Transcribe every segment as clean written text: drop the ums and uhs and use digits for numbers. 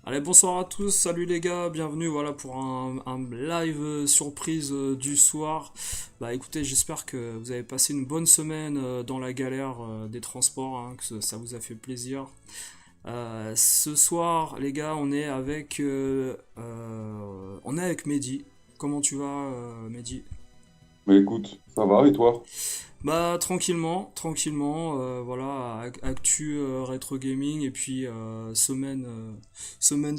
Allez, bonsoir à tous, salut les gars, bienvenue voilà pour un live surprise du soir. Bah écoutez, j'espère que vous avez passé une bonne semaine dans la galère des transports, hein, que ça vous a fait plaisir. Ce soir, les gars, on est avec Mehdi. Comment tu vas, Mehdi? Mais écoute, ça va et toi? Bah tranquillement, tranquillement, voilà, actu rétro gaming et puis semaine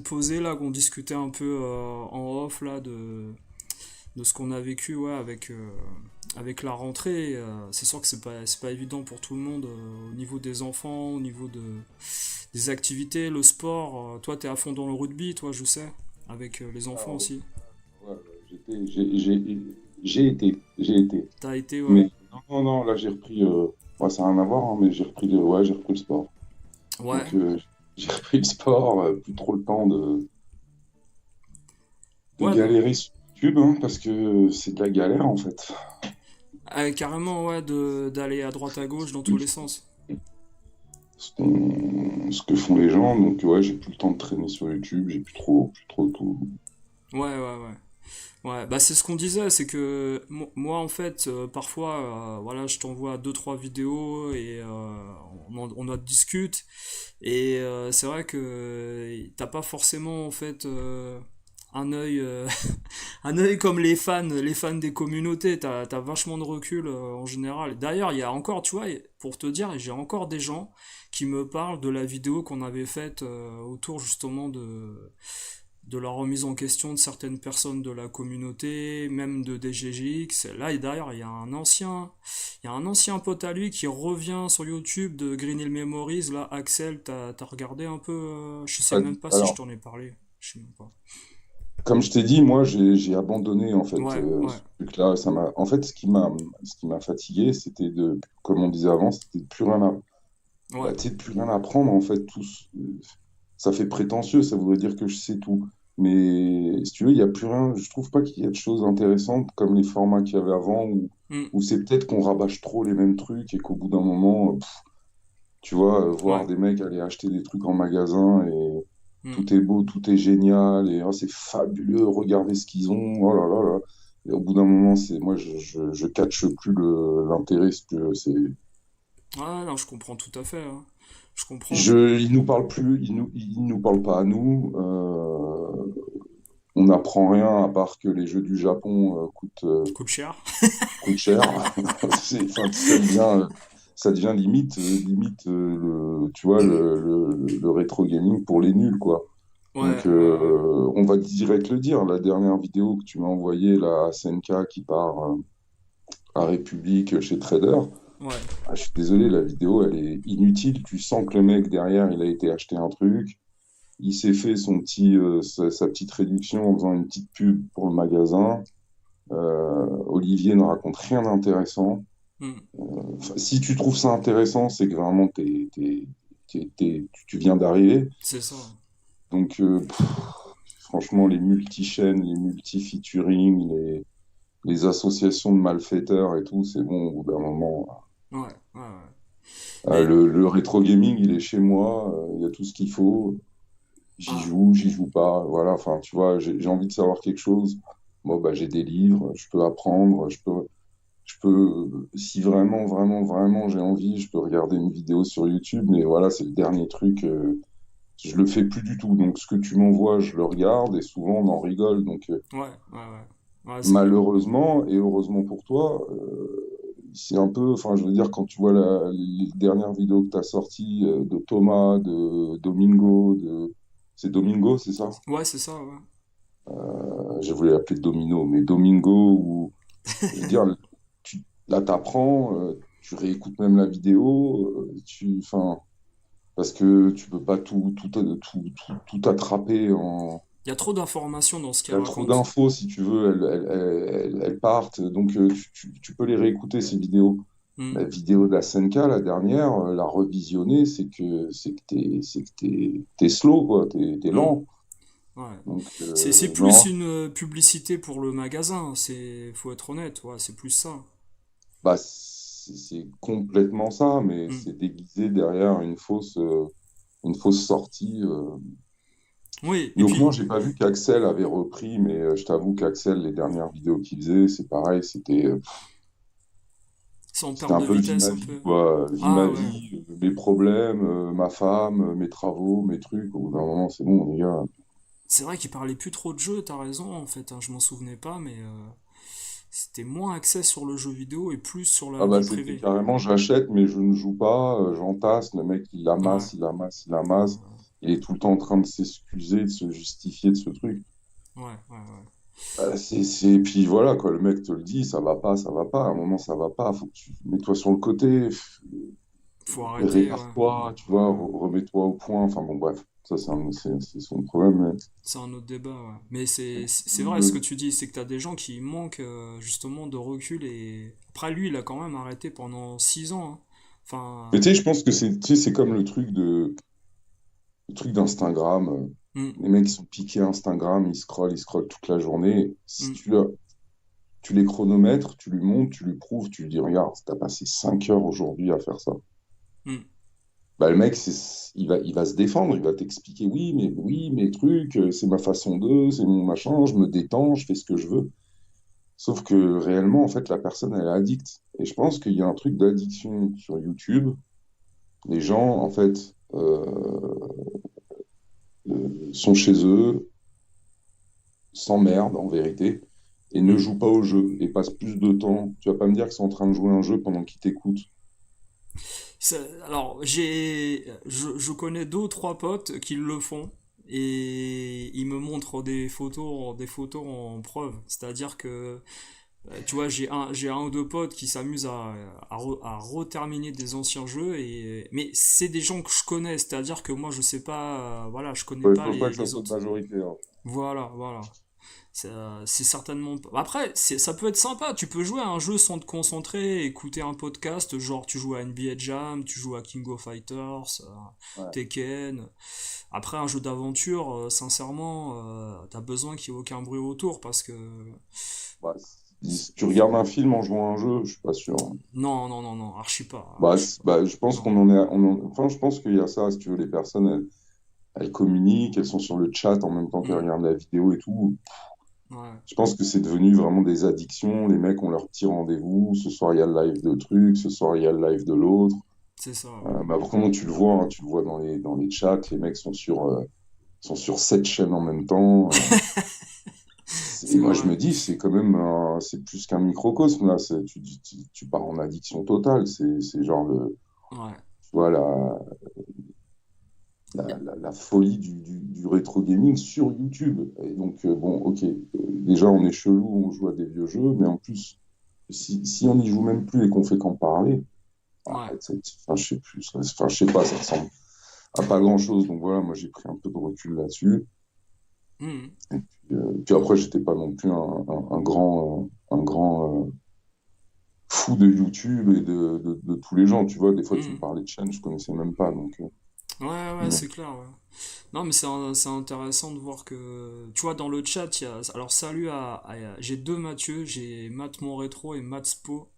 posée là qu'on discutait un peu en off là de ce qu'on a vécu ouais avec la rentrée. C'est sûr que c'est pas évident pour tout le monde au niveau des enfants, au niveau des activités, le sport. Toi t'es à fond dans le rugby, toi je sais, avec les enfants Alors, aussi. ouais, j'ai été. T'as été ouais. Mais non, non, non, là j'ai repris, ouais, ça n'a rien à voir, hein, mais ouais, j'ai repris le sport. Ouais. Donc j'ai repris le sport, plus trop le temps de Ouais, bah, galérer sur YouTube, hein, parce que c'est de la galère en fait. carrément ouais d'aller à droite à gauche dans tous les sens. Ce que font les gens, donc ouais, j'ai plus le temps de traîner sur YouTube, j'ai plus trop tout. Ouais, ouais, ouais. Ouais, bah c'est ce qu'on disait, c'est que moi en fait, parfois, voilà, je t'envoie deux trois vidéos et on en discute et c'est vrai que t'as pas forcément en fait un œil, un œil comme les fans des communautés. T'as vachement de recul en général. D'ailleurs, il y a encore, tu vois, pour te dire, j'ai encore des gens qui me parlent de la vidéo qu'on avait faite autour justement de la remise en question de certaines personnes de la communauté, même de DGGX. Là, et d'ailleurs, il y a un ancien pote à lui qui revient sur YouTube de Green Hill Memories. Là, Axel, t'as regardé un peu je sais même pas si je Alors, t'en ai parlé. Je sais même pas. comme je t'ai dit, moi j'ai abandonné en fait Ouais, ouais, ce truc-là. En fait, ce qui m'a fatigué, c'était comme on disait avant, c'était de plus rien ouais, bah, tu sais, de plus rien apprendre en fait. Ça fait prétentieux, ça voudrait dire que je sais tout. Mais si tu veux, il y a plus rien. Je trouve pas qu'il y a de choses intéressantes comme les formats qu'il y avait avant, hmm, où c'est peut-être qu'on rabâche trop les mêmes trucs et qu'au bout d'un moment, tu vois, voir ouais, des mecs aller acheter des trucs en magasin et hmm. tout est beau, tout est génial et oh, c'est fabuleux, regardez ce qu'ils ont, oh là là là. Et au bout d'un moment, moi, je catche plus l'intérêt, ce que c'est. Ah non, je comprends tout à fait, hein. Je comprends. Ils nous parlent plus, ils nous parlent pas à nous. On n'apprend rien à part que les jeux du Japon Coûte cher. coûtent cher. Enfin, ça devient limite tu vois, le rétro gaming pour les nuls, quoi. Ouais, Donc, ouais, ouais. on va direct le dire. La dernière vidéo que tu m'as envoyée, la SNK qui part à République chez Trader, Ouais. ah, je suis désolé, la vidéo, elle est inutile. Tu sens que le mec derrière, il a été acheter un truc. Il s'est fait sa petite réduction en faisant une petite pub pour le magasin. Olivier ne raconte rien d'intéressant. Hmm. Enfin, si tu trouves ça intéressant, c'est que vraiment tu viens d'arriver. C'est ça. Donc, franchement, les multi-chaînes, les multi-featuring, les associations de malfaiteurs et tout, c'est bon, au bout d'un moment. Ouais, ouais, ouais. Mais, Le rétro gaming, il est chez moi, il y a tout ce qu'il faut. ah, J'y joue pas. Voilà, enfin, tu vois, j'ai envie de savoir quelque chose. Moi, bah, j'ai des livres, je peux apprendre, si vraiment, vraiment, vraiment j'ai envie, je peux regarder une vidéo sur YouTube, mais voilà, c'est le dernier truc. Je le fais plus du tout. Donc, ce que tu m'envoies, je le regarde et souvent on en rigole. Donc, ouais, ouais, ouais. Ouais, malheureusement et heureusement pour toi, c'est un peu, enfin, je veux dire, quand tu vois les dernières vidéos que tu as sorties de Thomas, de Domingo, c'est Domingo, c'est ça? ouais, c'est ça, ouais. Je voulais l'appeler Domino, mais Domingo, ou je veux dire, là, t'apprends, tu réécoutes même la vidéo, enfin, parce que tu peux pas tout attraper en. Il y a trop d'informations dans ce Il qu'elle y a trop raconte. d'infos, si tu veux, elles partent. Donc, tu peux les réécouter, ces vidéos. Hmm. La vidéo de la Senka, la dernière, la revisionner, c'est que t'es slow, quoi, t'es Hmm. lent. Ouais. Donc, C'est plus non, une publicité pour le magasin, faut être honnête, ouais, c'est plus ça. bah, c'est complètement ça, mais Hmm. c'est déguisé derrière une fausse sortie. Oui, et Donc, non, puis, j'ai pas vu qu'Axel avait repris, mais je t'avoue qu'Axel, les dernières vidéos qu'il faisait, c'est pareil, c'est en c'était perte un de peu vie vitesse ma un vie, peu. quoi. Vie ma Ah ouais. vie, mes problèmes, ma femme, mes travaux, mes trucs. Au bout d'un moment, c'est bon, les gars. C'est vrai qu'il parlait plus trop de jeux, t'as raison, en fait, hein, je m'en souvenais pas, mais c'était moins axé sur le jeu vidéo et plus sur Ah la bah vie c'était privée. carrément, j'achète, mais je ne joue pas, j'entasse. Le mec, il Ouais. amasse, il amasse, il amasse. Il est tout le temps en train de s'excuser, de se justifier de ce truc. Ouais, ouais, ouais. Puis voilà, quoi, le mec te le dit, ça va pas, ça va pas. À un moment, ça va pas. Faut que tu mets-toi sur le côté, Faut arrêter, ouais. répare-toi, tu Ouais. vois, remets-toi au point. Enfin bon, bref, ça, c'est son problème. C'est un autre débat, ouais. Mais c'est vrai ce que Mais, tu dis, c'est que t'as des gens qui manquent justement de recul et. Après, lui, il a quand même arrêté pendant 6 ans, hein. mais Enfin. tu sais, je pense que c'est comme le truc d'Instagram. Hmm, Les mecs, ils sont piqués à Instagram, ils scrollent toute la journée. Si hmm, tu les chronomètres, tu lui montres, tu lui prouves, tu lui dis, regarde, t'as passé 5 heures aujourd'hui à faire ça. hmm. Bah, le mec, il va se défendre, il va t'expliquer, oui, mes trucs, c'est ma façon c'est mon machin, je me détends, je fais ce que je veux. Sauf que réellement, en fait, la personne, elle est addicte. Et je pense qu'il y a un truc d'addiction sur YouTube. Les gens, en fait, sont chez eux, s'emmerdent en vérité, et ne Hmm. jouent pas au jeu, et passent plus de temps. Tu vas pas me dire qu'ils sont en train de jouer un jeu pendant qu'ils t'écoutent. Alors, je connais deux ou trois potes qui le font et ils me montrent des photos en preuve. C'est-à-dire que, tu vois, j'ai un ou deux potes qui s'amusent à reterminer des anciens jeux mais c'est des gens que je connais. C'est-à-dire que moi, je sais pas, voilà, je connais Il pas faut pas que ça les soit de autres. majorité, hein. Voilà, voilà. C'est certainement pas. Après, ça peut être sympa. Tu peux jouer à un jeu sans te concentrer, écouter un podcast, genre tu joues à NBA Jam, tu joues à King of Fighters, Ouais. Tekken. Après, un jeu d'aventure, sincèrement, t'as besoin qu'il n'y ait aucun bruit autour parce que. Bah, si tu regardes un film en jouant à un jeu, je suis pas sûr, hein. Non, non, non, non, archi pas, Bah, archi pas. je pense Non. qu'on en est, enfin, je pense qu'il y a ça, si tu veux, les personnes, elles communiquent, elles sont sur le chat en même temps qu'elles Hmm, regardent la vidéo et tout. ouais, Je pense que c'est devenu vraiment des addictions. Les mecs ont leur petit rendez-vous. Ce soir, il y a le live de truc. Ce soir, il y a le live de l'autre. c'est ça. Bah, vraiment, tu le vois, hein, tu le vois dans les chats. Les mecs sont sur 7 chaînes en même temps. Et C'est moi, je vrai. me dis, c'est quand même, c'est plus qu'un microcosme, là. Tu pars en addiction totale. C'est genre Ouais. tu vois, la folie du rétro gaming sur YouTube. Et donc, bon, ok, déjà, on est chelou, on joue à des vieux jeux, mais en plus, si on n'y joue même plus et qu'on fait qu'en parler, Ouais. enfin, je sais plus, enfin, je sais pas, ça ressemble à pas grand-chose. Donc voilà, moi, j'ai pris un peu de recul là-dessus. Hmm. Puis après, j'étais pas non plus un grand fou de YouTube et de tous les gens, tu vois. Des fois, tu me Hmm. parlais de chaînes, je connaissais même pas, donc... Ouais, ouais, bon. c'est clair, ouais. Non, mais c'est intéressant de voir que, tu vois, dans le chat, il y a, alors salut j'ai deux Mathieu, j'ai Matt Mon Rétro et Matt Spo.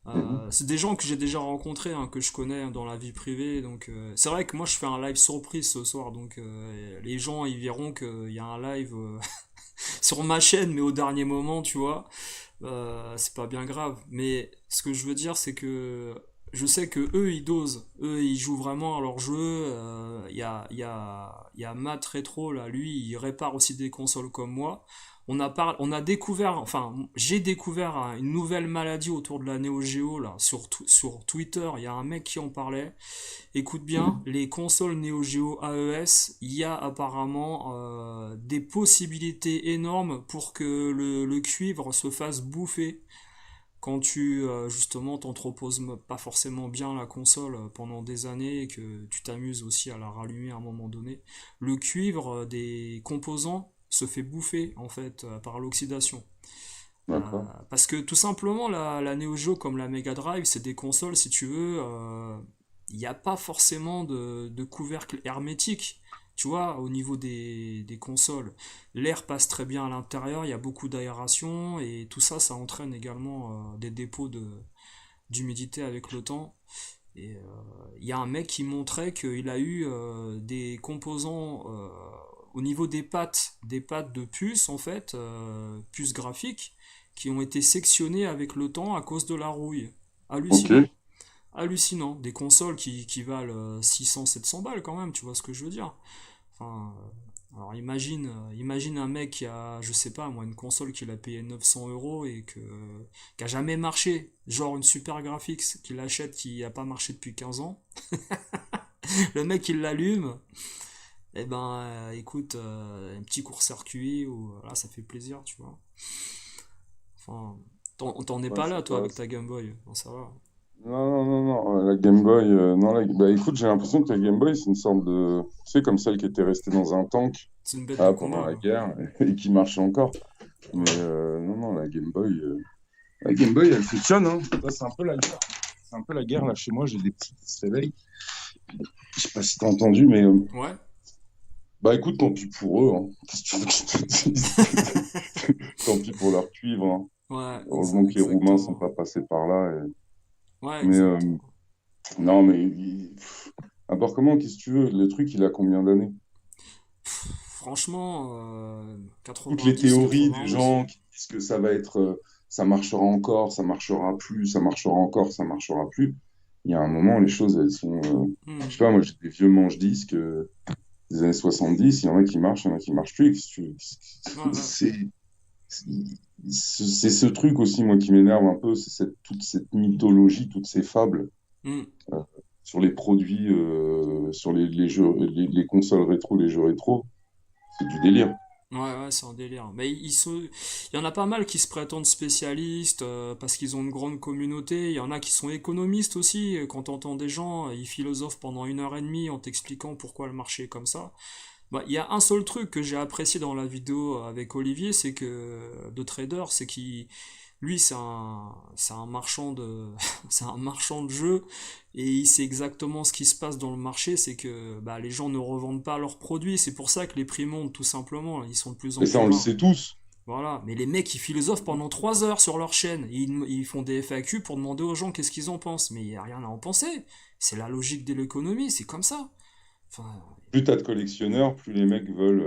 Mhm. C'est des gens que j'ai déjà rencontrés, hein, que je connais dans la vie privée, donc c'est vrai que moi je fais un live surprise ce soir, donc les gens ils verront qu'il y a un live sur ma chaîne, mais au dernier moment, tu vois. C'est pas bien grave. Mais ce que je veux dire, c'est que je sais que eux, ils dosent. Eux, ils jouent vraiment à leur jeu. Il y a Matt Retro, là, lui, il répare aussi des consoles comme moi. On a découvert, enfin, j'ai découvert une nouvelle maladie autour de la Neo Geo, là, sur Twitter. Il y a un mec qui en parlait. Écoute bien, Mhm. les consoles Neo Geo AES, il y a apparemment des possibilités énormes pour que le cuivre se fasse bouffer quand tu justement t'entreposes pas forcément bien la console pendant des années et que tu t'amuses aussi à la rallumer à un moment donné. Le cuivre des composants se fait bouffer en fait par l'oxydation. D'accord. Parce que tout simplement, la Neo Geo comme la Mega Drive, c'est des consoles, si tu veux, il n'y a pas forcément de couvercle hermétique. Tu vois, au niveau des consoles, l'air passe très bien à l'intérieur, il y a beaucoup d'aération et tout ça, ça entraîne également des dépôts d'humidité avec le temps. Et il y a un mec qui montrait qu'il a eu des composants au niveau des pattes de puces en fait, puces graphiques, qui ont été sectionnées avec le temps à cause de la rouille. Ok. Hallucinant. Hallucinant. Des consoles qui valent 600-700 balles quand même, tu vois ce que je veux dire. Enfin, alors imagine un mec qui a, je sais pas moi, une console qu'il a payé 900 euros et qui a jamais marché, genre une Super Graphics qu'il achète qui a pas marché depuis 15 ans. Le mec il l'allume, et ben écoute, un petit court-circuit ou là ça fait plaisir, tu vois. Enfin, t'en es Ouais, pas c'est là toi pas... avec ta Game Boy, bon, ça va. Non, non, non, non, la Game Boy, non, bah écoute, j'ai l'impression que la Game Boy, c'est une sorte de, tu sais, comme celle qui était restée dans un tank C'est une bête de ah, pendant combat, la hein. guerre et qui marchait encore. Mais Ouais. non, non, la Game Boy, elle fonctionne, hein. Ça, c'est un peu la guerre. C'est un peu la guerre là chez moi. J'ai des petits qui se réveillent. Je sais pas si t'as entendu, mais Ouais. bah écoute, tant pis pour eux, hein. Qu'est-ce que tu veux que je te dise? Tant pis pour leur cuivre, hein. Ouais, Heureusement que les Roumains sont exactement. pas passés par là. Ouais, Mais exactement. non, mais n'importe comment, qu'est-ce que tu veux? Le truc, il a combien d'années? Franchement, Toutes les théories des 90-91. gens qui disent que ça va être, ça marchera encore, ça marchera plus, ça marchera encore, ça marchera plus. Il y a un moment, les choses, elles sont, je sais Hmm. pas, moi, j'ai des vieux manches-disques des années 70, il y en a qui marchent, il y en a qui marchent plus. Ouais, ouais. C'est ce truc aussi, moi, qui m'énerve un peu, c'est toute cette mythologie, toutes ces fables Hmm. euh, sur les produits, sur les jeux, les consoles rétro, les jeux rétro. C'est du délire. Ouais, ouais, c'est un délire. Mais il y en a pas mal qui se prétendent spécialistes parce qu'ils ont une grande communauté. Il y en a qui sont économistes aussi. Quand t'entends des gens, ils philosophent pendant 1 heure et demie en t'expliquant pourquoi le marché est comme ça. Bah, il y a un seul truc que j'ai apprécié dans la vidéo avec Olivier, c'est que de trader, c'est qu'il lui c'est un marchand de c'est un marchand de jeux et il sait exactement ce qui se passe dans le marché, c'est que bah, les gens ne revendent pas leurs produits, c'est pour ça que les prix montent tout simplement, ils sont de plus Et en ça, plus on le rares. sait tous. Voilà, mais les mecs ils philosophent pendant 3 heures sur leur chaîne, ils font des FAQ pour demander aux gens qu'est-ce qu'ils en pensent, mais il n'y a rien à en penser. C'est la logique de l'économie, c'est comme ça. Enfin, Plus t'as de collectionneurs, plus les mecs veulent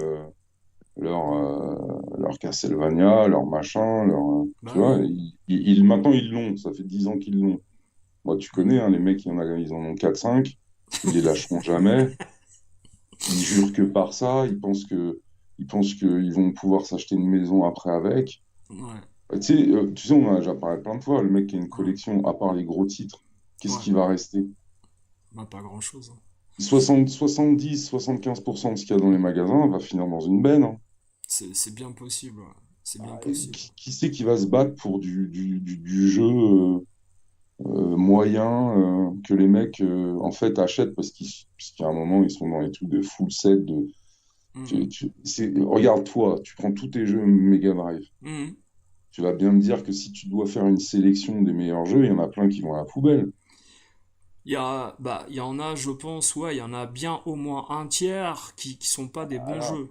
leur Castlevania, leur machin, bah tu vois. oui. Maintenant, ils l'ont. Ça fait 10 ans qu'ils l'ont. Moi, tu connais, hein, les mecs, ils en ont 4-5. Ils les lâcheront jamais. Ils jurent que par ça. Ils pensent qu'ils vont pouvoir s'acheter une maison après avec. Ouais, Tu sais, on en a déjà parlé plein de fois. Le mec qui a une ouais, collection, à part les gros titres, qu'est-ce ouais. qui va rester? Bah, pas grand-chose, hein. 70-75% de ce qu'il y a dans les magasins va finir dans une benne, hein. C'est bien possible, ouais. C'est bien Et possible. qui c'est qui va se battre pour du jeu moyen que les mecs en fait achètent parce qu'à un moment ils sont dans les trucs de full set Mhm. regarde toi, tu prends tous tes jeux Mega Drive, Mhm. tu vas bien me dire que si tu dois faire une sélection des meilleurs jeux, il y en a plein qui vont à la poubelle. Il y en a, je pense, ouais, il y en a bien au moins un tiers qui sont pas des bons Voilà. jeux.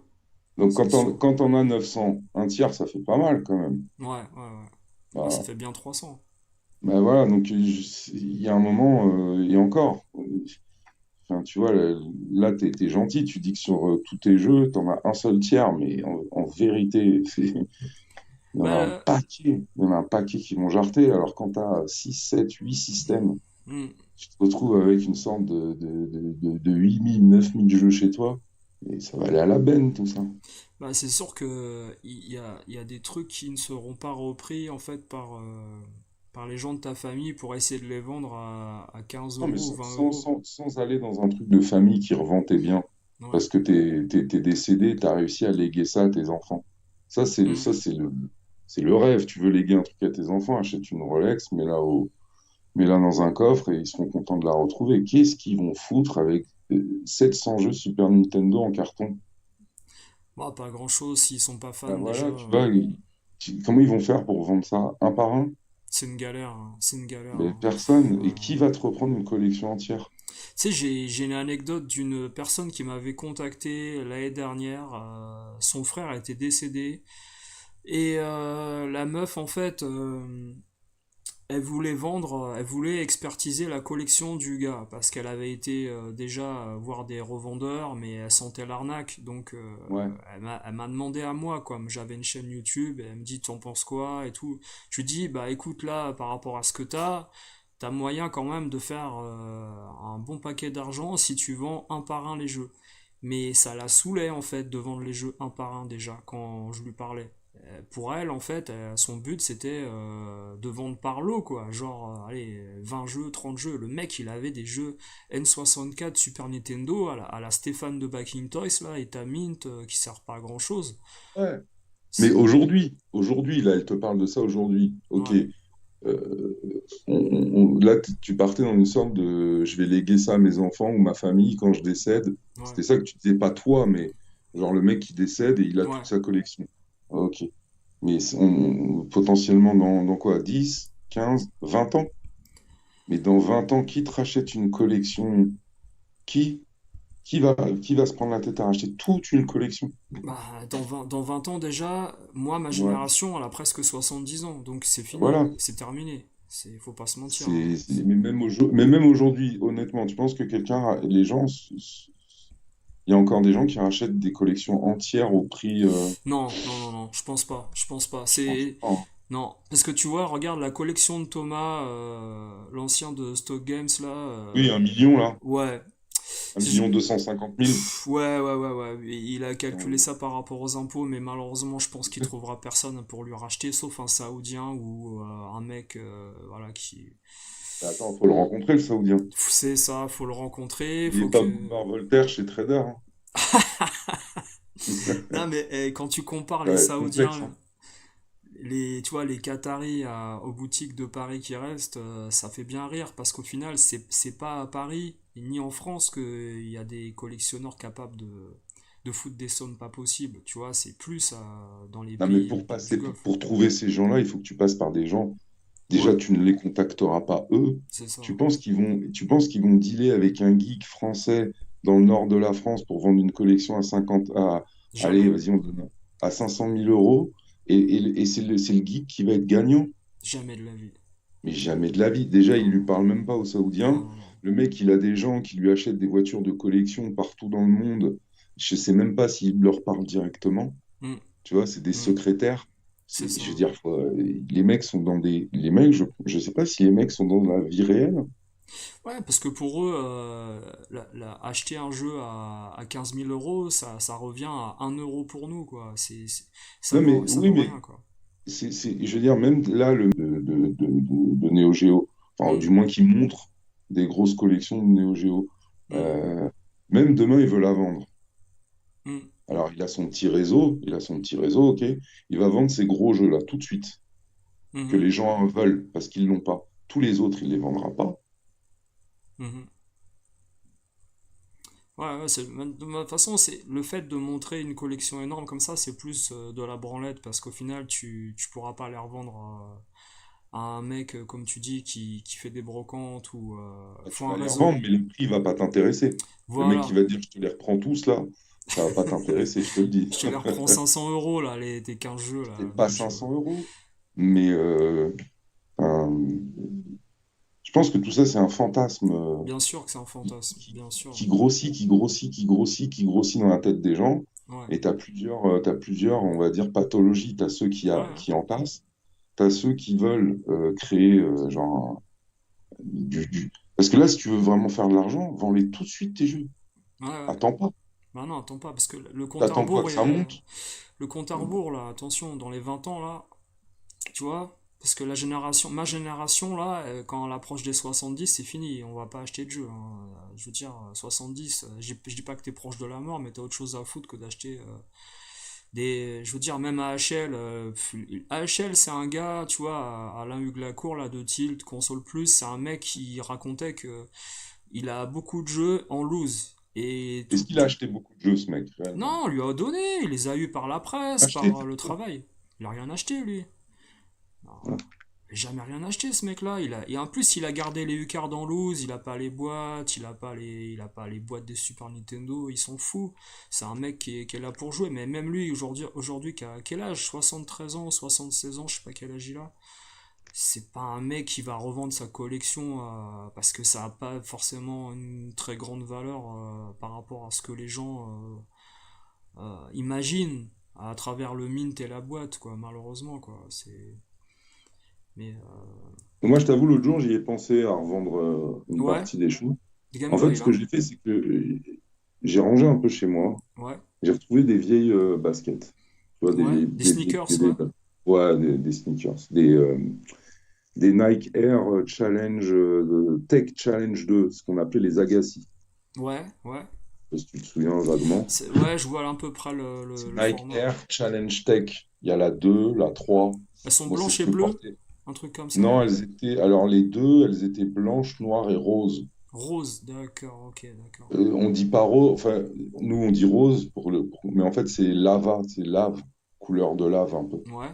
Donc C'est sûr. quand on a 900, un tiers, ça fait pas mal quand même. Ouais, ouais, ouais. Ouais, ça Voilà. fait bien 300. Ben voilà, donc il y a un moment, et encore, enfin, tu vois, là, t'es gentil, tu dis que sur tous tes jeux, t'en as un seul tiers, mais en vérité, il y en a un Bah, paquet, il y en a un paquet qui vont jarter, alors quand t'as 6 7 8 systèmes, hmm. tu te retrouves avec une sorte de 8000 9000 jeux chez toi, et ça va aller à la benne, tout ça. Bah, c'est sûr que il y a des trucs qui ne seront pas repris en fait par les gens de ta famille pour essayer de les vendre à 15 Non, mais euros ou 20 euros. sans aller dans un truc de famille qui revend tes biens, Ouais. parce que t'es décédé, t'as réussi à léguer ça à tes enfants. Hmm. C'est le rêve. Tu veux léguer un truc à tes enfants, achète une Rolex, mets-la dans un coffre et ils seront contents de la retrouver. Qu'est-ce qu'ils vont foutre avec 700 jeux Super Nintendo en carton? Bah, pas grand-chose s'ils sont pas fans Ben déjà. voilà, tu vois, comment ils vont faire pour vendre ça un par un? C'est une galère, hein. C'est une galère, Mais hein. personne. Et qui va te reprendre une collection entière? Tu sais, j'ai une anecdote d'une personne qui m'avait contacté l'année dernière. Son frère était décédé. Et la meuf, en fait, elle voulait vendre, elle voulait expertiser la collection du gars. Parce qu'elle avait été déjà voir des revendeurs, mais elle sentait l'arnaque. Donc, Ouais. elle m'a demandé à moi, quoi. J'avais une chaîne YouTube, et elle me dit, t'en penses quoi et tout. Je lui dis, bah écoute, là, par rapport à ce que t'as moyen quand même de faire un bon paquet d'argent si tu vends un par un les jeux. Mais ça la saoulait en fait de vendre les jeux un par un déjà quand je lui parlais. Pour elle, en fait, son but c'était de vendre par lot quoi. Genre, allez, 20 jeux, 30 jeux. Le mec il avait des jeux N64 Super Nintendo à la Stéphane de Backing Toys là et ta Mint qui sert pas à grand chose. Ouais. Mais C'est. aujourd'hui, là, elle te parle de ça aujourd'hui. Ok. Ouais, Là, tu partais dans une sorte de je vais léguer ça à mes enfants ou ma famille quand je décède. ouais, C'était ça que tu disais, pas toi, mais genre le mec qui décède et il a toute ouais. sa collection. Ok. Mais potentiellement dans quoi? 10, 15, 20 ans? Mais dans 20 ans, qui te rachète une collection? Qui? Qui va se prendre la tête à racheter toute une collection? Bah, dans 20 ans déjà, moi, ma Ouais. génération, elle a presque 70 ans, donc c'est fini, Voilà. c'est terminé. Faut pas se mentir, hein. Mais même aujourd'hui, honnêtement, tu penses que les gens, il y a encore des gens qui rachètent des collections entières au prix, Non, non, non, non, je pense pas, je pense pas. je pense C'est. pas, hein. Non, parce que tu vois, regarde la collection de Thomas, l'ancien de Stock Games, là. Oui, 1 million là, Ouais. un Si je- million 250 000. Ouais, ouais, ouais, ouais. Il a calculé Euh, ça par rapport aux impôts, mais malheureusement, je pense qu'il trouvera personne pour lui racheter, sauf un Saoudien ou un mec, voilà, qui. Attends, faut le rencontrer, le Saoudien. C'est ça, faut le rencontrer, Il faut n'est pas que. boulevard Voltaire chez Trader, hein. Non, mais quand tu compares Ça les va être complexe, Saoudiens, hein. tu vois, les Qataris aux boutiques de Paris qui restent, ça fait bien rire parce qu'au final, c'est pas à Paris ni en France qu'il y a des collectionneurs capables de foutre des sommes pas possibles. Tu vois, c'est plus dans les Non, mais pays du Golfe. pour trouver ces gens-là, il faut que tu passes par des gens. Déjà, Ouais, tu ne les contacteras pas eux. c'est ça. Tu penses qu'ils vont dealer avec un geek français dans le nord de la France pour vendre une collection à 50, allez, Jamais, vas-y, on donne à 500 000 euros et c'est le geek qui va être gagnant? jamais de la vie. Mais jamais de la vie. Déjà, il lui Non, parle même pas aux non, Saoudiens. non, non. Le mec, il a des gens qui lui achètent des voitures de collection partout dans le monde. Je sais même pas s'il leur parle directement. Hmm, Tu vois, c'est des hmm, secrétaires. c'est ça. Je veux dire, les mecs sont dans des. Les mecs, je sais pas si les mecs sont dans la vie réelle. Ouais, parce que pour eux, acheter un jeu à 15 000 euros, ça revient à 1 euro pour nous, quoi. Non, mais Ça oui, vaut mais rien, quoi. je veux dire, même là, de Neo Geo, enfin, Hmm, du moins qui montre des grosses collections de Neo Geo, hmm, euh, même demain, il veut la vendre. hmm, Alors, il a son petit réseau, ok. Il va vendre ces gros jeux-là tout de suite, que mhm, les gens veulent parce qu'ils l'ont pas. Tous les autres, il les vendra pas. mhm. Ouais, ouais, de toute façon, c'est le fait de montrer une collection énorme comme ça, c'est plus de la branlette parce qu'au final, tu pourras pas les revendre à un mec, comme tu dis, qui fait des brocantes ou Bah, tu font un vas les réseau. revendre, mais le prix va pas t'intéresser. Le mec qui Voilà. va te dire je te les reprends tous là, ça va pas t'intéresser, je te le dis. Je te les reprends 500 euros là, tes 15 jeux là, Peut-être pas même jeu. 500 euros, mais un- je pense que tout ça, c'est un fantasme Bien sûr que c'est un qui, fantasme, bien sûr. qui grossit, qui grossit, qui grossit, qui grossit dans la tête des gens. Ouais. Et t'as plusieurs, on va dire, pathologies. T'as ceux Ouais, hein. qui entassent, t'as ceux qui veulent créer Parce que là, si tu veux vraiment faire de l'argent, vends-les tout de suite tes jeux. Ouais, ouais. Attends pas. Bah non, attends pas, parce que le compte à T'attends quoi rebours, que ça monte? le compte à rebours là, attention, dans les 20 ans là, tu vois, parce que ma génération là, quand elle approche des 70, c'est fini, on va pas acheter de jeu, hein. Je veux dire, 70, je dis pas que t'es proche de la mort, mais t'as autre chose à foutre que d'acheter je veux dire, même AHL, AHL c'est un gars, tu vois, Alain Huglacourt là de Tilt, Console Plus, c'est un mec qui racontait que il a beaucoup de jeux en loose. Et Est-ce qu'il a acheté beaucoup de jeux, ce mec, réellement? non, on lui a donné, il les a eus par la presse, Acheté, par le travail. Il a rien acheté, lui. Non, voilà. il a jamais rien acheté, ce mec-là. Et en plus, il a gardé les U-cards en loose, il a pas les boîtes, il a pas les boîtes des Super Nintendo, il s'en fout. C'est un mec qui est là pour jouer, mais même lui, aujourd'hui, qui a quel âge? 73 ans, 76 ans, je sais pas quel âge il a. C'est pas un mec qui va revendre sa collection parce que ça a pas forcément une très grande valeur par rapport à ce que les gens imaginent à travers le mint et la boîte, quoi, malheureusement, quoi. Mais, Moi, je t'avoue, l'autre jour, j'y ai pensé à revendre une ouais, partie des choses. des Game En fait, Boy, ce que là. j'ai fait, c'est que j'ai rangé un peu chez moi. Ouais, J'ai retrouvé des vieilles baskets. Tu vois, ouais. Des sneakers, ouais. ouais, des sneakers. Des Nike Air Challenge, Tech Challenge 2, ce qu'on appelait les Agassi. Ouais, ouais. Je sais pas si tu te souviens vaguement. Ouais, je vois à peu près C'est le Nike format. Air Challenge Tech. Il y a la 2, la 3. Elles sont Moi, c'est blanches ce et que bleues, portait. un truc comme ça. Non, elles étaient. Alors, les deux, elles étaient blanches, noires et roses. Rose, d'accord, ok, d'accord. On dit pas rose. Enfin, nous, on dit rose, mais en fait, c'est lava. C'est lave. Couleur de lave, un peu. Ouais,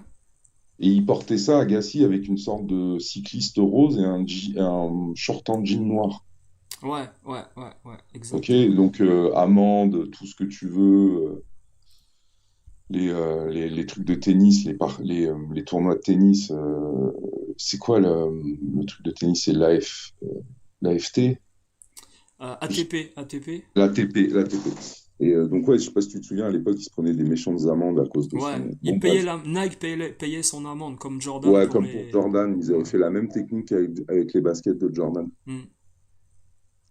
Et il portait ça à Gassi avec une sorte de cycliste rose et un short en jean noir. ouais, ouais, ouais, ouais, Ok, exactement. donc amende, tout ce que tu veux, les trucs de tennis, les tournois de tennis. C'est quoi le truc de tennis? C'est l'AFT? ATP, ATP. L'ATP. Et donc, ouais, je sais pas si tu te souviens, à l'époque, il se prenait des méchantes amendes à cause de Ouais, son. Bon, bref. Nike payait son amende, comme Jordan Ouais, pour comme pour les. Jordan, ils avaient Ouais. fait la même technique avec les baskets de Jordan. Hmm.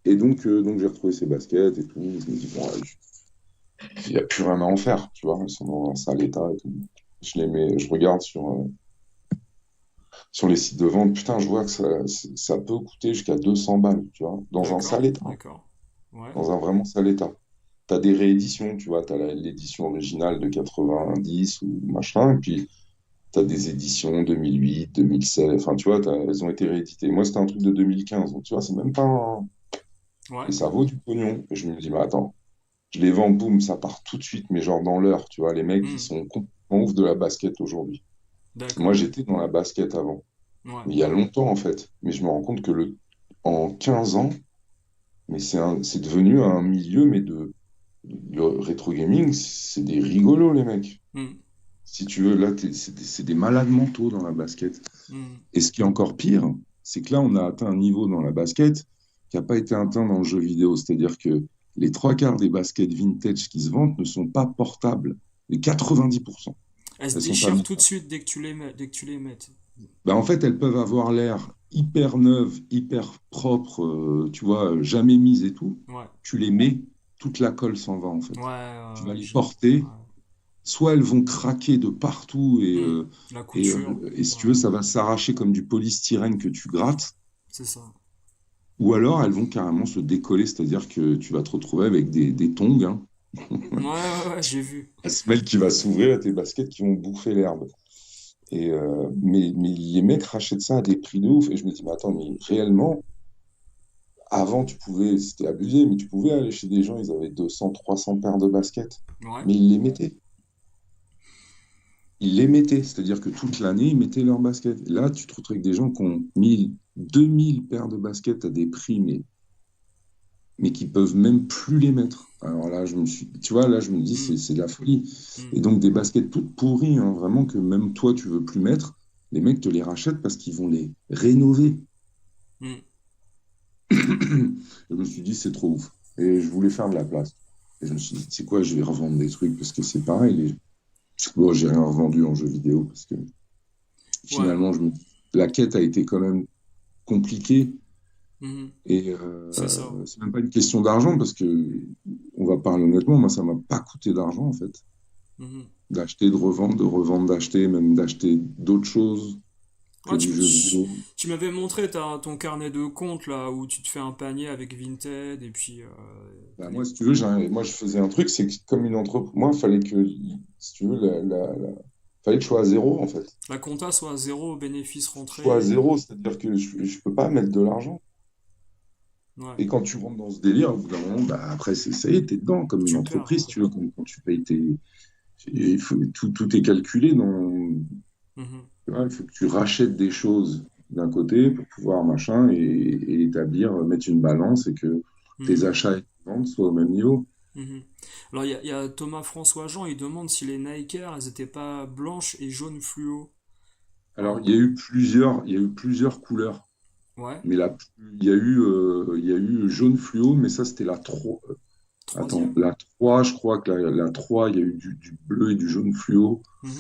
Et donc j'ai retrouvé ces baskets et tout. Je me dis, bon, ouais, il n'y a plus rien à en faire, tu vois, elles sont dans un sale état et tout. Je les mets, je regarde sur les sites de vente, putain, je vois que ça peut coûter jusqu'à 200 balles, tu vois, dans un D'accord, sale état, d'accord. Ouais, dans un vraiment sale état. T'as des rééditions, tu vois, t'as l'édition originale de 90 ou machin, et puis t'as des éditions 2008, 2007, enfin, tu vois, elles ont été rééditées. Moi, c'était un truc de 2015, donc tu vois, c'est même pas un... ouais. Et ça vaut du pognon. Et je me dis, mais attends, je les vends, boum, ça part tout de suite, mais genre dans l'heure, tu vois, les mecs, ils Hmm. sont complètement ouf de la basket aujourd'hui. Moi, D'accord. j'étais dans la basket avant, Ouais, mais il y a longtemps, en fait. Mais je me rends compte que en 15 ans, mais c'est devenu un milieu, mais le rétro gaming, c'est des rigolos, les mecs. hmm. Si tu veux, là, c'est des malades mentaux dans la basket. Hmm. Et ce qui est encore pire, c'est que là, on a atteint un niveau dans la basket qui n'a pas été atteint dans le jeu vidéo. C'est-à-dire que les trois quarts des baskets vintage qui se vendent ne sont pas portables. Les 90%. Elles se Elles sont pas déchirent tout de montables. suite dès que tu les mets. Ben, en fait, elles peuvent avoir l'air hyper neuves, hyper propres, tu vois, jamais mises et tout. Ouais, Tu les mets, toute la colle s'en va, en ouais, fait. Tu ouais, vas ouais, les porter, ouais. soit elles vont craquer de partout Hmm. La couture, et si ouais, tu veux, ça va s'arracher comme du polystyrène que tu grattes. c'est ça. Ou alors, elles vont carrément se décoller, c'est-à-dire que tu vas te retrouver avec des tongs, hein, Ouais, ouais, ouais, j'ai vu. la semelle qui va s'ouvrir et tes baskets qui vont bouffer l'herbe. Mais les mecs rachètent ça à des prix de ouf. Et je me dis, mais attends, mais réellement, Avant, c'était abusé, mais tu pouvais aller chez des gens, ils avaient 200, 300 paires de baskets. Ouais. Mais ils les mettaient. Ils les mettaient. C'est-à-dire que toute l'année, ils mettaient leurs baskets. Et là, tu te retrouves avec des gens qui ont 1000, 2000 paires de baskets à des prix, mais qui peuvent même plus les mettre. Alors là, tu vois, là, je me dis, Hmm, c'est de la folie. hmm, Et donc, des baskets toutes pourries, hein, vraiment, que même toi, tu veux plus mettre, les mecs te les rachètent parce qu'ils vont les rénover. hmm. Je me suis dit, c'est trop ouf. Et je voulais faire de la place. Et je me suis dit, c'est quoi, je vais revendre des trucs parce que c'est pareil. Bon, j'ai rien revendu en jeu vidéo parce que Ouais. finalement, la quête a été quand même compliquée. Hmm. Et C'est ça. c'est même pas une question d'argent parce que, on va parler honnêtement, moi, ça m'a pas coûté d'argent en fait. Hmm. D'acheter, de revendre, d'acheter, même d'acheter d'autres choses que Ouais, du jeu vidéo. tu m'avais montré ton carnet de compte là où tu te fais un panier avec Vinted et puis Bah, t'as moi, les... si tu veux, moi, je faisais un truc, c'est que comme une entreprise, moi, il fallait que, si tu veux, fallait que je sois à zéro, en fait. la compta soit à zéro, bénéfice Je sois à rentré. zéro, c'est-à-dire que je peux pas mettre de l'argent. Ouais, Et quand tu rentres dans ce délire, au bout d'un moment, bah, après, ça y est, t'es dedans, comme une tu perds. entreprise, tu vois, quand tu payes tout est calculé dans, Mhm. tu vois, il faut que tu rachètes des choses d'un côté pour pouvoir machin et établir, mettre une balance et que tes Mhm. achats et tes ventes soient au même niveau. Mhm. Alors il y a Thomas François Jean, il demande si les Nike Air, elles étaient pas blanches et jaunes fluo. Alors, Alors, il y a eu plusieurs couleurs. ouais, Mais il y a eu jaune fluo, mais ça, c'était la 3. Attends, troisième. la 3, je crois que la 3, il y a eu du bleu et du jaune fluo. Mhm.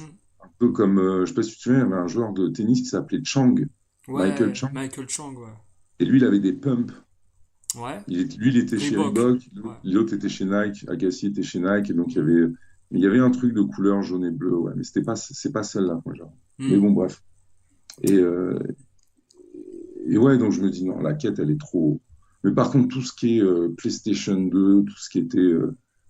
Un peu comme, je sais pas si tu te souviens, il y avait un joueur de tennis qui s'appelait Chang, Michael Ouais, Chang. Michael Chang, ouais. Et lui, il avait des pumps. Ouais, Lui, il était chez Reebok. Reebok, Ouais. l'autre était chez Nike, Agassi était chez Nike, et donc Mhm. il y avait un truc de couleur jaune et bleu, ouais, mais c'est pas celle-là, quoi, genre. Mais Mhm. bon, bref. Et, euh, Et ouais, donc je me dis, non, la quête, elle est trop. Mais par contre, tout ce qui est PlayStation 2, tout ce qui était.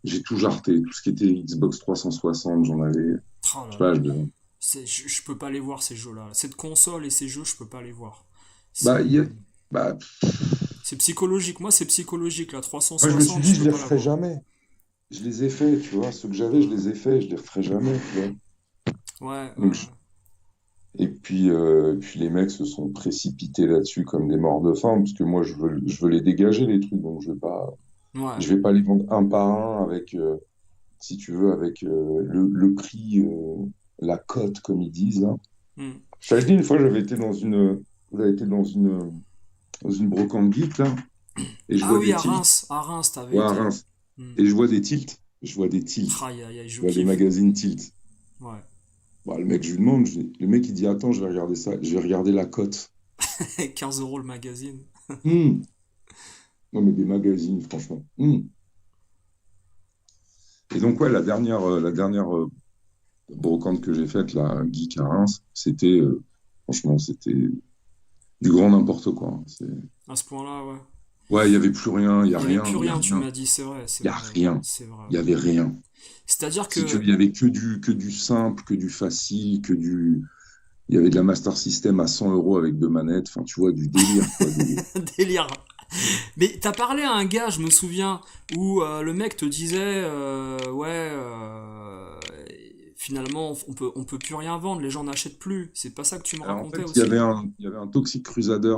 J'ai tout jarté. Tout ce qui était Xbox 360, j'en avais. Oh Je sais là pas, là. Je peux pas les voir ces jeux-là. Cette console et ces jeux, je peux pas les voir. bah, C'est bah, c'est psychologique. Moi, c'est psychologique. La moi, je me suis 360, dit, je je peux les pas la referai voir. jamais. Je les ai faits, tu vois. Ceux que j'avais, je les ai faits. Je les referai jamais, tu vois. Ouais, ouais, Donc, ouais. et puis les mecs se sont précipités là-dessus comme des morts de faim, parce que moi, je veux les dégager, les trucs. Donc, Ouais. je vais pas les vendre un par un avec. Si tu veux, avec le prix, la cote, comme ils disent, là. Hmm. Je t'avais dit une fois, j'avais été dans une brocante geek, là, et je Ah vois oui, des tilts. À Reims, t'avais Ouais, à été. Reims. Hmm. Et je vois des tilts. Je vois des tilts. Aïe, aïe, aïe, je Je vois les kiffe. magazines tilts. Ouais. Bah, le mec, je lui demande, le mec, il dit, attends, je vais regarder ça. Je vais regarder la cote. 15 € le magazine. Hmm. Non, mais des magazines, franchement. Hmm. Et donc, ouais, la dernière brocante que j'ai faite, la geek à Reims, franchement, c'était du grand n'importe quoi, hein. À ce point-là, ouais. Ouais, il n'y avait plus rien, il n'y a Il y avait rien, plus il n'y a rien, tu rien, m'as dit, c'est vrai, c'est il n'y a vrai, rien, c'est vrai. il n'y avait rien. C'est-à-dire Si tu veux, que il y avait que du simple, que du facile, il y avait de la Master System à 100 euros avec deux manettes, enfin, tu vois, du délire, quoi. délire. Mais t'as parlé à un gars, je me souviins, où le mec te disait, ouais, finalement, on peut plus rien vendre, les gens n'achètent plus. C'est pas ça que tu me Alors, en racontais fait, aussi? il y avait un Toxic Crusader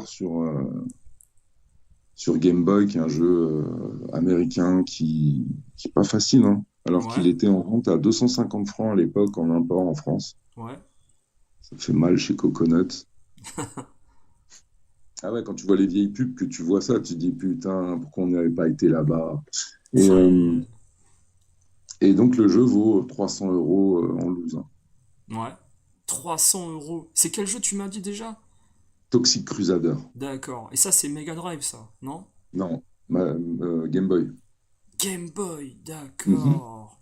sur Game Boy, qui est un jeu américain qui est pas facile, hein, alors Ouais, qu'il était en vente à 250 francs à l'époque en import en France. ouais. Ça fait mal chez Coconut. Ah ouais, quand tu vois les vieilles pubs, que tu vois ça, tu te dis putain, pourquoi on n'avait pas été là-bas? Et, euh, Aïe, et donc le jeu vaut 300 euros en loose, hein. ouais. 300 €. C'est quel jeu tu m'as dit déjà? Toxic Crusader. D'accord. Et ça, c'est Mega Drive, ça, non? Non, Game Boy. Game Boy, Mhm. d'accord.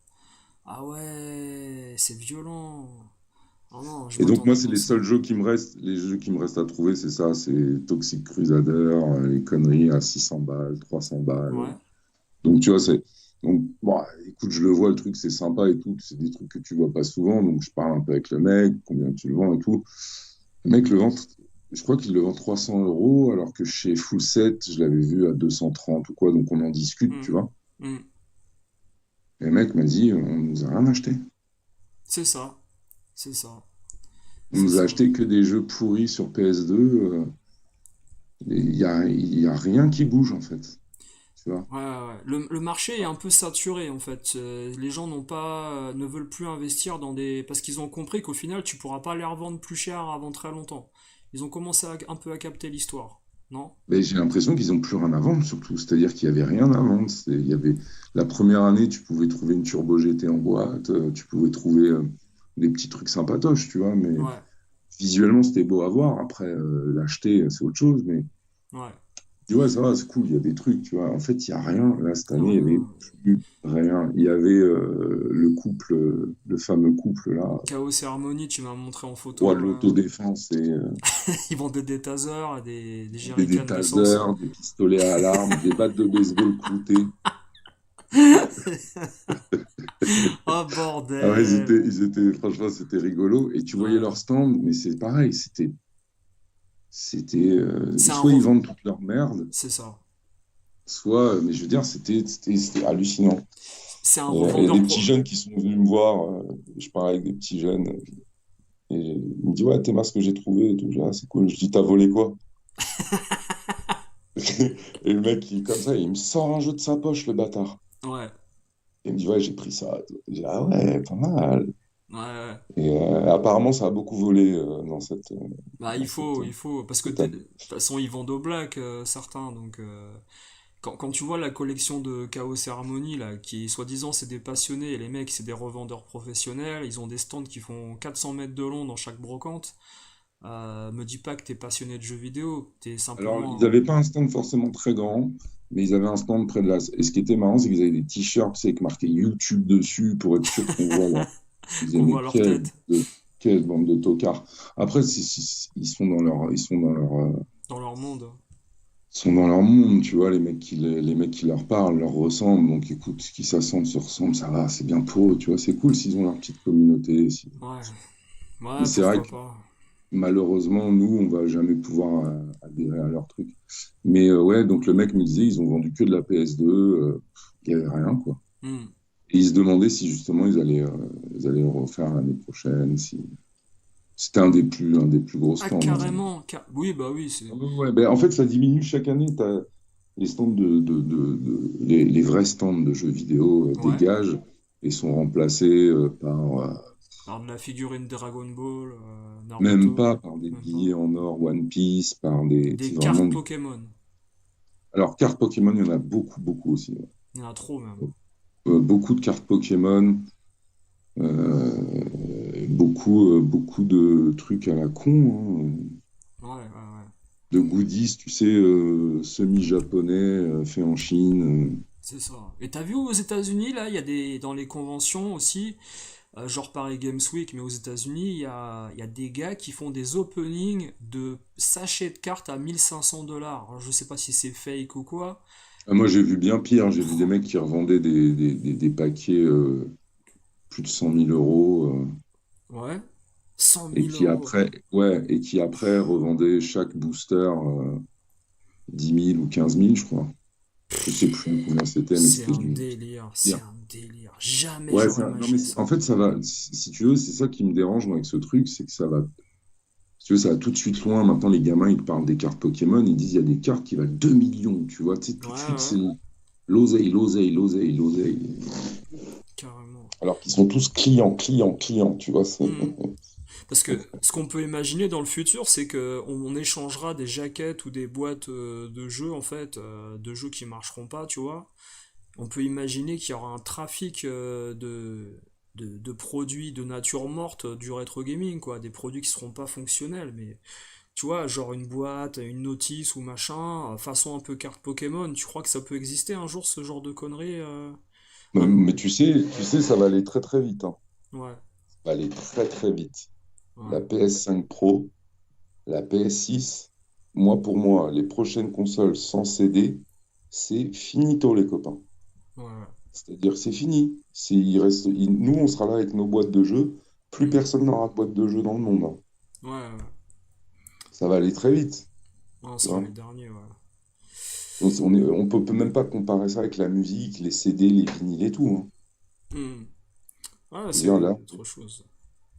Ah ouais, c'est violent. Oh non, je Et donc moi, m'attendais c'est pas à les ça. seuls jeux qui me restent, les jeux qui me restent à trouver, c'est ça, c'est Toxic Crusader, les conneries à 600 balles, 300 balles. Ouais. Donc tu vois, donc bon, écoute, je le vois, le truc, c'est sympa et tout, c'est des trucs que tu vois pas souvent, donc je parle un peu avec le mec, combien tu le vends et tout. Le mec le vend je crois qu'il le vend 300 € alors que chez Full Set, je l'avais vu à 230 ou quoi, donc on en discute, tu Hmm. vois. Hmm. Et le mec m'a dit, on nous a rien acheté. C'est ça, c'est ça, On c'est nous a ça. acheté que des jeux pourris sur PS2. Il y a rien qui bouge, en fait. Tu vois. Ouais, ouais, ouais. Le marché est un peu saturé en fait. Les gens ne veulent plus investir dans des, parce qu'ils ont compris qu'au final tu pourras pas les revendre plus cher avant très longtemps. Ils ont commencé un peu à capter l'histoire, non? Mais j'ai l'impression qu'ils n'ont plus rien à vendre, surtout. C'est-à-dire qu'il n'y avait rien à vendre. Il y avait... La première année, tu pouvais trouver une Turbo GT en boîte, tu pouvais trouver des petits trucs sympatoches, tu vois, mais Ouais, visuellement, c'était beau à voir. Après, l'acheter, c'est autre chose, mais ouais. tu vois, ça va, c'est cool, il y a des trucs, tu vois. En fait, il n'y a rien. Là, cette Y a année, il n'y avait rien. plus rien. Il y avait le couple, le fameux couple, là, Chaos et Harmonie, tu m'as montré en roi de photo là. l'autodéfense et Ils vendaient des tasers, des des jerrycans d'essence. tasers, des pistolets à alarme, des battes de baseball croûtées. Oh Ah ouais, bordel! franchement, c'était rigolo. Et tu voyais Ouais. leur stand, mais c'est pareil, C'est un soit ils rev... vendent toute leur merde, C'est ça. soit, mais je veux dire, c'était hallucinant. C'est un Et revendeur des petits pro. jeunes qui sont venus me voir, je parlais avec des petits jeunes, et il me dit, ouais, Théma, ce que j'ai trouvé, et tout. Je dis, ah, c'est cool. Je dis, t'as volé quoi? Et le mec, comme ça, il me sort un jeu de sa poche, le bâtard. Ouais. Il me dit, ouais, j'ai pris ça. Je dis, ah ouais, pas mal. Ouais, ouais. Et apparemment, ça a beaucoup volé Bah, dans cette, il faut, parce que cette année. de toute façon, ils vendent au black, certains, donc quand tu vois la collection de Chaos et Harmonie, là, qui soi-disant c'est des passionnés, et les mecs c'est des revendeurs professionnels, ils ont des stands qui font 400 mètres de long dans chaque brocante, me dis pas que t'es passionné de jeux vidéo, t'es Alors, ils simplement... n'avaient pas un stand forcément très grand, mais ils avaient un stand près de là. Et ce qui était marrant, c'est qu'ils avaient des t-shirts, tu sais, avec marqué YouTube dessus pour être sûr qu'on voit là. Ils disaient, qu'on mais voit leur tête quelle bande de tocards. Après, dans leur monde. ils sont dans leur monde, tu vois, les mecs qui leur parlent, leur ressemblent. Donc, écoute, qui s'assemblent, se ressemblent, ça va, c'est bien pour eux, tu vois, c'est cool s'ils ont leur petite communauté. Ouais, Mais ouais, c'est vrai pourquoi que pas. malheureusement, nous, on va jamais pouvoir adhérer à leur truc. Mais ouais, donc le mec me disait, ils ont vendu que de la PS2, il n'y avait rien, quoi. Hmm. Et ils se demandaient si justement ils allaient le refaire l'année prochaine, si... C'était un des plus gros Ah, stands, hein. carrément, oui, bah oui, c'est... Ouais, ouais, ben, en fait, ça diminue chaque année. T'as les stands les vrais stands de jeux vidéo Ouais. dégagent et sont remplacés par Alors de la figurine Dragon Ball, même Naruto, pas par des même pas. billets en or One Piece, par Des c'est cartes vraiment. Pokémon. Alors, cartes Pokémon, il y en a beaucoup, beaucoup aussi, ouais. Il y en a trop même. Beaucoup de cartes Pokémon, beaucoup de trucs à la con, hein. Ouais, ouais, ouais. De goodies, tu sais, semi-japonais, fait en Chine. C'est ça. Et t'as vu aux États-Unis, là, il y a des. Dans les conventions aussi, genre Paris Games Week, mais aux États-Unis, il y a des gars qui font des openings de sachets de cartes à 1 500 $. Alors, je sais pas si c'est fake ou quoi. Moi, j'ai vu bien pire. J'ai vu des mecs qui revendaient des paquets plus de 100 000 €, Ouais. cent et mille qui euros. après, ouais, et qui après revendaient chaque booster 10 000 ou 15 000, je crois. Je sais plus combien c'était, mais C'est c'était un du délire, c'est dire. un délire. Jamais Ouais, j'aurais non, mais imaginé ça. en fait, ça va. Si tu veux, c'est ça qui me dérange moi avec ce truc, c'est que ça va. Si tu veux, ça va tout de suite loin. Maintenant, les gamins, ils parlent des cartes Pokémon, ils disent il y a des cartes qui valent 2 millions, tu vois. Tu sais, Ouais, tout de suite, ouais, c'est l'oseille, l'oseille, l'oseille, l'oseille. carrément. Alors qu'ils sont tous clients, clients, clients, tu vois. Mhm. Parce que ce qu'on peut imaginer dans le futur, c'est que on échangera des jaquettes ou des boîtes de jeux, en fait, de jeux qui marcheront pas, tu vois. On peut imaginer qu'il y aura un trafic de produits de nature morte du rétro gaming, quoi. Des produits qui seront pas fonctionnels, mais tu vois, genre une boîte, une notice ou machin, façon un peu carte Pokémon. Tu crois que ça peut exister un jour, ce genre de conneries un- Mais tu sais, ça va aller très très vite, hein. Ouais, Ça va aller très très vite. ouais, La PS5 Pro, la PS6, moi pour moi, les prochaines consoles sans CD, c'est finito les copains. ouais. C'est-à-dire que c'est fini. Nous, on sera là avec nos boîtes de jeux. Plus Hmm. personne n'aura de boîte de jeux dans le monde, hein. Ouais, ouais. ça va aller très vite, Non, tu ça va vois. les derniers, ouais. On peut même pas comparer ça avec la musique, les CD, les vinyles et tout, hein. Hmm. Ah, Je veux c'est dire, là, autre chose.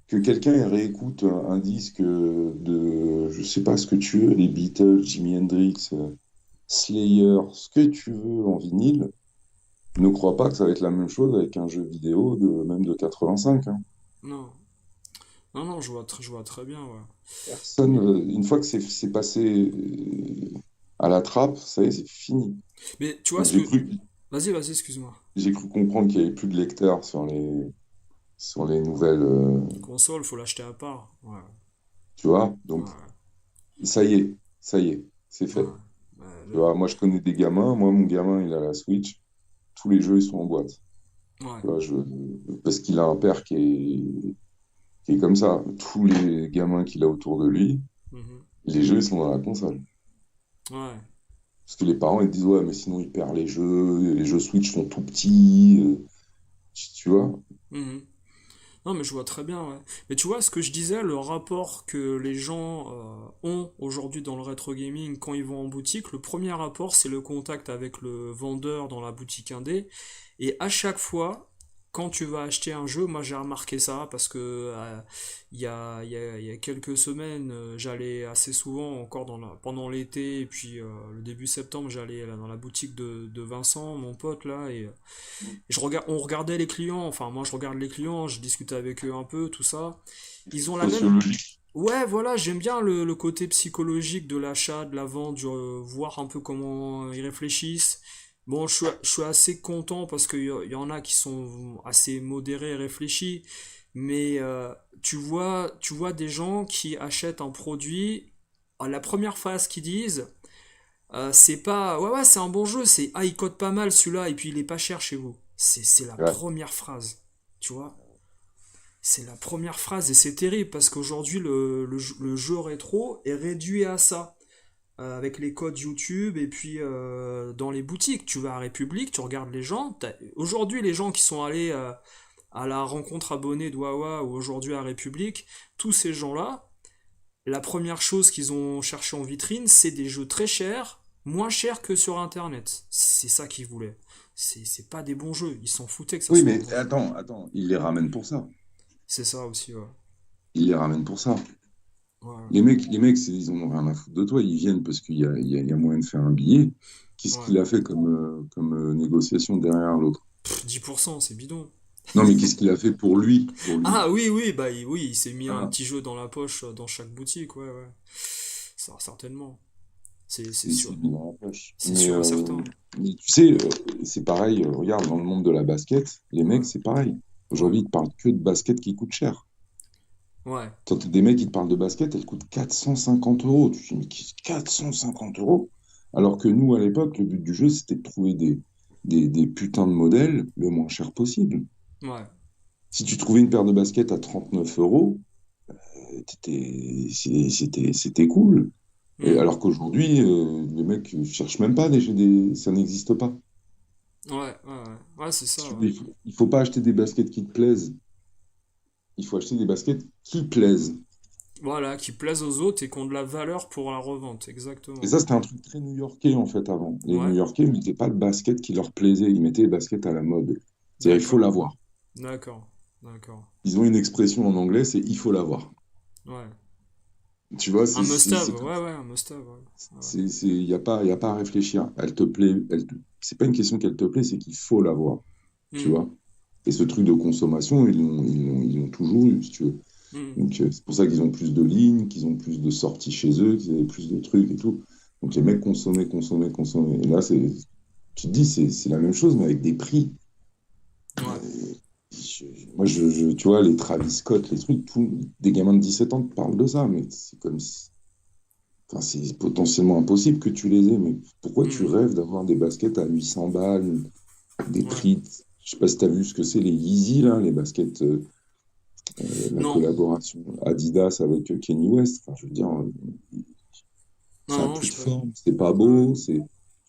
que quelqu'un réécoute un disque de, je sais pas ce que tu veux, les Beatles, Jimi Hendrix, Slayer, ce que tu veux en vinyle, ne crois pas que ça va être la même chose avec un jeu vidéo de même de 85, hein. Non, non, non, je vois très bien, ouais. Personne, Mais, une fois que c'est passé à la trappe, ça y est, c'est fini. mais tu vois Donc ce que... Vas-y, excuse-moi. j'ai cru comprendre qu'il n'y avait plus de lecteurs sur les nouvelles, Console, faut l'acheter à part. Ouais, tu vois. Donc ouais, ça y est, c'est ouais. fait. Ouais, Tu vois, moi je connais des gamins, moi mon gamin il a la Switch, tous les jeux ils sont en boîte. ouais. Tu vois, parce qu'il a un père qui est comme ça. Tous les gamins qu'il a autour de lui, Mhm. les jeux ils sont dans la console. Ouais. Parce que les parents ils disent ouais mais sinon il perd les jeux Switch sont tout petits, tu vois. Mhm. Non, mais je vois très bien, ouais. Mais tu vois, ce que je disais, le rapport que les gens ont aujourd'hui dans le rétro gaming quand ils vont en boutique, le premier rapport, c'est le contact avec le vendeur dans la boutique indé. Et à chaque fois, quand tu vas acheter un jeu, moi j'ai remarqué ça parce que il y a quelques semaines, j'allais assez souvent, encore pendant l'été, et puis le début septembre, j'allais là, dans la boutique de Vincent, mon pote là, et on regardait les clients, enfin moi je regarde les clients, je discutais avec eux un peu, tout ça. Ils ont la même... Sociologie. Ouais, voilà, j'aime bien le côté psychologique de l'achat, de la vente, voir un peu comment ils réfléchissent. Bon, je suis assez content parce qu'il y en a qui sont assez modérés et réfléchis, mais tu vois des gens qui achètent un produit, à la première phrase qu'ils disent, c'est pas ouais ouais c'est un bon jeu, c'est ah il code pas mal celui-là et puis il est pas cher chez vous. C'est la Ouais. première phrase, tu vois. C'est la première phrase et c'est terrible parce qu'aujourd'hui le jeu rétro est réduit à ça. Avec les codes YouTube et puis dans les boutiques, tu vas à République, tu regardes les gens. Aujourd'hui les gens qui sont allés à la rencontre abonnée de Wawa ou aujourd'hui à République, tous ces gens-là, la première chose qu'ils ont cherché en vitrine, c'est des jeux très chers, moins chers que sur Internet. C'est ça qu'ils voulaient. C'est pas des bons jeux. Ils s'en foutaient que ça Oui, soit un mais bon jeu. attends, il les ramène pour ça. C'est ça aussi, ouais. Il les ramène pour ça. Ouais, Ils en ont rien à foutre de toi. Ils viennent parce qu'il y a moyen de faire un billet. Qu'est-ce ouais. qu'il a fait comme négociation derrière l'autre? 10%, c'est bidon. Non, mais qu'est-ce qu'il a fait pour lui? Pour lui. Ah oui, oui, bah oui, il s'est mis un Voilà. petit jeu dans la poche dans chaque boutique, ouais, ouais. Ça, certainement. C'est Il s'est sûr. mis dans la poche. C'est sûr et certain. Mais tu sais, c'est pareil. Regarde, dans le monde de la basket, les mecs, Ouais, c'est pareil. ouais, Aujourd'hui, ils te parlent que de basket qui coûte cher. ouais. Quand t'as des mecs qui te parlent de basket, elle coûte 450 euros. Tu te dis, mais 450 euros? Alors que nous, à l'époque, le but du jeu, c'était de trouver des putains de modèles le moins cher possible. Ouais. Si tu trouvais une paire de baskets à 39 euros, c'était cool. Et Hmm. alors qu'aujourd'hui, les mecs cherchent même pas ça n'existe pas. Ouais, ouais, ouais. Ouais, c'est ça, ouais. Il faut pas acheter des baskets qui te plaisent. Il faut acheter des baskets qui plaisent. Voilà, qui plaisent aux autres et qui ont de la valeur pour la revente, Et exactement. ça, c'était un truc très new-yorkais en fait avant. Les Ouais, New-Yorkais, ils mettaient pas le basket qui leur plaisait, ils mettaient le basket à la mode. C'est-à-dire, il faut d'accord, l'avoir. d'accord, d'accord. Ils ont une expression en anglais, c'est il faut l'avoir. Ouais. Tu vois, Un must-have, ouais, ouais, un must-have, ouais. Ouais. y a pas à réfléchir. Elle te plaît, c'est pas une question qu'elle te plaît, c'est qu'il faut l'avoir. Tu Hmm, vois. Et ce truc de consommation, ils l'ont toujours eu, si tu veux. hmm. Donc, c'est pour ça qu'ils ont plus de lignes, qu'ils ont plus de sorties chez eux, qu'ils avaient plus de trucs et tout. Donc, les mecs consommaient. Et là, tu te dis, c'est la même chose, mais avec des prix. Ouais. Tu vois, les Travis Scott, les trucs, des gamins de 17 ans te parlent de ça, mais c'est comme si. Enfin, c'est potentiellement impossible que tu les aies, mais pourquoi tu Hmm, rêves d'avoir des baskets à 800 balles, des ouais. prix. Je sais pas si tu as vu ce que c'est, les Yeezy, là, les baskets, la Non, collaboration Adidas avec Kanye West. Enfin, je veux dire, non, ça a non, plus je de sais pas. forme, c'est pas Ouais. beau, tu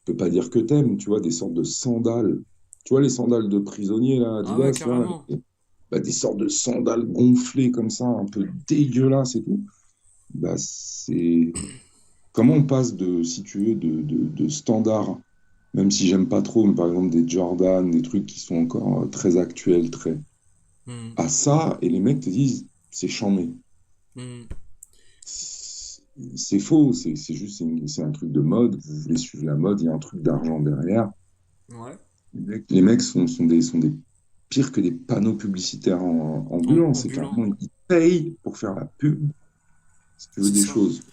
peux pas dire que t'aimes, tu vois, des sortes de sandales. Tu vois, les sandales de prisonnier, là, Ah ouais, Adidas, là, carrément. bah, des sortes de sandales gonflées comme ça, un peu dégueulasses et tout. bah, c'est comment on passe de, si tu veux, de standards, même si j'aime pas trop, mais par exemple des Jordan, des trucs qui sont encore très actuels, très Hmm, à ça, et les mecs te disent, c'est chambé. hmm. C'est faux, c'est juste, c'est un truc de mode, vous voulez suivre la mode, il y a un truc d'argent derrière. Ouais, Les mecs sont des pires que des panneaux publicitaires ambulants, c'est ambulant, carrément, ils payent pour faire la pub, si tu veux c'est des ça. choses.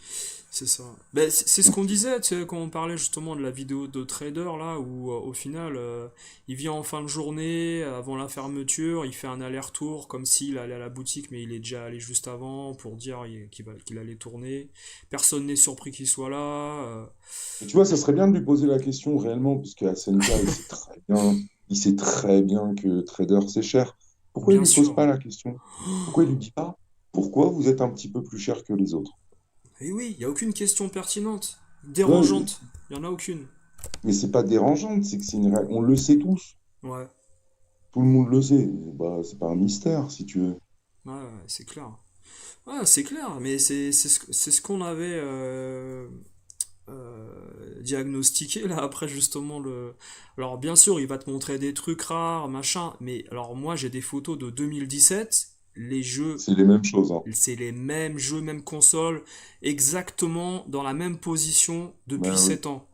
C'est ça. Ben, c'est ce Donc, qu'on disait, tu sais, quand on parlait justement de la vidéo de trader, là, où au final, il vient en fin de journée, avant la fermeture, il fait un aller-retour, comme s'il allait à la boutique, mais il est déjà allé juste avant pour dire qu'il allait tourner. Personne n'est surpris qu'il soit là. et tu vois, ça serait bien de lui poser la question réellement, parce qu'à SNK, il sait très bien que trader, c'est cher. Pourquoi il Bien lui pose sûr. pas la question? Pourquoi il lui dit pas pourquoi vous êtes un petit peu plus cher que les autres? Et oui, il n'y a aucune question pertinente, Tu vois, dérangeante. Il n'y en a aucune. mais c'est pas dérangeant, c'est que on le sait tous. Ouais, Tout le monde le sait. Bah, c'est pas un mystère, si tu veux. ouais, ouais, c'est clair. Ouais, c'est clair, mais c'est ce qu'on avait diagnostiqué là après justement le. Alors bien sûr, il va te montrer des trucs rares, machin, mais alors moi j'ai des photos de 2017, les jeux, C'est les mêmes choses, hein. c'est les mêmes jeux, même console, exactement dans la même position depuis Ben oui. 7 ans.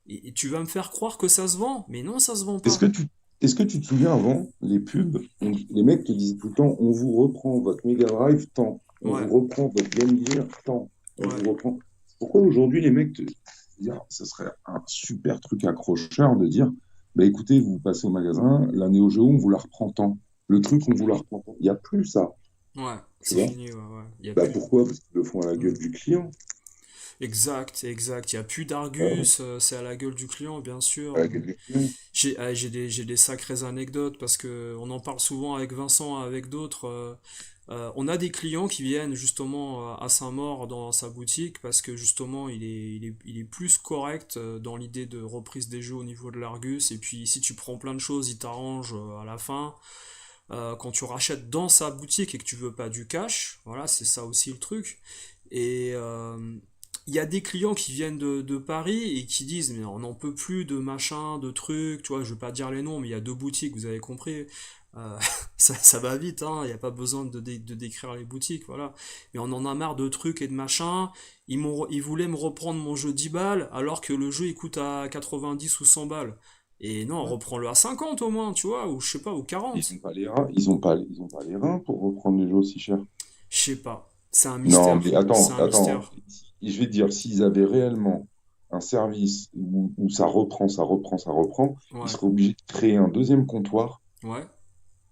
Et tu vas me faire croire que ça se vend, mais non, ça se vend Est-ce que pas. tu, est-ce que tu te souviens avant, les pubs, les mecs te disaient tout le temps, on vous reprend votre Mega Drive tant, on Ouais, vous reprend votre Game Gear tant, on ouais, vous reprend. Pourquoi aujourd'hui les mecs te disent, ce serait un super truc accrocheur de dire, bah écoutez, vous passez au magasin, la Neo Geo, on vous la reprend tant. Le truc, on vous la reprend tant. Il n'y a plus ça, ouais, tu c'est vois. fini, ouais, ouais. Il y a Bah plus. pourquoi? Parce qu'ils le font à la Hmm. gueule du client, Exact, exact. Il n'y a plus euh, d'Argus, c'est à la gueule du client, bien à sûr. la gueule du client. J'ai des sacrées anecdotes parce que on en parle souvent avec Vincent, avec d'autres. On a des clients qui viennent justement à Saint-Maur dans sa boutique parce que justement il est plus correct dans l'idée de reprise des jeux au niveau de l'Argus. Et puis si tu prends plein de choses, il t'arrange à la fin. Quand tu rachètes dans sa boutique et que tu veux pas du cash, voilà, c'est ça aussi le truc. Et il y a des clients qui viennent de Paris et qui disent mais on n'en peut plus de machin, de trucs, tu vois, je veux pas dire les noms, mais il y a deux boutiques, vous avez compris. Euh, ça va vite, hein, il n'y a pas besoin de décrire les boutiques, voilà. Mais on en a marre de trucs et de machins. Ils voulaient me reprendre mon jeu 10 balles alors que le jeu il coûte à 90 ou 100 balles. Et non, Ouais. reprends-le à 50 au moins, tu vois, ou je sais pas, ou Ils 40. n'ont pas les reins, ils ont pas les reins pour reprendre les jeux aussi chers. Je sais pas. C'est un Non, mais mystère. C'est attends, un attends. mystère. Je vais te dire, s'ils avaient réellement un service où ça reprend, ça reprend, ça reprend, ils Ouais. seraient obligés de créer un deuxième comptoir Ouais.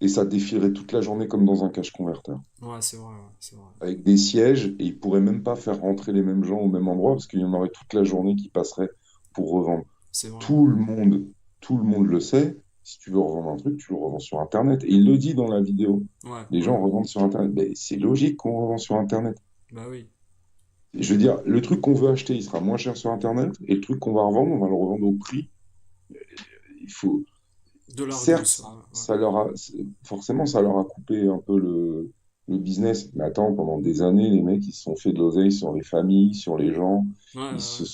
et ça défilerait toute la journée comme dans un cache converteur. Ouais, c'est vrai. Ouais, c'est vrai. Avec des sièges et ils pourraient même pas faire rentrer les mêmes gens au même endroit parce qu'il y en aurait toute la journée qui passerait pour revendre. C'est vrai. Tout le monde, tout le monde le sait. Si tu veux revendre un truc, tu le revends sur Internet. Et il le dit dans la vidéo. Ouais, Les ouais. gens revendent sur Internet. Mais c'est logique qu'on revend sur Internet. Bah oui. Je veux dire, le truc qu'on veut acheter, il sera moins cher sur Internet, et le truc qu'on va revendre, on va le revendre au prix. Il faut, De certes, l'Argus. Ouais, ouais. forcément, ça leur a coupé un peu le business. Mais attends, pendant des années, les mecs, ils se sont fait de l'oseille sur les familles, sur les gens. Ouais, Ils ouais,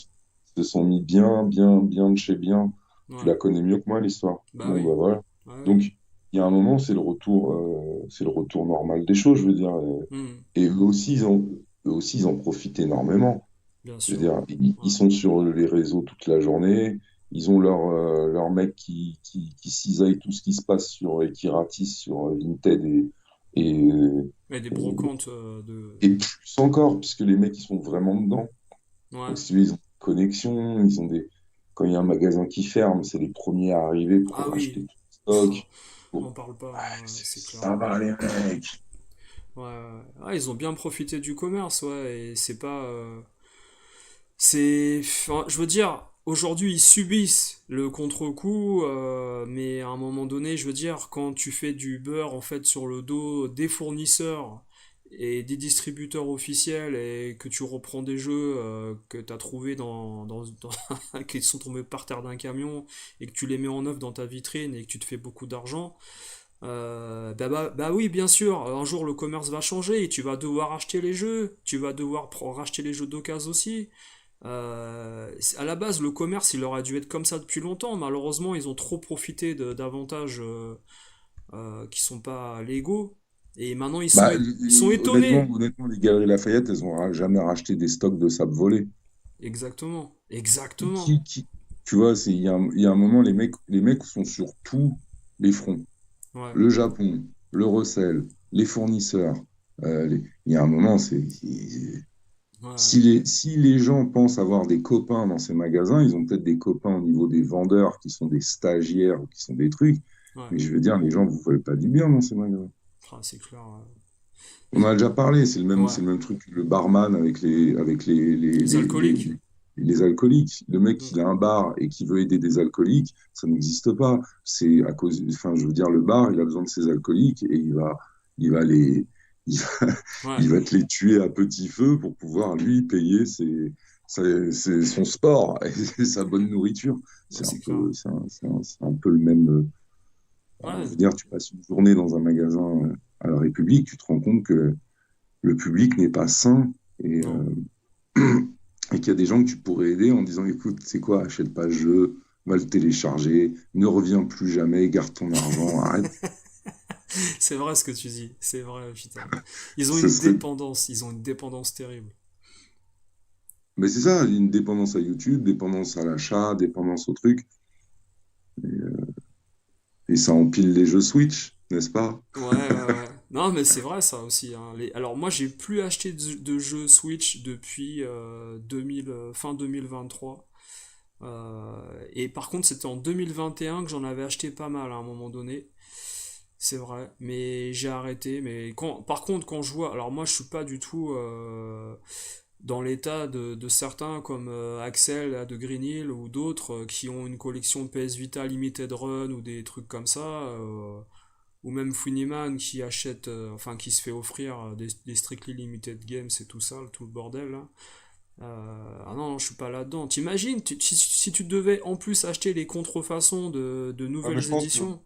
se sont mis bien, bien, bien de chez bien. ouais. Tu Ouais. la connais mieux que moi, l'histoire. Bah Bon, oui. bah voilà. Bah oui. Donc, il y a un moment, c'est le retour normal des choses, je veux dire. Hmm. Et eux aussi, ils en profitent énormément. Bien Je veux sûr. dire, ils Ouais. sont sur les réseaux toute la journée. Ils ont leur mec qui cisaille tout ce qui se passe et qui ratisse sur Vinted et, Et des et, brocantes et plus encore, puisque les mecs, ils sont vraiment dedans. Ouais. Donc, si tu veux, ils ont des connexions, quand il y a un magasin qui ferme, c'est les premiers à arriver Ah pour oui. racheter tout le Pff, stock. m'en Pour... parle pas. Ouais, Ouais, c'est clair. ça va, les mecs. Ouais, ouais, ouais. Ah, ils ont bien profité du commerce, ouais. Et c'est pas. C'est, enfin, je veux dire, aujourd'hui ils subissent le contre-coup, mais à un moment donné, je veux dire, quand tu fais du beurre en fait sur le dos des fournisseurs et des distributeurs officiels et que tu reprends des jeux que tu as trouvés qui sont tombés par terre d'un camion et que tu les mets en œuvre dans ta vitrine et que tu te fais beaucoup d'argent, Bah oui, bien sûr, un jour le commerce va changer et tu vas devoir acheter les jeux, tu vas devoir racheter les jeux d'occasion aussi. À la base, le commerce, il aurait dû être comme ça depuis longtemps. Malheureusement, ils ont trop profité d'avantages qui sont pas légaux. Et maintenant, Bah, ils sont honnêtement, étonnés. honnêtement, les Galeries Lafayette, elles ont jamais racheté des stocks de sable volé. Exactement, Et exactement. tu vois, il y a un moment, les mecs sont sur tous les fronts. Ouais, Le Japon, le recel, les fournisseurs. Il y a un moment, ouais, si les gens pensent avoir des copains dans ces magasins, ils ont peut-être des copains au niveau des vendeurs qui sont des stagiaires ou qui sont des trucs. ouais. Mais je veux dire, les gens, vous ne faites pas du bien dans ces magasins. Ah, c'est clair. On en a déjà parlé, Ouais. c'est le même truc que le barman avec Les alcooliques. les alcooliques. Le mec, Mm. il a un bar et qui veut aider des alcooliques, ça n'existe pas. C'est à cause, enfin, je veux dire, le bar, il a besoin de ses alcooliques et il va les, il va, Ouais, il va te les tuer à petit feu pour pouvoir, lui, payer son sport et sa bonne nourriture. bah, c'est clair. C'est un peu le même. Je Ouais, veux dire, tu passes une journée dans un magasin à la République, tu te rends compte que le public n'est pas sain et, non. et qu'il y a des gens que tu pourrais aider en disant, écoute, c'est quoi, achète pas ce jeu, va le télécharger, ne reviens plus jamais, garde ton argent, arrête. C'est vrai ce que tu dis. C'est vrai, putain. Ce serait... Ils ont une dépendance terrible. Mais c'est ça, une dépendance à YouTube, dépendance à l'achat, dépendance au truc, et ça empile les jeux Switch, n'est-ce pas? Ouais, ouais, ouais. Non, mais c'est vrai ça aussi, hein. Alors moi, j'ai plus acheté de jeux Switch depuis 2000, fin 2023. Et par contre, c'était en 2021 que j'en avais acheté pas mal à un moment donné. C'est vrai, mais j'ai arrêté. Mais par contre, quand je vois, alors moi, je suis pas du tout dans l'état de certains comme Axel là, de Green Hill ou d'autres qui ont une collection PS Vita Limited Run ou des trucs comme ça. Ou même Funiman qui achète, enfin qui se fait offrir des Strictly Limited Games et tout ça, tout le bordel là. Ah non, je suis pas là-dedans. T'imagines, si tu devais en plus acheter les contrefaçons de Ah, mais nouvelles éditions.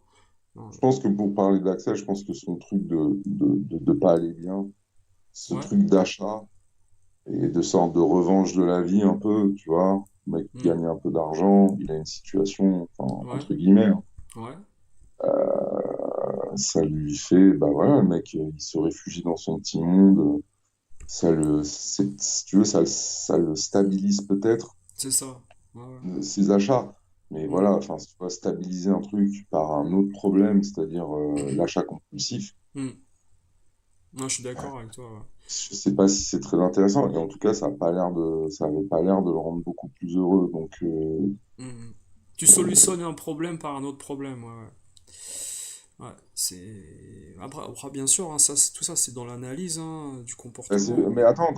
Non, je pense que pour parler d'Axel, je pense que son truc de pas aller bien, ce ouais. truc d'achat, et de sorte de revanche de la vie un peu, tu vois. Le mec Hmm, gagne un peu d'argent, il a une situation, enfin, ouais. entre guillemets, hein. Ouais. Ça lui fait, bah voilà, le mec, il se réfugie dans son petit monde, si tu veux, ça le stabilise peut-être, C'est ça. Ouais, ouais. ses achats. Mais Hmm, voilà, enfin, si tu vas stabiliser un truc par un autre problème, c'est-à-dire l'achat compulsif, hmm. Non, je suis d'accord avec toi. Ouais. je sais pas si c'est très intéressant. Et en tout cas, ça avait pas l'air de le rendre beaucoup plus heureux. Donc, Hmm, hmm. Tu solutionnes un problème par un autre problème. Ouais, ouais. Ouais, c'est. Après, bien sûr, hein, tout ça, c'est dans l'analyse hein, du comportement. Mais attends.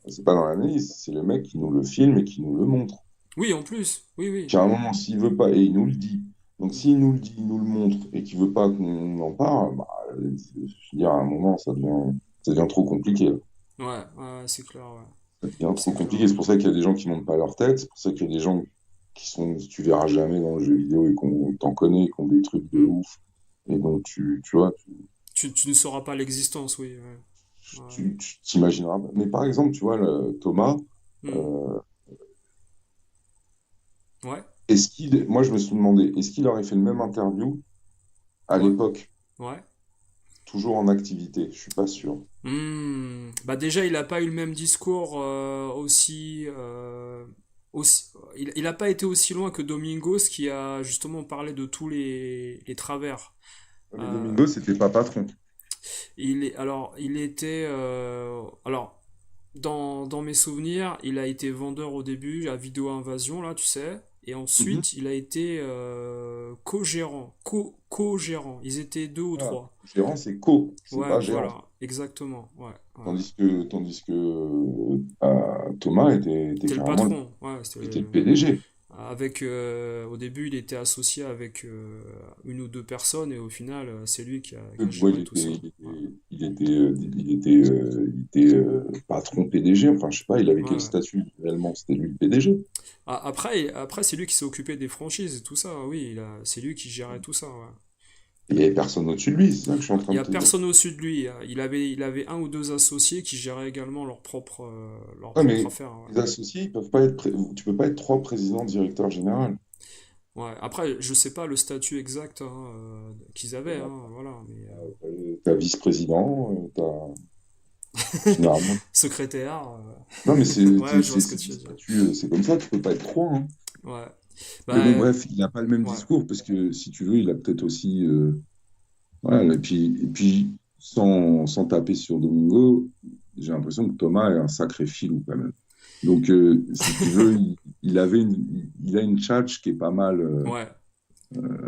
C'est pas dans l'analyse, c'est le mec qui nous le filme et qui nous le montre. Oui, en plus. Oui, oui. Qu'à un moment, s'il veut pas, et il nous le dit. Donc, Hmm. s'il nous le dit, il nous le montre et qu'il veut pas qu'on en parle, bah, je veux dire, à un moment, ça devient trop compliqué, là. Ouais, ouais, ouais, c'est clair, ouais. Ça devient trop C'est clair. compliqué. C'est pour ça qu'il y a des gens qui montent pas leur tête. C'est pour ça qu'il y a des gens qui sont, tu verras jamais dans le jeu vidéo et qu'on t'en connaît, qui ont des trucs de Hmm. ouf. Et donc, tu vois, Tu ne sauras pas l'existence, oui. Ouais. Ouais. tu t'imagineras pas. Mais par exemple, tu vois, Thomas, Hmm. euh, Ouais, moi, je me suis demandé, est-ce qu'il aurait fait le même interview à ouais, l'époque, ouais. toujours en activité? Je suis pas sûr. Bah déjà, il n'a pas eu le même discours il n'a pas été aussi loin que Domingos qui a justement parlé de tous les travers. Mais Euh, Domingo, c'était pas patron. il était alors dans mes souvenirs, il a été vendeur au début à Vidéo Invasion là, tu sais, et Mhm. ensuite il a été co-gérant, co-gérant. Ils étaient deux ou Voilà. trois. Gérant, c'est co, c'est Ouais, pas gérant. voilà, exactement. Ouais, ouais. Tandis que Thomas était C'était le carrément patron. Ouais, était le PDG. avec au début il était associé avec une ou deux personnes et au final c'est lui qui a Ouais, géré tout ça. Ouais, il était patron PDG. Enfin, je sais pas, il avait ouais, quel ouais. statut réellement? C'était lui le PDG. Après c'est lui qui s'est occupé des franchises et tout ça. Oui, c'est lui qui gérait tout ça. Ouais. Il n'y avait personne au-dessus de lui, c'est ça que je suis en Il train n'y de a te dire. personne au-dessus de lui. Il avait un ou deux associés qui géraient également leur Ouais, propre mais affaire. Ouais. les associés, ils peuvent pas être, tu peux pas être trois présidents directeurs généraux. Ouais. Après, je sais pas le statut exact hein, qu'ils avaient. Hein, voilà. Mais T'as vice-président, généralement. secrétaire. Non, mais Ouais, je vois ce que c'est tu des veux dire. statuts, c'est comme ça, tu peux pas être trois, hein. Ouais. Mais bon, Bah, bref, il n'a pas le même ouais. discours parce que si tu veux, il a peut-être aussi. Voilà, et puis sans taper sur Domingo, j'ai l'impression que Thomas est un sacré filou quand même. Donc, si tu veux, il a une tchatche qui est pas mal. Ouais.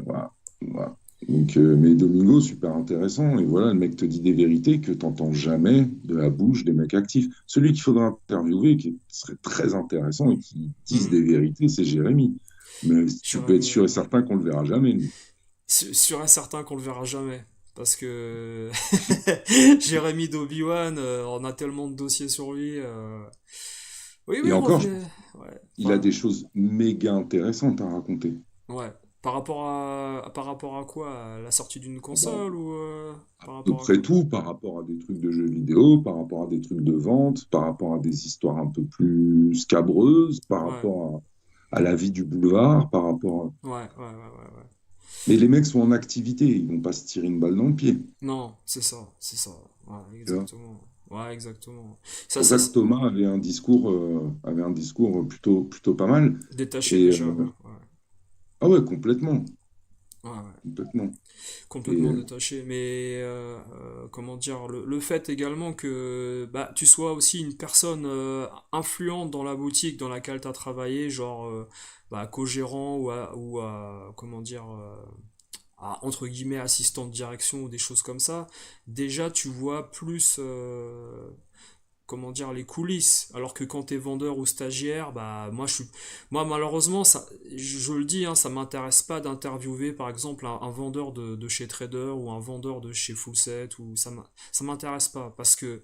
Voilà, voilà. Donc, mais Domingo, super intéressant. Et voilà, le mec te dit des vérités que tu n'entends jamais de la bouche des mecs actifs. Celui qu'il faudra interviewer, qui serait très intéressant et qui dise Hmm. des vérités, c'est Jérémy. Mais tu peux être Jérémy, sûr et certain qu'on ne le verra jamais, lui. sûr et certain qu'on le verra jamais. Parce que Jérémy d'Obi-Wan, on a tellement de dossiers sur lui. Oui, oui, Et encore, je revenez. pense Ouais. qu'il a Enfin, des choses méga intéressantes à raconter. ouais. Par rapport à quoi? À la sortie d'une Ah bah, console ou à par peu rapport à près quoi? tout par rapport à des trucs de jeux vidéo, par rapport à des trucs de vente, par rapport à des histoires un peu plus scabreuses, par Ouais. rapport à la vie du boulevard, par rapport à... Ouais, ouais, ouais, ouais, ouais. Mais les mecs sont en activité, ils vont pas se tirer une balle dans le pied. Non, c'est ça, c'est ça. Ouais, Tu vois. exactement. Ouais, exactement. C'est Ça, pour ça, ça que Thomas avait un discours plutôt pas mal. détaché Et déjà, ouais. Ouais, ah ouais, complètement, ouais, ouais. complètement. Et Complètement détaché. Mais comment dire, le fait également que bah, tu sois aussi une personne influente dans la boutique dans laquelle tu as travaillé, genre bah, co-gérant comment dire, entre guillemets assistant de direction ou des choses comme ça, déjà tu vois plus comment dire les coulisses, alors que quand t'es vendeur ou stagiaire, bah moi malheureusement ça je le dis hein, ça m'intéresse pas d'interviewer par exemple un vendeur de chez Trader ou un vendeur de chez Fullset, ou ça m'intéresse pas parce que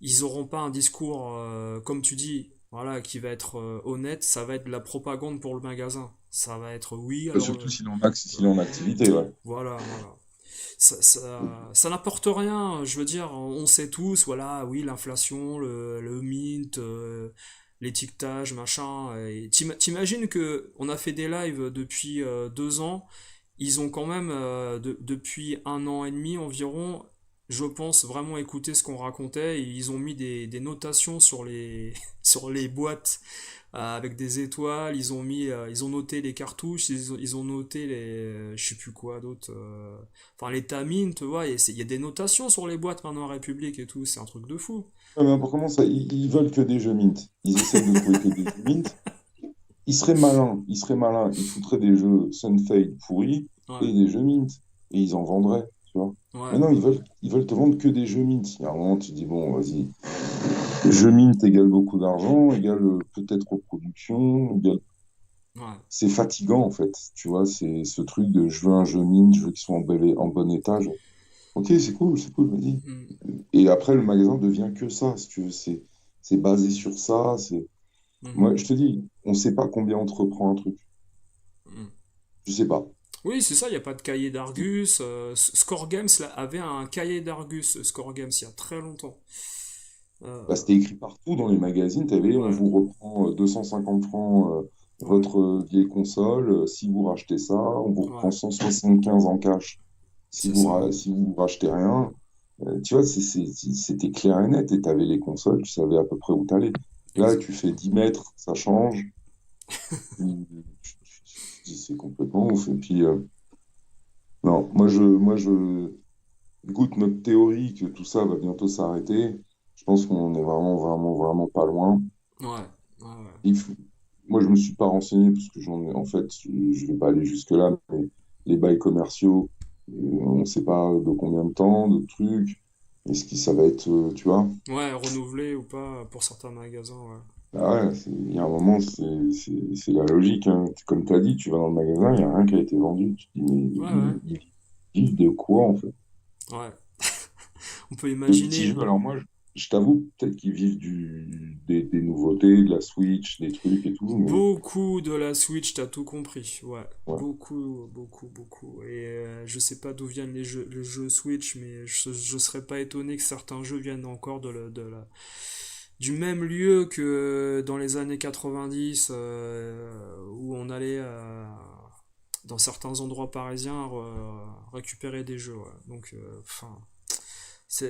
ils auront pas un discours comme tu dis, voilà, qui va être honnête. Ça va être de la propagande pour le magasin, ça va être oui alors surtout s'il est en activité, ouais. voilà, voilà. Ça n'apporte rien, je veux dire, on sait tous, voilà, oui, l'inflation, le mint, l'étiquetage, machin. Et t'imagines que on a fait des lives depuis 2 ans, ils ont quand même, depuis 1 an et demi environ, je pense, vraiment écouté ce qu'on racontait, et ils ont mis des notations sur sur les boîtes avec des étoiles, ils ont noté les cartouches, ils ont noté je sais plus quoi d'autre, enfin les tamines, tu vois, il y a des notations sur les boîtes maintenant à République et tout, c'est un truc de fou. Ouais, mais pour comment ça, ils veulent que des jeux mint. Ils essayent de trouver que des jeux mint. Ils seraient malins, ils foutraient des jeux Sunfade pourris Ouais, et des jeux mint. Et ils en vendraient, tu vois. ouais, Mais non, ils veulent te vendre que des jeux mint. Il y a un moment, tu te dis, bon, vas-y, jeux mint égale beaucoup d'argent, égale peut-être reproduction, égale... ouais. C'est fatigant, en fait. Tu vois, c'est ce truc de je veux un jeu mint, je veux qu'il soit en bon état. Ok, c'est cool, vas-y. Mm, Et après, le magasin devient que ça, si tu veux. C'est basé sur ça. mhm, Moi, je te dis, on ne sait pas combien on te reprend un truc. mm. Je sais pas. Oui, c'est ça, il n'y a pas de cahier d'Argus. Score Games là, avait un cahier d'Argus, Score Games, il y a très longtemps. Bah, Euh, c'était écrit partout dans les magazines. Tu avais, on ouais, vous reprend 250 francs ouais, votre vieille console si vous rachetez ça. On vous reprend ouais, 175 en cash si c'est ça. si vous rachetez rien. Tu vois, c'était clair et net. Et tu avais les consoles, tu savais à peu près où t'allais. Là, tu fais Exactement. 10 mètres, ça change. Tu dis, c'est complètement ouf. Et puis, non, écoute, notre théorie que tout ça va bientôt s'arrêter, je pense qu'on est vraiment, vraiment, vraiment pas loin. Ouais, ouais, ouais. Il faut- Moi, je me suis pas renseigné parce que en fait, je vais pas aller jusque-là, mais les bails commerciaux, on sait pas de combien de temps, de trucs. Est-ce que ça va être, tu vois? Ouais, renouvelé ou pas pour certains magasins, ouais. Ah ouais, il y a un moment, c'est la logique, hein. Comme tu as dit, tu vas dans le magasin, il n'y a rien qui a été vendu. Tu te dis, mais Ouais, ouais, ils vivent de quoi, en fait? ouais. On peut Le petit imaginer. jeu, alors moi, je t'avoue, peut-être qu'ils vivent des nouveautés, de la Switch, des trucs et tout, mais Beaucoup de la Switch, t'as tout compris. Ouais, ouais. beaucoup, beaucoup, beaucoup. Et je sais pas d'où viennent les jeux Switch, mais je serais pas étonné que certains jeux viennent encore du même lieu que dans les années 90, où on allait dans certains endroits parisiens récupérer des jeux. Ouais. Donc, enfin,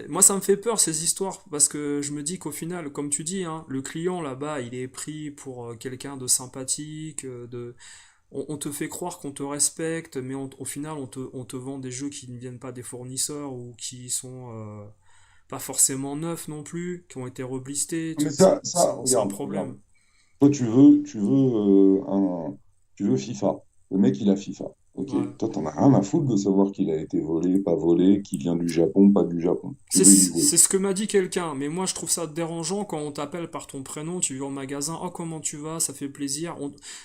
moi, ça me fait peur ces histoires parce que je me dis qu'au final, comme tu dis, hein, le client là-bas, il est pris pour quelqu'un de sympathique, on te fait croire qu'on te respecte, mais au final, on te vend des jeux qui ne viennent pas des fournisseurs ou qui sont pas forcément neufs non plus, qui ont été reblistés. Mais ça, C'est un regarde, regarde. problème. Toi, tu veux FIFA. Le mec, il a FIFA. Ok. Ouais. Toi, t'en as rien à foutre de savoir qu'il a été volé, pas volé, qu'il vient du Japon, pas du Japon. Tu veux y jouer. C'est ce que m'a dit quelqu'un, mais moi je trouve ça dérangeant quand on t'appelle par ton prénom, tu vas au magasin, oh comment tu vas, ça fait plaisir.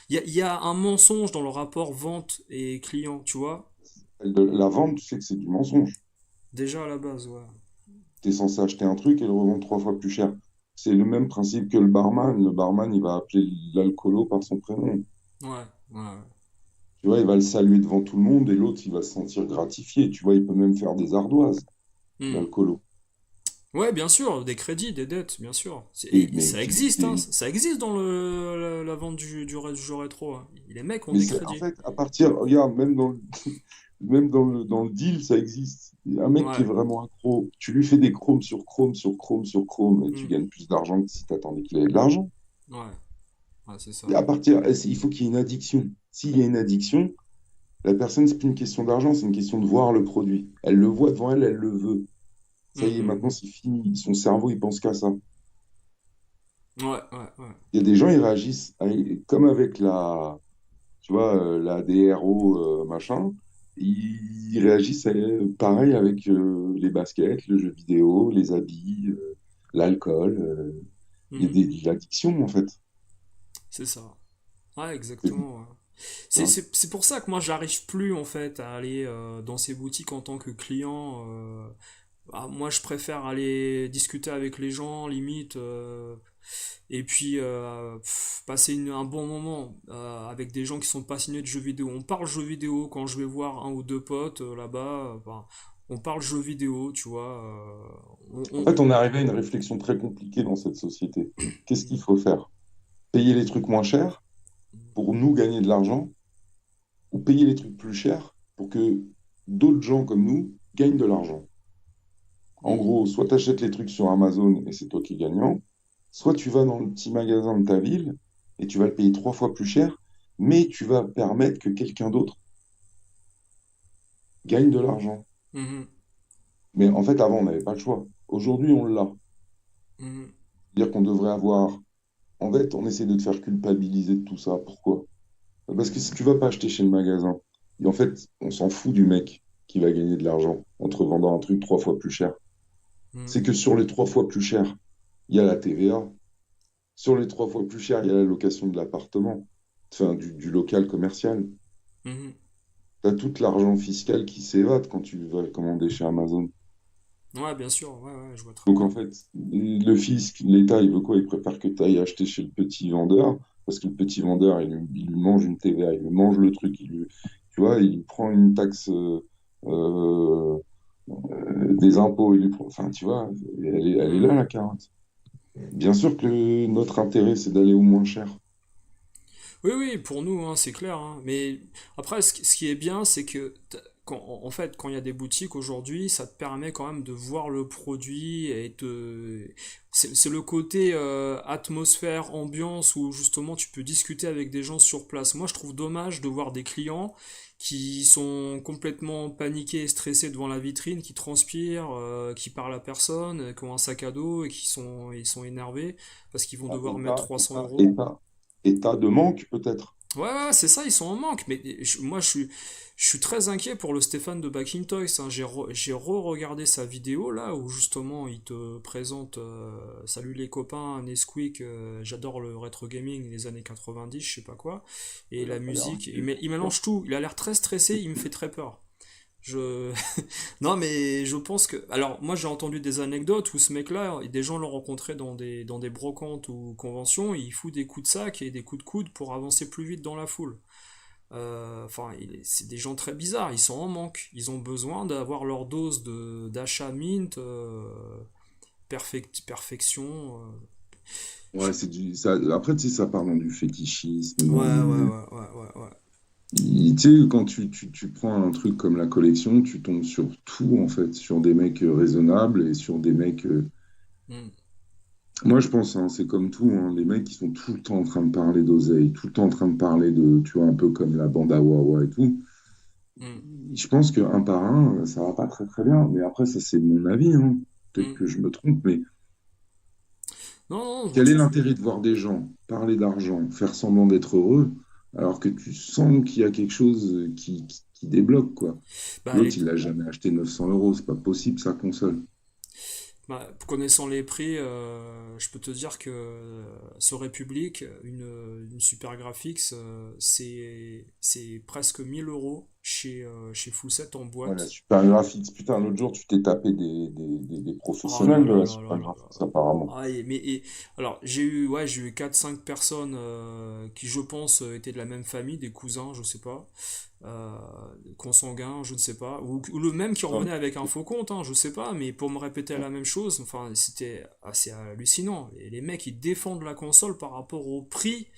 Il y a un mensonge dans le rapport vente et client, tu vois, La vente, tu sais que c'est du mensonge. déjà à la base, ouais. Tu es censé acheter un truc et le revendre 3 fois plus cher. C'est le même principe que le barman. Le barman, il va appeler l'alcoolo par son prénom. Ouais, ouais. Tu vois, il va le saluer devant tout le monde et l'autre, il va se sentir gratifié. Tu vois, il peut même faire des ardoises, Hmm. l'alcoolo. Ouais, bien sûr, des crédits, des dettes, bien sûr. Et Mais, ça existe, hein, ça existe dans la vente du jeu rétro, hein. Les mecs ont mais des c'est, en crédits. fait, à partir, regarde, même même dans le deal, ça existe. Un mec qui est Ouais. vraiment accro, tu lui fais des chromes sur chrome sur chrome sur chrome et tu Hmm. gagnes plus d'argent que si tu attendais qu'il ait de l'argent. Ouais, ouais, c'est Et ça. à partir, il faut qu'il y ait une addiction. S'il y a une addiction, la personne, c'est plus une question d'argent, c'est une question de voir le produit. Elle le voit devant elle, elle le veut. Ça y est, Mhm. maintenant, c'est fini. Son cerveau, il pense qu'à ça. Ouais, ouais, ouais. Il y a des gens, ils réagissent comme avec tu vois, la DRO, machin. Ils réagissent pareil avec les baskets, le jeu vidéo, les habits, l'alcool. Il y a Mhm. de l'addiction, en fait. C'est ça. Ouais, C'est- exactement. Ouais. hein. C'est pour ça que moi j'arrive plus en fait à aller dans ces boutiques en tant que client. Moi je préfère aller discuter avec les gens, limite, et puis passer un bon moment avec des gens qui sont passionnés de jeux vidéo. On parle jeux vidéo quand je vais voir un ou deux potes là-bas. Ben, on parle jeux vidéo, tu vois. En fait, on est arrivé à une réflexion très compliquée dans cette société. Qu'est-ce qu'il faut faire? Payer les trucs moins chers pour nous gagner de l'argent ou payer les trucs plus chers pour que d'autres gens comme nous gagnent de l'argent? En Mhm. gros, soit tu achètes les trucs sur Amazon et c'est toi qui es gagnant, soit tu vas dans le petit magasin de ta ville et tu vas le payer 3 fois plus cher, mais tu vas permettre que quelqu'un d'autre gagne de l'argent. Mhm. Mais en fait, avant, on n'avait pas le choix. Aujourd'hui, on l'a. Mhm. C'est-à-dire qu'on devrait avoir. En fait, on essaie de te faire culpabiliser de tout ça. Pourquoi? Parce que si tu vas pas acheter chez le magasin, et en fait, on s'en fout du mec qui va gagner de l'argent en te revendant un truc 3 fois plus cher. Mhm. C'est que sur les 3 fois plus cher, il y a la TVA. Sur les 3 fois plus cher, il y a la location de l'appartement, enfin du local commercial. Mhm. Tu as tout l'argent fiscal qui s'évade quand tu vas commander chez Amazon. Ouais, bien sûr, ouais, ouais, je vois très Donc bien. en fait, le fisc, l'État, il veut quoi? Il préfère que tu ailles acheter chez le petit vendeur, parce que le petit vendeur, il lui mange une TVA, il lui mange le truc, tu vois, il lui prend une taxe euh, des impôts, enfin, tu vois, elle est là Mhm. la carotte. Bien sûr que notre intérêt, c'est d'aller au moins cher. Oui, oui, pour nous, hein, c'est clair, hein. Mais après, ce qui est bien, c'est que en fait, quand il y a des boutiques aujourd'hui, ça te permet quand même de voir le produit c'est le côté atmosphère, ambiance où justement tu peux discuter avec des gens sur place. Moi, je trouve dommage de voir des clients qui sont complètement paniqués et stressés devant la vitrine, qui transpirent, qui parlent à personne, qui ont un sac à dos et ils sont énervés parce qu'ils vont Ah, devoir mettre 300 euros. état de manque, peut-être. Ouais, ouais, c'est ça, ils sont en manque. Mais moi, je suis très inquiet pour le Stéphane de Backing Toys, hein. J'ai re-regardé sa vidéo là où justement il te présente Salut les copains, Nesquik, j'adore le rétro gaming des années 90, je sais pas quoi. Et Ouais, il a la pas l'air musique, inquiet, il quoi. mélange tout. Il a l'air très stressé, il me fait très peur. Je... Non, mais je pense que... Alors, moi, j'ai entendu des anecdotes où ce mec-là, des gens l'ont rencontré dans des brocantes ou conventions, il fout des coups de sac et des coups de coude pour avancer plus vite dans la foule. Enfin, c'est des gens très bizarres, ils sont en manque. Ils ont besoin d'avoir leur dose d'achat mint, perfection. Ouais, après, tu sais, ça part dans du fétichisme, Ouais, dans ouais, du... ouais, ouais, ouais, ouais. Tu sais, quand tu prends un truc comme la collection, tu tombes sur tout, en fait, sur des mecs raisonnables et sur des mecs... Hmm, Moi, je pense, hein, c'est comme tout, hein, les mecs qui sont tout le temps en train de parler d'oseille, tout le temps en train de parler de, tu vois, un peu comme la bande à Wawa et tout. hmm, Je pense qu'un par un, ça va pas très très bien. Mais après, ça, c'est mon avis, hein. Peut-être hmm. que je me trompe, mais Non, non, quel est l'intérêt de voir des gens parler d'argent, faire semblant d'être heureux, alors que tu sens qu'il y a quelque chose qui débloque, quoi. bah, L'autre, il n'a jamais acheté 900 euros, c'est pas possible, sa console. connaissant les prix, je peux te dire que sur Republic, une Super Graphics, c'est presque 1000 € chez Fawcett en Voilà, boîte. Super Graphics. Putain, l'autre jour, tu t'es tapé des Oh là professionnels de là la là là Super là Graphics, là. apparemment. Ah, alors j'ai eu 4 5 personnes qui je pense étaient de la même famille, des cousins, je sais pas, euh, consanguins, je ne sais pas, ou le même qui Putain, revenait avec un faux compte, hein, je sais pas, mais pour me répéter la même chose, enfin c'était assez hallucinant. Les mecs ils défendent la console par rapport au prix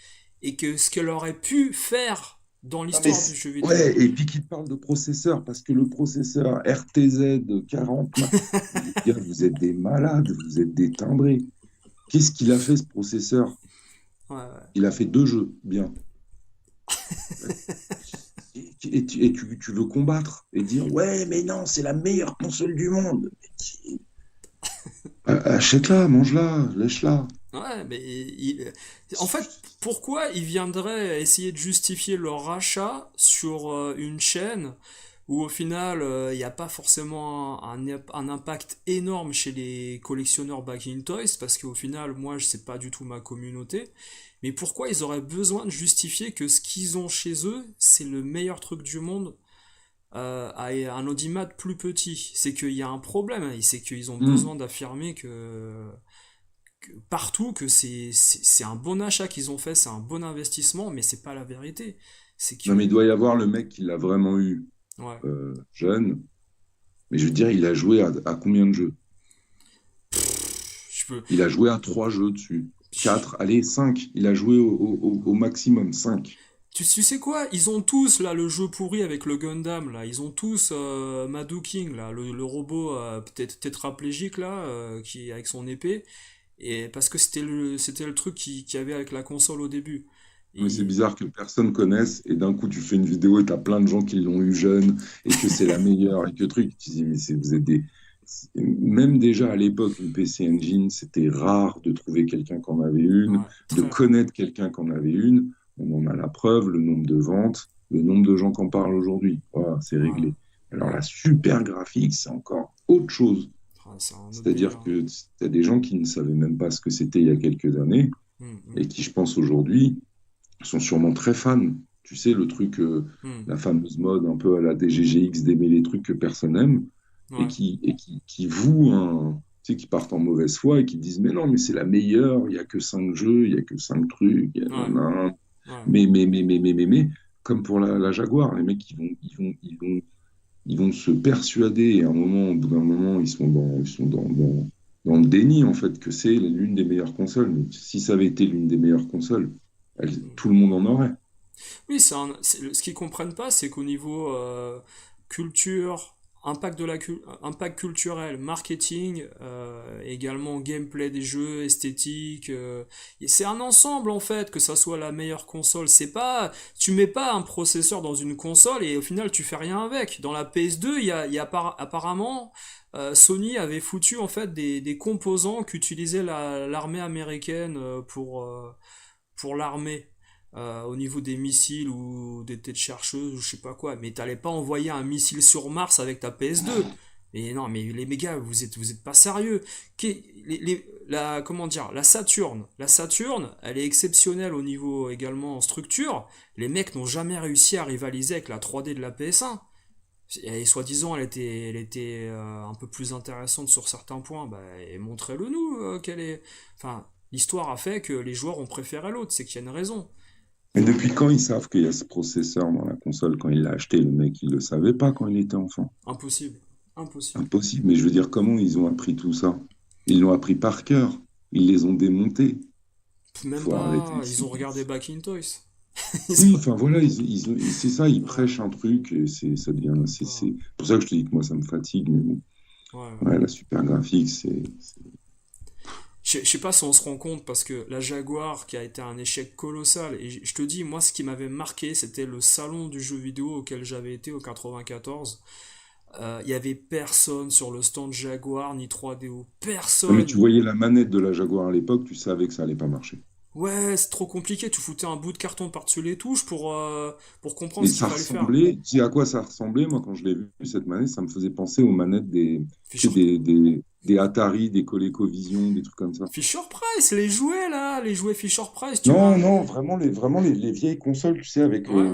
et que ce qu'elle aurait pu faire dans non, mais l'histoire du jeu vidéo. ouais, et puis qu'il te parle de processeur, parce que le processeur RTZ 40, mais les gars, vous êtes des malades, vous êtes des timbrés. Qu'est-ce qu'il a fait, ce processeur? Ouais, ouais. Il a fait deux jeux, bien. Tu veux combattre et dire, ouais, mais non, c'est la meilleure console du monde. Achète-la, mange-la, lèche-la. Ouais, mais en fait, pourquoi ils viendraient essayer de justifier leur rachat sur une chaîne où au final il n'y a pas forcément un impact énorme chez les collectionneurs Back in Toys, parce qu'au final, moi, c'est pas du tout ma communauté. Mais pourquoi ils auraient besoin de justifier que ce qu'ils ont chez eux, c'est le meilleur truc du monde à un audimat plus petit? C'est qu'il y a un problème, hein, c'est qu'ils ont besoin Hmm. d'affirmer partout que c'est un bon achat qu'ils ont fait, c'est un bon investissement, mais c'est pas la vérité. C'est Non, mais il que. doit y avoir le mec qui l'a vraiment eu Ouais. jeune. Mais je veux dire, il a joué à combien de jeux? Je peux. Il a joué à trois jeux dessus. Quatre, allez, cinq. Il a joué au maximum cinq. Tu sais quoi? Ils ont tous là le jeu pourri avec le Gundam là. Ils ont tous King là, le robot peut-être tétraplégique là, qui avec son épée. Et parce que c'était le truc qui avait avec la console au début. Mais c'est Et bizarre que personne connaisse et d'un coup tu fais une vidéo et t'as plein de gens qui l'ont eu jeune et que c'est la meilleure et que truc. Tu te dis, mais vous êtes des. Même déjà à l'époque, une PC Engine, c'était rare de trouver quelqu'un qui en avait une, ouais, de très rare. connaître quelqu'un qui en avait une. On en a la preuve, le nombre de ventes, le nombre de gens qui en parlent aujourd'hui. Voilà, c'est Ouais, réglé. Alors ouais. la super graphique, c'est encore autre chose. Ah, c'est un autre C'est-à-dire délire. que tu as des gens qui ne savaient même pas ce que c'était il y a quelques années Hum, hum, et qui, je pense, aujourd'hui, sont sûrement très fans. Tu sais, le truc, hum. la fameuse mode un peu à la DGGX d'aimer les trucs que personne n'aime et Ouais, qui vouent tu sais, qui partent en mauvaise foi et qui disent, mais non, mais c'est la meilleure, il n'y a que cinq jeux, il n'y a que cinq trucs, il y a ouais, nanana. ouais. Mais, comme pour la Jaguar, les mecs, ils vont se persuader, et à un moment, au bout d'un moment, ils sont dans le déni, en fait, que c'est l'une des meilleures consoles. Mais si ça avait été l'une des meilleures consoles, Hum. tout le monde en aurait. Oui, ce qu'ils comprennent pas, c'est qu'au niveau culture, impact culturel, marketing, également gameplay des jeux, esthétique, et c'est un ensemble en fait, que ça soit la meilleure console. C'est pas, tu mets pas un processeur dans une console et au final tu fais rien avec. Dans la PS2, il y a apparemment Sony avait foutu en fait des composants qu'utilisait l'armée américaine pour l'armée, au niveau des missiles ou des têtes chercheuses ou je sais pas quoi. Mais t'allais pas envoyer un missile sur Mars avec ta PS2. Mais non, mais les mégas, vous êtes pas sérieux. Comment dire, la Saturne, elle est exceptionnelle au niveau également en structure. Les mecs n'ont jamais réussi à rivaliser avec la 3D de la PS1. Et soi-disant, elle était un peu plus intéressante sur certains points. Bah, et montrez-le nous, qu'elle est. Enfin, l'histoire a fait que les joueurs ont préféré l'autre, c'est qu'il y a une raison. Mais Enfin, depuis quand ils savent qu'il y a ce processeur dans la console? Quand il l'a acheté, le mec, il le savait pas quand il était enfant. impossible. Impossible. Impossible. Mais je veux dire, comment ils ont appris tout ça? Ils l'ont appris par cœur. Ils les ont démontés. Même Faut arrêter. pas, ils ont regardé Back in Toys. Ils Oui, ont... enfin voilà, c'est ça, ils Ouais, prêchent un truc et ça devient. voilà. C'est pour ça que je te dis que moi, ça me fatigue. Mais bon, Ouais, ouais. ouais, la super graphique, Je sais pas si on se rend compte parce que la Jaguar qui a été un échec colossal et je te dis moi ce qui m'avait marqué c'était le salon du jeu vidéo auquel j'avais été au 94. Il y avait personne sur le stand Jaguar ni 3DO, Non, mais tu personne. voyais la manette de la Jaguar à l'époque, tu savais que ça allait pas marcher. Ouais, c'est trop compliqué, tu foutais un bout de carton par-dessus les touches pour comprendre Mais ce qu'il ça fallait faire. ressemblait, tu sais à quoi ça ressemblait? Moi, quand je l'ai vu, cette manette, ça me faisait penser aux manettes tu sais, Fisher, des Atari, des ColecoVision, des trucs comme ça. Fisher Price, les jouets là, les jouets Fisher Price, tu Non, vois. non, vraiment les vieilles consoles, tu sais, avec, Ouais,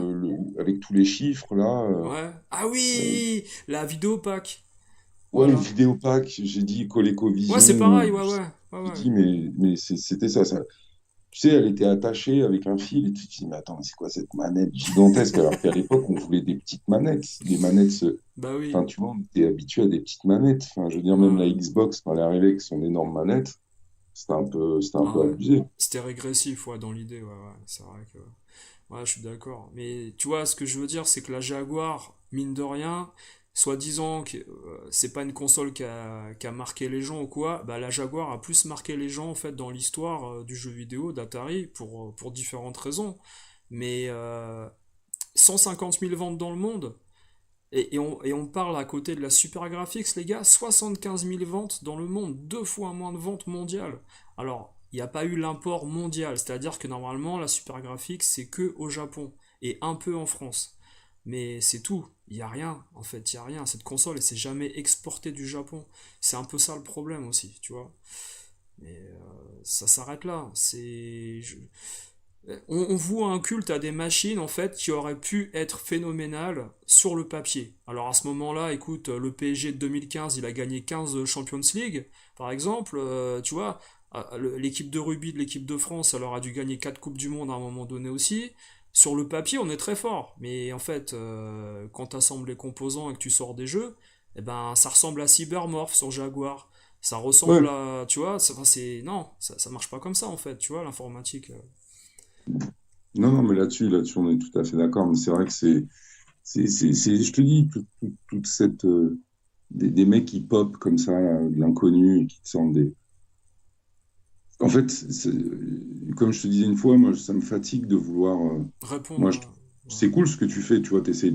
avec tous les chiffres, là. ouais. Ah Euh, oui, la vidéo pack. ouais, Voilà. Vidéopack, j'ai dit Ouais, c'est ColecoVision, pareil, ouais, ouais. Ouais, j'ai ouais. dit, mais c'était ça. Tu sais, elle était attachée avec un fil, et tu te dis, mais attends, mais c'est quoi cette manette gigantesque? Alors qu'à l'époque, on voulait des petites manettes. Les manettes, Bah oui. enfin, tu vois, on était habitué à des petites manettes. Enfin, je veux dire, Ouais, même la ouais. Xbox, quand elle est arrivée avec son énorme manette, c'était un Ah peu ouais. abusé. C'était régressif, ouais, dans l'idée, ouais, ouais. C'est vrai que. Ouais, je suis d'accord. Mais tu vois, ce que je veux dire, c'est que la Jaguar, mine de rien, soi-disant que c'est pas une console qui a marqué les gens ou quoi, bah la Jaguar a plus marqué les gens en fait dans l'histoire du jeu vidéo d'Atari pour différentes raisons. Mais 150 000 ventes dans le monde, et on parle à côté de la Super Graphics, les gars, 75 000 ventes dans le monde, deux fois moins de ventes mondiales. Alors, il n'y a pas eu l'import mondial, c'est-à-dire que normalement, la Super Graphics, c'est que au Japon et un peu en France. Mais c'est tout, il n'y a rien, en fait, il n'y a rien. Cette console, elle s'est jamais exportée du Japon. C'est un peu ça le problème aussi, tu vois. Mais ça s'arrête là. On voue un culte à des machines en fait qui auraient pu être phénoménales sur le papier. Alors à ce moment-là, écoute, le PSG de 2015, il a gagné 15 Champions League, par exemple. Tu vois, l'équipe de rugby de l'équipe de France, elle aura dû gagner 4 Coupes du Monde à un moment donné aussi. Sur le papier, on est très fort, mais en fait, quand tu assembles les composants et que tu sors des jeux, eh ben, ça ressemble à Cybermorph sur Jaguar. Ça ressemble Ouais. à, tu vois, non, ça marche pas comme ça en fait, tu vois, l'informatique. Non, non, mais là-dessus, on est tout à fait d'accord. Mais c'est vrai que je te dis, toute cette, des mecs qui pop comme ça, de l'inconnu, et qui te sortent des. En fait, comme je te disais une fois, moi, ça me fatigue de vouloir. Répondre Moi, à... Ouais. c'est cool ce que tu fais, tu vois, tu essaies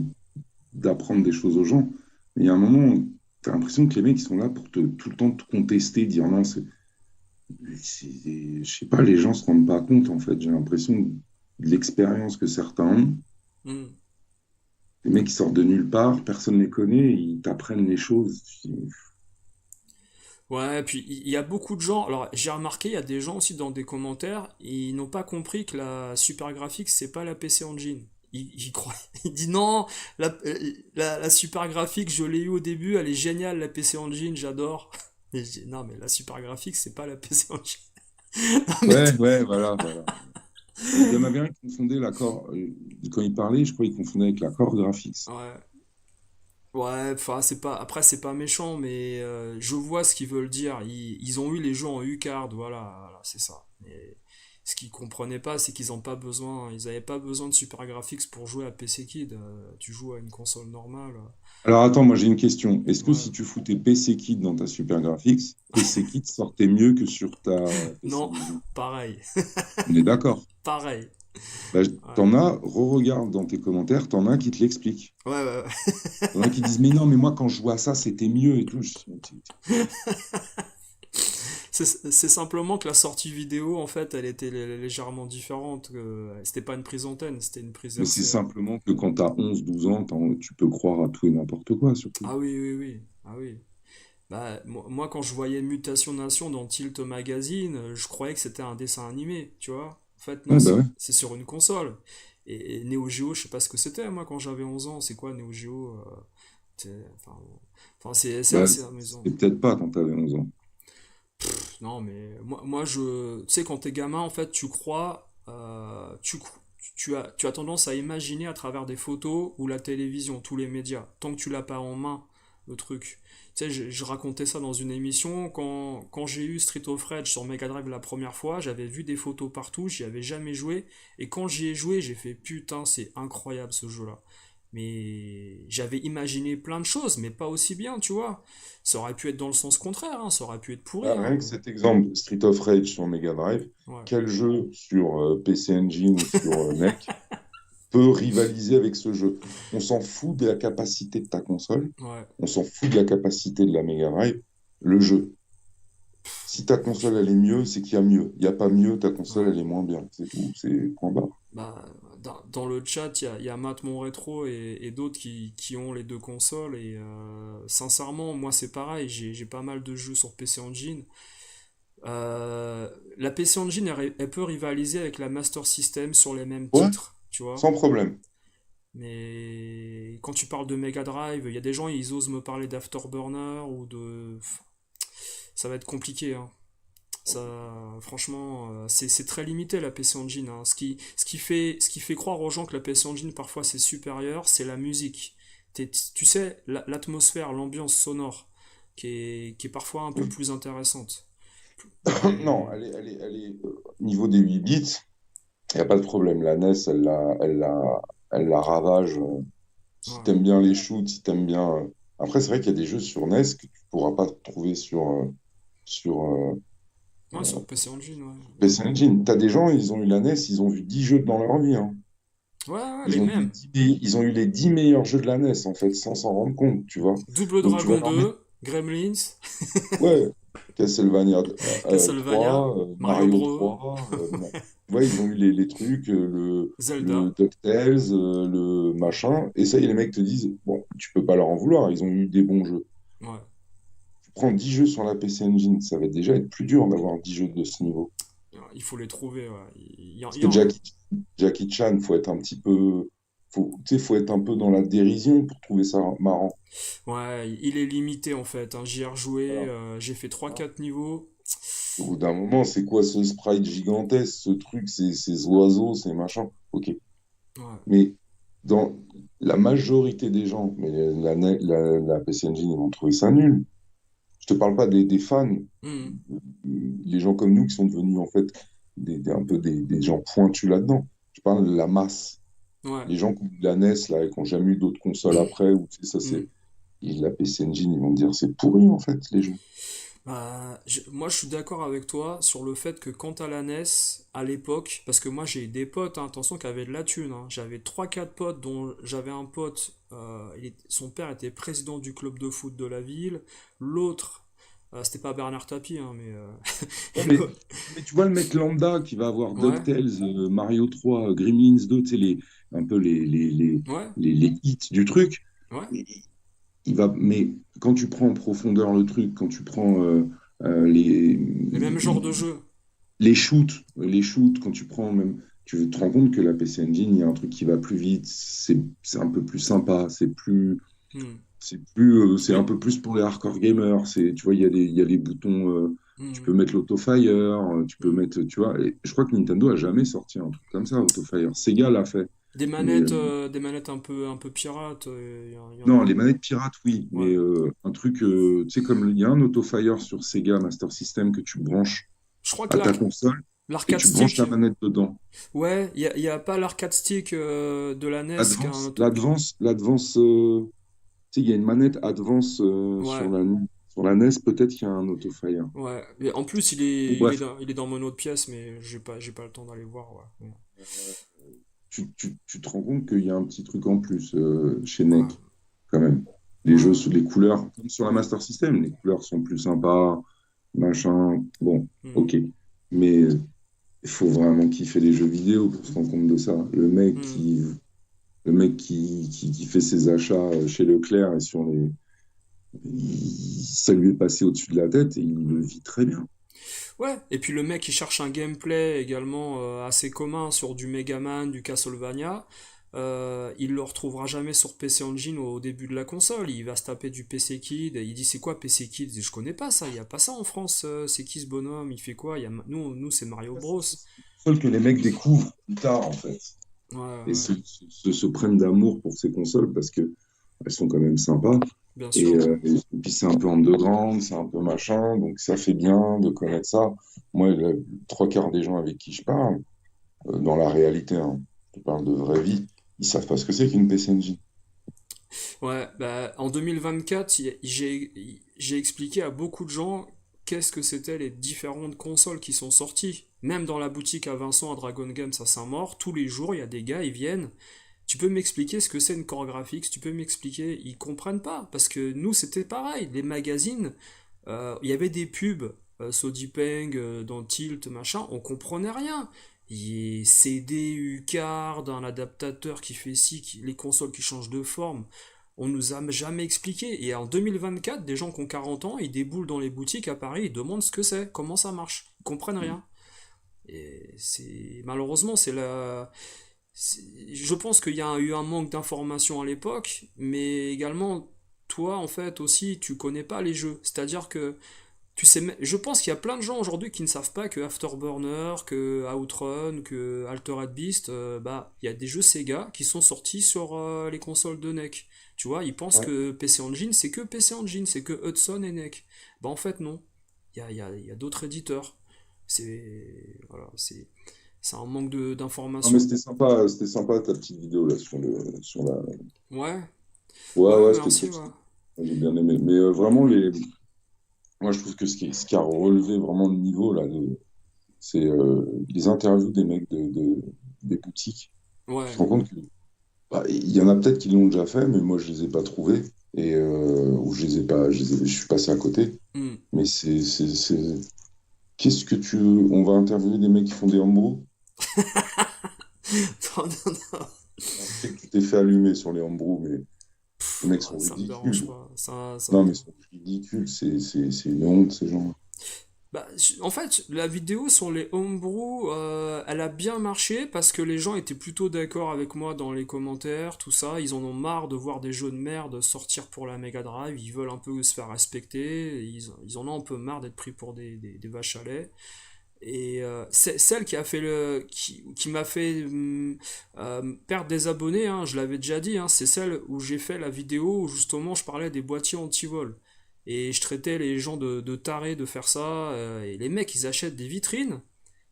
d'apprendre des choses aux gens. Mais il y a un moment, tu as l'impression que les mecs, ils sont là pour tout le temps te contester, dire non, je sais pas, les gens se rendent pas compte, en fait. J'ai l'impression de l'expérience que certains ont. Hmm. Les mecs, ils sortent de nulle part, personne ne les connaît, ils t'apprennent les choses. Ouais, puis il y a beaucoup de gens. Alors, j'ai remarqué, il y a des gens aussi dans des commentaires, ils n'ont pas compris que la Super Graphics, c'est pas la PC Engine. Ils croient. Il dit non, la Super Graphics, je l'ai eu au début, elle est géniale, la PC Engine, j'adore. Et je dis, non, mais la Super Graphics, c'est pas la PC Engine. Non, mais Ouais, ouais, voilà. Il y en avait un qui confondait l'accord, quand il parlait, je crois qu'il confondait avec l'accord graphique. ouais. Ouais, enfin, c'est pas. Après, c'est pas méchant, mais je vois ce qu'ils veulent dire. Ils ont eu les jeux en U-Card, voilà, c'est ça. Mais ce qu'ils comprenaient pas, c'est qu'ils ont pas besoin. Ils avaient pas besoin de Super Graphics pour jouer à PC Kid. Tu joues à une console normale. Alors attends, moi j'ai une question. Est-ce que Ouais. si tu foutais PC Kit dans ta Super Graphics, PC Kit sortait mieux que sur ta PC Non, Engine? pareil. On est d'accord. Pareil. Bah, Ouais. t'en as, re-regarde dans tes commentaires, t'en as qui te l'expliquent. Ouais, ouais, ouais. T'en as qui disent, mais non, mais moi quand je jouais à ça, c'était mieux et tout. Je dis, C'est simplement que la sortie vidéo, en fait, elle était légèrement différente. C'était pas une prise antenne, c'était une prise mais c'est RCA. simplement que quand t'as 12 ans, tu peux croire à tout et n'importe quoi, surtout. Ah oui, oui, oui. Ah oui. Bah, moi, quand je voyais Mutation Nation dans Tilt Magazine, je croyais que c'était un dessin animé, tu vois. En fait, non, Ouais, bah c'est ouais. c'est sur une console. Et Neo Geo, je sais pas ce que c'était, moi, quand j'avais 11 ans. C'est quoi Neo Geo? C'est Bah, assez amusant. c'est peut-être pas quand t'avais 11 ans. Non, mais tu sais, quand t'es gamin, en fait, tu as tendance à imaginer à travers des photos ou la télévision, tous les médias, tant que tu l'as pas en main, le truc. Tu sais, je racontais ça dans une émission, quand j'ai eu Street of Rage sur Mega Drive la première fois, j'avais vu des photos partout, j'y avais jamais joué, et quand j'y ai joué, j'ai fait putain, c'est incroyable ce jeu-là. Mais j'avais imaginé plein de choses, mais pas aussi bien, tu vois. Ça aurait pu être dans le sens contraire, hein, ça aurait pu être pourri, Ah, hein. rien que cet exemple, Street of Rage sur Mega Drive, Ouais, quel jeu sur PC Engine ou sur NEC peut rivaliser avec ce jeu? On s'en fout de la capacité de ta console, ouais, on s'en fout de la capacité de la Mega Drive, le jeu. Si ta console elle est mieux, c'est qu'il y a mieux. Il n'y a pas mieux, ta console ouais. elle est moins bien. C'est tout, c'est point barre. Bah, dans le chat, il y a Matt Mon Rétro et d'autres qui ont les deux consoles. Et sincèrement, moi c'est pareil, j'ai pas mal de jeux sur PC Engine. La PC Engine, elle peut rivaliser avec la Master System sur les mêmes Ouais, titres, tu vois. sans problème. Mais quand tu parles de Mega Drive, il y a des gens, ils osent me parler d'Afterburner ou de. Ça va être compliqué, hein. Ça, franchement, c'est très limité la PC Engine, hein. Ce qui fait croire aux gens que la PC Engine parfois c'est supérieur, c'est la musique. Tu sais, l'atmosphère, l'ambiance sonore qui est parfois un peu plus intéressante. Non, Mais niveau des 8 bits, il n'y a pas de problème. La NES, elle la ravage. Si ouais, t'aimes bien les shoots, si t'aimes bien. Après, c'est vrai qu'il y a des jeux sur NES que tu pourras pas trouver sur ouais, sur PC Engine, ouais. PC Engine. T'as des gens, ils ont eu la NES, ils ont vu 10 jeux dans leur vie, hein. Ouais, ouais, Ils les ont eu mêmes. ils ont eu les 10 meilleurs jeux de la NES, en fait, sans s'en rendre compte, tu vois. Double Donc tu vas Dragon leur mettre, 2, Gremlins, ouais, Castlevania Castlevania, 3, Mario Mario Bros, 3. Ouais, ils ont eu les trucs, le Zelda. DuckTales, le machin. Et ça, et les mecs te disent, bon, tu peux pas leur en vouloir, ils ont eu des bons jeux. Ouais. Tu prends 10 jeux sur la PC Engine, ça va déjà être plus dur d'avoir 10 jeux de ce niveau. Il faut les trouver, ouais. Parce que Jackie Chan, faut être un petit peu, tu sais, faut être un peu dans la dérision pour trouver ça marrant. Ouais, il est limité en fait, hein. J'y ai rejoué, Voilà. j'ai fait 3 4 niveaux. Au bout d'un moment, c'est quoi ce sprite gigantesque, ce truc, ces oiseaux, ces machins? Ok. Ouais. Mais dans la majorité des gens, mais la PC Engine, ils vont trouver ça nul. Je te parle pas des fans, Mhm. les gens comme nous qui sont devenus en fait un peu des gens pointus là-dedans. Je parle de la masse. Ouais. Les gens qui ont eu la NES là, et qui n'ont jamais eu d'autres consoles après, ou tu sais, ça Mhm. c'est. Et la PC Engine, ils vont dire c'est pourri en fait, les jeux. Bah, moi je suis d'accord avec toi sur le fait que quant à la NES, à l'époque, parce que moi j'ai des potes, hein, attention, qui avaient de la thune, hein. J'avais 3 4 potes dont j'avais un pote, son père était président du club de foot de la ville, l'autre, c'était pas Bernard Tapie, hein, mais Ouais, l'autre- mais tu vois le mec lambda qui va avoir ouais, DuckTales, Mario 3, Gremlins 2, tu sais, un peu ouais, les hits du truc. ouais, Il il va, mais quand tu prends en profondeur le truc, quand tu prends les mêmes genres de jeux. les shoots, quand tu prends même, tu te rends compte que la PC Engine, il y a un truc qui va plus vite, c'est un peu plus sympa, Hmm. c'est un peu plus pour les hardcore gamers. Tu vois, il y a les boutons, tu Hmm. peux mettre l'autofire, tu peux Hmm. mettre, tu vois. Et je crois que Nintendo a jamais sorti un truc comme ça, autofire. Sega l'a fait. Mais Des manettes un peu pirates, y en non, a. les manettes pirates, oui. Mais Ouais. un truc, tu sais, comme il y a un autofire sur Sega Master System que tu branches Je crois que à ta console et l'arcade tu branches stick, la manette dedans. ouais, il y a pas l'arcade stick de la NES qui a un auto. L'Advance, tu sais, il y a une manette Advance Ouais, sur la NES, peut-être qu'il y a un autofire. ouais. Et en plus, il Bon, est, il est bref, dans, il est dans mon autre pièce, mais j'ai pas le temps d'aller voir. Ouais. tu te rends compte qu'il y a un petit truc en plus chez Ouais, NEC, quand même. Les jeux ouais. sous les couleurs, comme sur la Master System, les couleurs sont plus sympas, machin. Bon, Hmm. ok. Mais il faut vraiment kiffer les jeux vidéo pour se rendre compte de ça. Hmm. Le mec qui fait ses achats chez Leclerc et ça lui est passé au-dessus de la tête et il le Hmm. vit très bien. Ouais, et puis le mec il cherche un gameplay également assez commun sur du Mega Man, du Castlevania. il le retrouvera jamais sur PC Engine au début de la console. Il va se taper du PC Kid. Il dit c'est quoi PC Kid? Je connais pas ça. Il y a pas ça en France. C'est qui ce bonhomme? Il fait quoi? Nous c'est Mario Bros. Consoles que les mecs découvrent plus tard, en fait. Ouais, Et ouais, se prennent d'amour pour ces consoles parce que elles sont quand même sympas. bien Et, sûr. puis c'est un peu underground, c'est un peu machin, donc ça fait bien de connaître ça. Moi, le trois quarts des gens avec qui je parle, dans la réalité, hein, je parle de vraie vie, ils savent pas ce que c'est qu'une PC Engine. Ouais, bah, en 2024, j'ai expliqué à beaucoup de gens qu'est-ce que c'était les différentes consoles qui sont sorties. Même dans la boutique à Vincent, à Dragon Games à Saint-Maur, tous les jours, il y a des gars, ils viennent. Tu peux m'expliquer ce que c'est une Core Graphics? Tu peux m'expliquer? Ils comprennent pas. Parce que nous, c'était pareil. Les magazines, il y avait des pubs, Sodipeng, dans Tilt, machin, on comprenait rien. CD, U-Card, un adaptateur qui fait ci, les consoles qui changent de forme. On nous a jamais expliqué. Et en 2024, des gens qui ont 40 ans, ils déboulent dans les boutiques à Paris, ils demandent ce que c'est, comment ça marche. Ils comprennent rien. Et c'est malheureusement je pense qu'il y a eu un manque d'information à l'époque, mais également toi en fait aussi tu connais pas les jeux. C'est-à-dire que je pense qu'il y a plein de gens aujourd'hui qui ne savent pas que Afterburner, que Outrun, que Altered Beast, bah il y a des jeux Sega qui sont sortis sur les consoles de NEC. Tu vois, ils pensent Ouais. que PC Engine c'est que PC Engine, c'est que Hudson et NEC. Bah en fait non, il y a d'autres éditeurs. Voilà, c'est un manque Non, mais d'information. c'était sympa ta petite vidéo là sur la. Ouais, Ouais, ouais, ouais, c'était merci, cool. ouais. J'ai bien aimé. Mais vraiment, moi, je trouve que ce qui a relevé vraiment le niveau là, c'est les interviews des mecs des boutiques. Tu te Ouais, rends compte que bah, il y en a peut-être qui l'ont déjà fait, mais moi, je les ai pas trouvés. Et ou je les ai pas, je suis passé à côté. hmm. Mais qu'est-ce que tu. On va interviewer des mecs qui font des homebrew. Non, non, non. Je sais que tu t'es fait allumer sur les homebrew, mais les mecs Ouais, sont ça me dérange ridicules. pas. Non, mais ils sont ridicules. C'est une honte, ces gens. Bah, en fait, la vidéo sur les homebrew, elle a bien marché parce que les gens étaient plutôt d'accord avec moi dans les commentaires, tout ça. Ils en ont marre de voir des jeux de merde sortir pour la Mega Drive. Ils veulent un peu se faire respecter. Ils en ont un peu marre d'être pris pour des vaches à lait. Et c'est celle qui a fait qui m'a fait perdre des abonnés, hein, je l'avais déjà dit, hein, c'est celle où j'ai fait la vidéo où justement je parlais des boîtiers anti-vol. Et je traitais les gens de tarés de faire ça. Et les mecs, ils achètent des vitrines,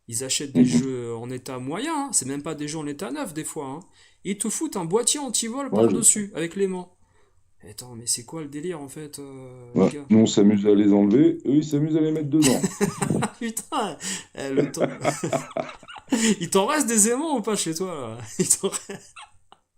ils achètent des Mhm. jeux en état moyen, hein, c'est même pas des jeux en état neuf des fois. Hein. Ils te foutent un boîtier anti-vol Ouais, je sais. par-dessus, avec l'aimant. Attends, mais c'est quoi le délire en fait, les Ouais. gars? Nous, on s'amuse à les enlever, eux, ils s'amusent à les mettre dedans. Putain, le temps. Il t'en reste des aimants ou pas chez toi là?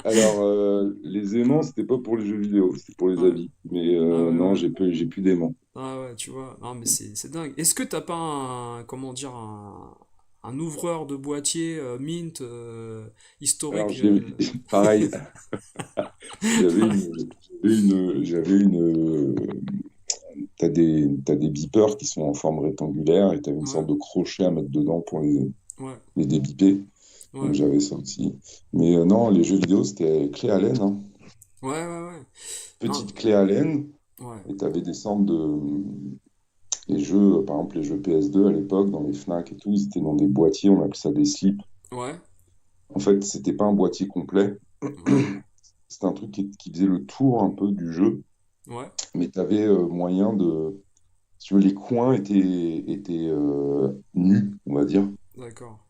Alors, les aimants, c'était pas pour les jeux vidéo, c'était pour les Ouais. habits. Mais Ah ouais, non, ouais. j'ai plus d'aimants. Ah ouais, tu vois. Non, mais c'est dingue. Est-ce que t'as pas comment dire, un ouvreur de boîtier Mint Alors, historique pareil, j'avais t'as des beepers qui sont en forme rectangulaire et t'avais une Ouais, sorte de crochet à mettre dedans pour ouais, les débiper. Donc, ouais. j'avais ça aussi. Mais non, les jeux vidéo, c'était clé Allen, hein. Ouais, ouais, ouais. Non, Petite clé Allen, ouais, et t'avais des sortes de. Les jeux, par exemple, les jeux PS2 à l'époque, dans les Fnac et tout, ils étaient dans des boîtiers, on appelait ça des slips. ouais, En fait, c'était pas un boîtier complet, ouais, c'était un truc qui faisait le tour un peu du jeu, ouais. mais tu avais moyen de. Si tu veux, les coins étaient nus, on va dire, D'accord.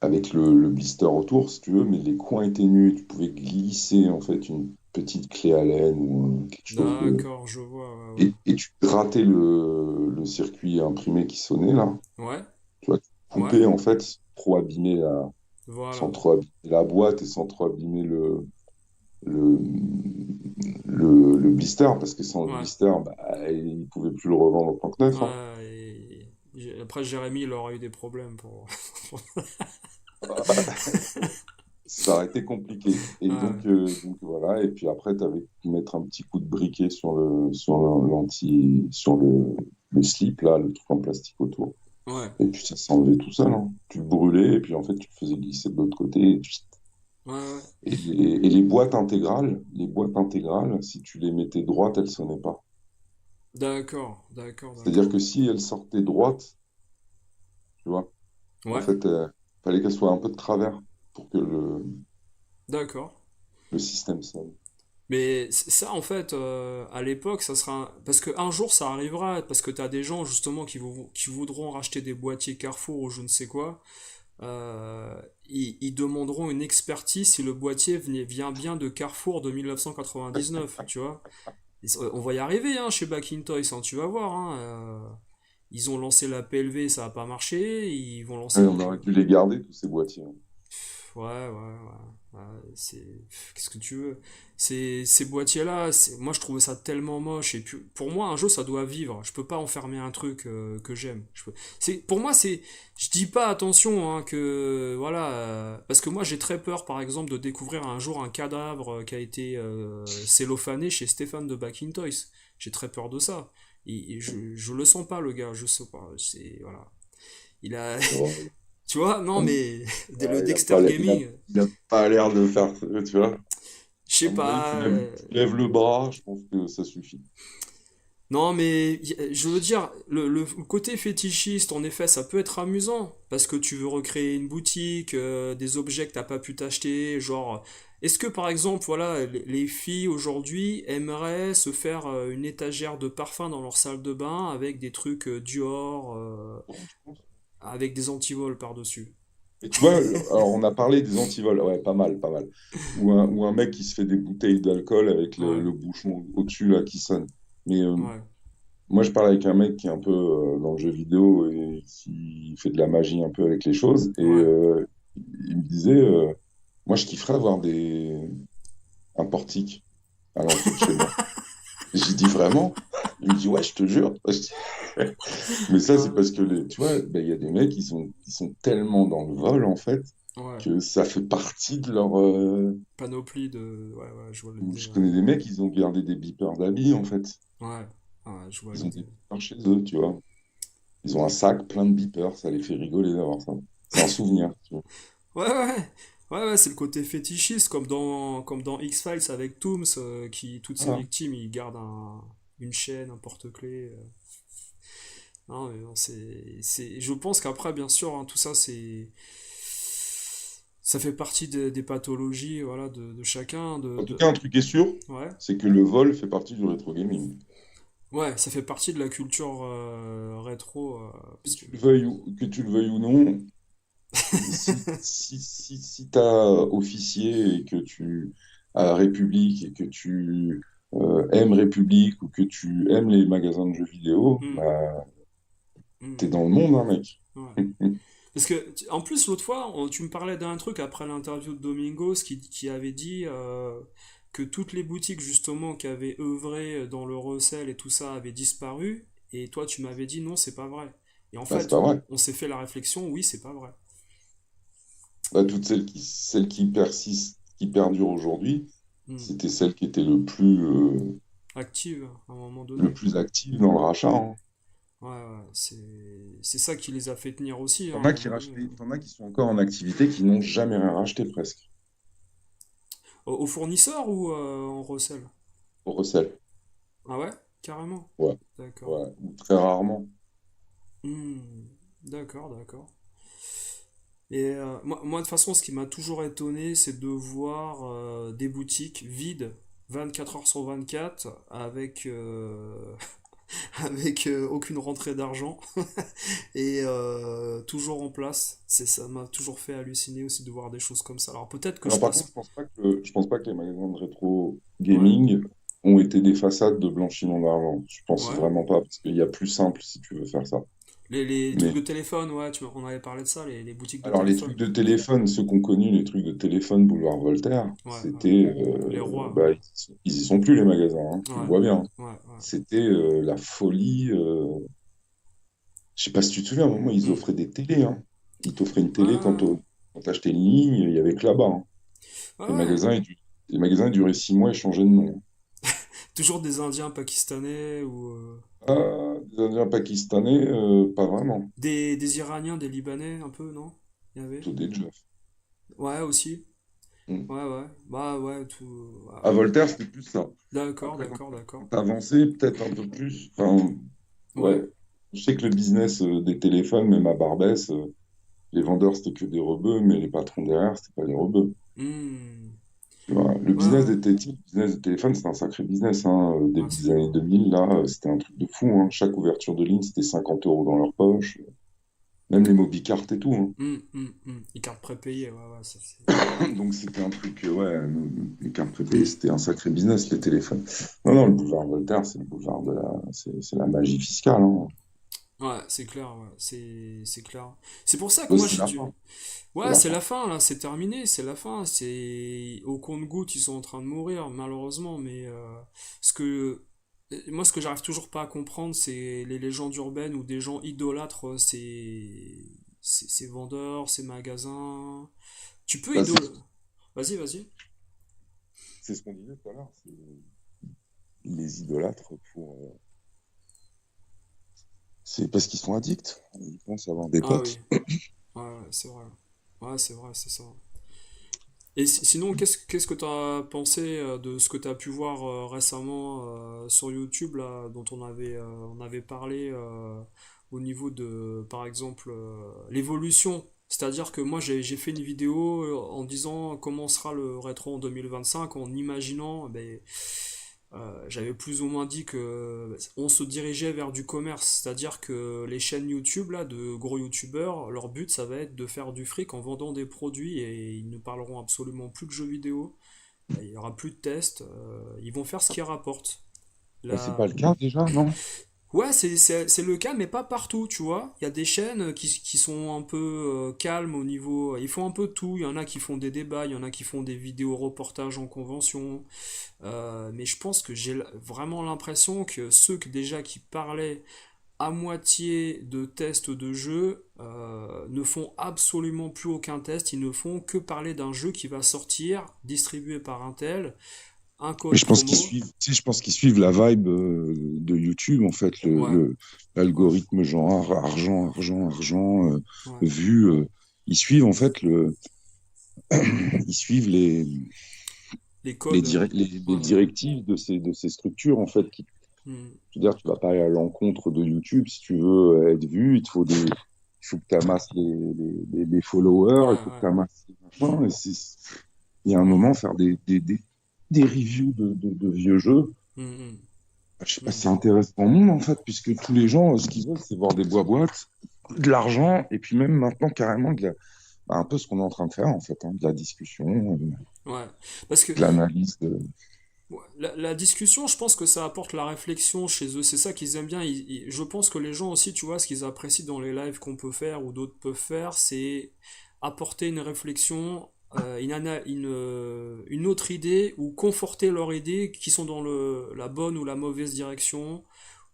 avec le blister autour, si tu veux, mais les coins étaient nus et tu pouvais glisser en fait une petite clé Allen ou quelque chose de. D'accord, je vois, ouais, Et tu grattais le circuit imprimé qui sonnait là. ouais. Ouais, Tu vois, tu ouais, coupais en fait sans voilà. trop abîmer la boîte et sans trop abîmer le, le blister, parce que sans le Ouais, blister, bah, ils ne pouvaient plus le revendre en tant que neuf, hein. ouais. Après, Jérémy, il aura eu des problèmes pour. Ça aurait été compliqué. Et Ouais, donc voilà, et puis après, tu avais pu mettre un petit coup de briquet sur le slip, là, le truc en plastique autour. ouais, Et puis ça s'enlevait tout seul, hein. Tu le brûlais, et puis en fait, tu le faisais glisser de l'autre côté, et puis Ouais, ouais. Et les boîtes intégrales, si tu les mettais droites, elles sonnaient pas. D'accord, d'accord, C'est-à-dire d'accord. que si elles sortaient droites, tu vois, en Ouais, fait, fallait qu'elles soient un peu de travers pour que d'accord. le système sonne. Mais ça, en fait, à l'époque, ça sera. Parce qu'un jour, ça arrivera, parce que t'as des gens, justement, qui voudront racheter des boîtiers Carrefour ou je ne sais quoi. Ils demanderont une expertise si le boîtier vient bien de Carrefour de 1999, tu vois. On va y arriver, hein, chez Toys, hein, tu vas voir. Hein, ils ont lancé la PLV, ça n'a pas marché. Ils vont lancer Ouais, le. on aurait dû les garder, tous ces boîtiers, hein. Ouais, ouais, ouais. Ouais, qu'est-ce que tu veux? Ces boîtiers-là, moi je trouvais ça tellement moche. Et puis, pour moi, un jeu, ça doit vivre. Je peux pas enfermer un truc que j'aime. Pour moi, c'est. Je dis pas attention, hein, que. Voilà. Parce que moi, j'ai très peur, par exemple, de découvrir un jour un cadavre qui a été cellophané chez Stéphane de Back in Toys. J'ai très peur de ça. Je le sens pas, le gars. Je sais pas. Voilà. Il a. Ouais. Tu vois, non, mais. Le Ouais, Dexter Gaming. il a pas l'air de faire, tu vois. Je À sais mon avis, pas. tu lèves le bras, je pense que ça suffit. Non, mais je veux dire, le côté fétichiste, en effet, ça peut être amusant. Parce que tu veux recréer une boutique, des objets que t'as pas pu t'acheter. Genre, est-ce que par exemple, voilà, les filles aujourd'hui aimeraient se faire une étagère de parfum dans leur salle de bain avec des trucs Dior, Ouais, je pense. avec des antivols par-dessus? Et tu vois, alors on a parlé des antivols, ouais, pas mal, pas mal. Ou un mec qui se fait des bouteilles d'alcool avec Ouais, le bouchon au-dessus là qui sonne. Mais ouais, moi, je parle avec un mec qui est un peu dans le jeu vidéo et qui fait de la magie un peu avec les choses. Et ouais. il me disait, moi, je kifferais avoir un portique à l'entrée de chez moi. J'ai dit vraiment? Il me dit, ouais, je te jure. Mais ça, c'est parce que, tu vois, ben, il y a des mecs qui sont tellement dans le vol, en fait, Ouais. que ça fait partie de leur... Panoplie de. Ouais, ouais, je vois l'idée, Je ouais. connais des mecs, ils ont gardé des beepers d'habits, en fait. Ouais, ouais, je vois Ils ont des l'idée. beepers chez eux, tu vois. Ils ont un sac plein de beepers, ça les fait rigoler d'avoir ça. C'est un souvenir, tu vois. Ouais, ouais, ouais, ouais, c'est le côté fétichiste, comme dans X-Files avec Tooms, qui, toutes ses Voilà. victimes, il garde une chaîne, un porte-clés. Non, mais non, je pense qu'après, bien sûr, hein, tout ça, ça fait partie des pathologies, voilà, de chacun, En tout cas, un truc est sûr, ouais. c'est que le vol fait partie du rétro gaming. Ouais, ça fait partie de la culture rétro, Que parce que, tu le veuilles que tu le veuilles ou non, si tu as officier et que tu as République et que tu aimes République ou que tu aimes les magasins de jeux vidéo, hmm, bah, hmm, t'es dans le monde, hein, mec. ouais. Parce que, en plus, l'autre fois, tu me parlais d'un truc après l'interview de Domingos qui avait dit que toutes les boutiques, justement, qui avaient œuvré dans le recel et tout ça avaient disparu. Et toi, tu m'avais dit non, c'est pas vrai. Et en Bah, c'est fait, pas vrai. on s'est fait la réflexion, oui, c'est pas vrai. Bah, toutes celles qui persistent, qui perdurent aujourd'hui, Hmm. c'était celles qui étaient Active, à un moment le donné. plus actives dans le rachat, hein. Ouais, ouais, c'est ça qui les a fait tenir aussi, hein, à T'en un as qui moment donné. rachetaient, t'en as qui sont encore en activité, qui n'ont jamais rien racheté presque Au fournisseur ou en recel? au recel. Ah ouais? Carrément. Ouais, D'accord. ouais, ou très rarement. Hmm. D'accord, d'accord. Et moi, de toute façon, ce qui m'a toujours étonné, c'est de voir des boutiques vides 24 heures sur 24 avec, avec aucune rentrée d'argent et toujours en place. Ça m'a toujours fait halluciner aussi de voir des choses comme ça. Alors peut-être que Alors je par contre, passe. je pense pas que les magasins de rétro Ouais, gaming ont été des façades de blanchiment d'argent. Je pense ouais. vraiment pas, parce qu'il y a plus simple si tu veux faire ça. Les trucs Mais de téléphone, ouais, on avait parlé de ça, les boutiques de alors les téléphone. trucs de téléphone, ceux qu'on connu, les trucs de téléphone boulevard Voltaire, Ouais, ouais. c'était, Les rois. bah, ils y sont plus les magasins, hein, tu le Ouais, vois bien. ouais, ouais. C'était la folie. Je sais pas si tu te souviens, à un moment, ils Hmm. offraient des télés, hein. Ils t'offraient une télé Ouais, quand t'achetais une ligne, il y avait que là-bas, hein. ouais, Les ouais. magasins, les magasins duraient 6 mois et changeaient de nom. Toujours des Indiens pakistanais ou Ah, des Indiens pakistanais, pas vraiment. des Iraniens, des Libanais un peu, non? Il y avait? Plutôt des Jeffs. Ouais, aussi. Mm. Ouais, ouais. Bah ouais, tout. À Ah, Voltaire, c'était plus ça. d'accord, Après, d'accord, quand d'accord. t'as avancé, peut-être un peu plus. Enfin, Ouais. ouais. Je sais que le business des téléphones, même à Barbès, les vendeurs, c'était que des rebeux, mais les patrons derrière, c'était pas des rebeux. Hmm. Tu vois. Le Ouais, business ouais. le business des téléphones, c'était un sacré business. Hein. Au Ouais, début c'est des clair. années 2000, là, c'était un truc de fou. Hein. Chaque ouverture de ligne, c'était 50 euros dans leur poche. Même les mobicartes et tout. Hein. Les cartes prépayées, ouais, ouais, ça c'est. Donc c'était un truc, ouais, les cartes prépayées, c'était un sacré business, les téléphones. Non, non, le boulevard Voltaire, c'est le boulevard de la, c'est la magie fiscale. Hein. Ouais, c'est clair, ouais, c'est clair. C'est pour ça que moi C'est j'ai la dû. fin. C'est Ouais, la c'est fin. la fin là, c'est terminé, c'est la fin. C'est au compte-gouttes, ils sont en train de mourir malheureusement, mais ce que moi ce que j'arrive toujours pas à comprendre, c'est les légendes urbaines où des gens idolâtrent ces vendeurs, ces magasins. Tu peux Bah, Vas-y, vas-y. c'est ce qu'on disait tout à l'heure. Ils les idolâtrent c'est parce qu'ils sont addicts. Ils pensent avoir des Ah oui, potes. ouais, ouais, c'est vrai. Ouais, c'est vrai, c'est ça. Et sinon, qu'est-ce que tu as pensé de ce que tu as pu voir récemment sur YouTube, là, dont on avait parlé au niveau de, par exemple, l'évolution? C'est-à-dire que moi, j'ai fait une vidéo en disant comment sera le rétro en 2025, en imaginant, j'avais plus ou moins dit que on se dirigeait vers du commerce, c'est-à-dire que les chaînes YouTube là de gros YouTubeurs, leur but ça va être de faire du fric en vendant des produits et ils ne parleront absolument plus de jeux vidéo. Il y aura plus de tests, ils vont faire ce qui rapporte. Bah, c'est pas Là, le cas déjà, non? ouais, c'est le cas, mais pas partout, tu vois. Il y a des chaînes qui sont un peu calmes au niveau. Ils font un peu de tout. Il y en a qui font des débats, il y en a qui font des vidéos reportages en convention. Mais je pense que j'ai vraiment l'impression que ceux déjà qui parlaient à moitié de tests de jeux ne font absolument plus aucun test. Ils ne font que parler d'un jeu qui va sortir, distribué par un tel, un Mais code je pense qu'ils promo. suivent, tu sais, je pense qu'ils suivent la vibe de YouTube, en fait, Ouais, ouais, l'algorithme genre argent, argent, argent, ouais. vu. Ils suivent, en fait, ils suivent Les codes. les Ouais. directives de ces structures, en fait. Hmm. Je veux dire, tu vas pas aller à l'encontre de YouTube si tu veux être vu. Il faut que tu amasses les Ouais, followers, il faut que ouais. tu amasses les machins. Il y a un moment, faire des reviews de vieux jeux. Hmm, hmm, Je sais pas si hmm. ça intéresse grand monde, en fait, puisque tous les gens, ce qu'ils veulent, c'est voir des boîtes, de l'argent, et puis même maintenant, carrément, bah, un peu ce qu'on est en train de faire, en fait, hein, de la discussion, Ouais. Parce que de l'analyse. ouais, la discussion, je pense que ça apporte la réflexion chez eux. C'est ça qu'ils aiment bien. Je pense que les gens aussi, tu vois, ce qu'ils apprécient dans les lives qu'on peut faire ou d'autres peuvent faire, c'est apporter une réflexion, une autre idée ou conforter leur idée qui sont dans la bonne ou la mauvaise direction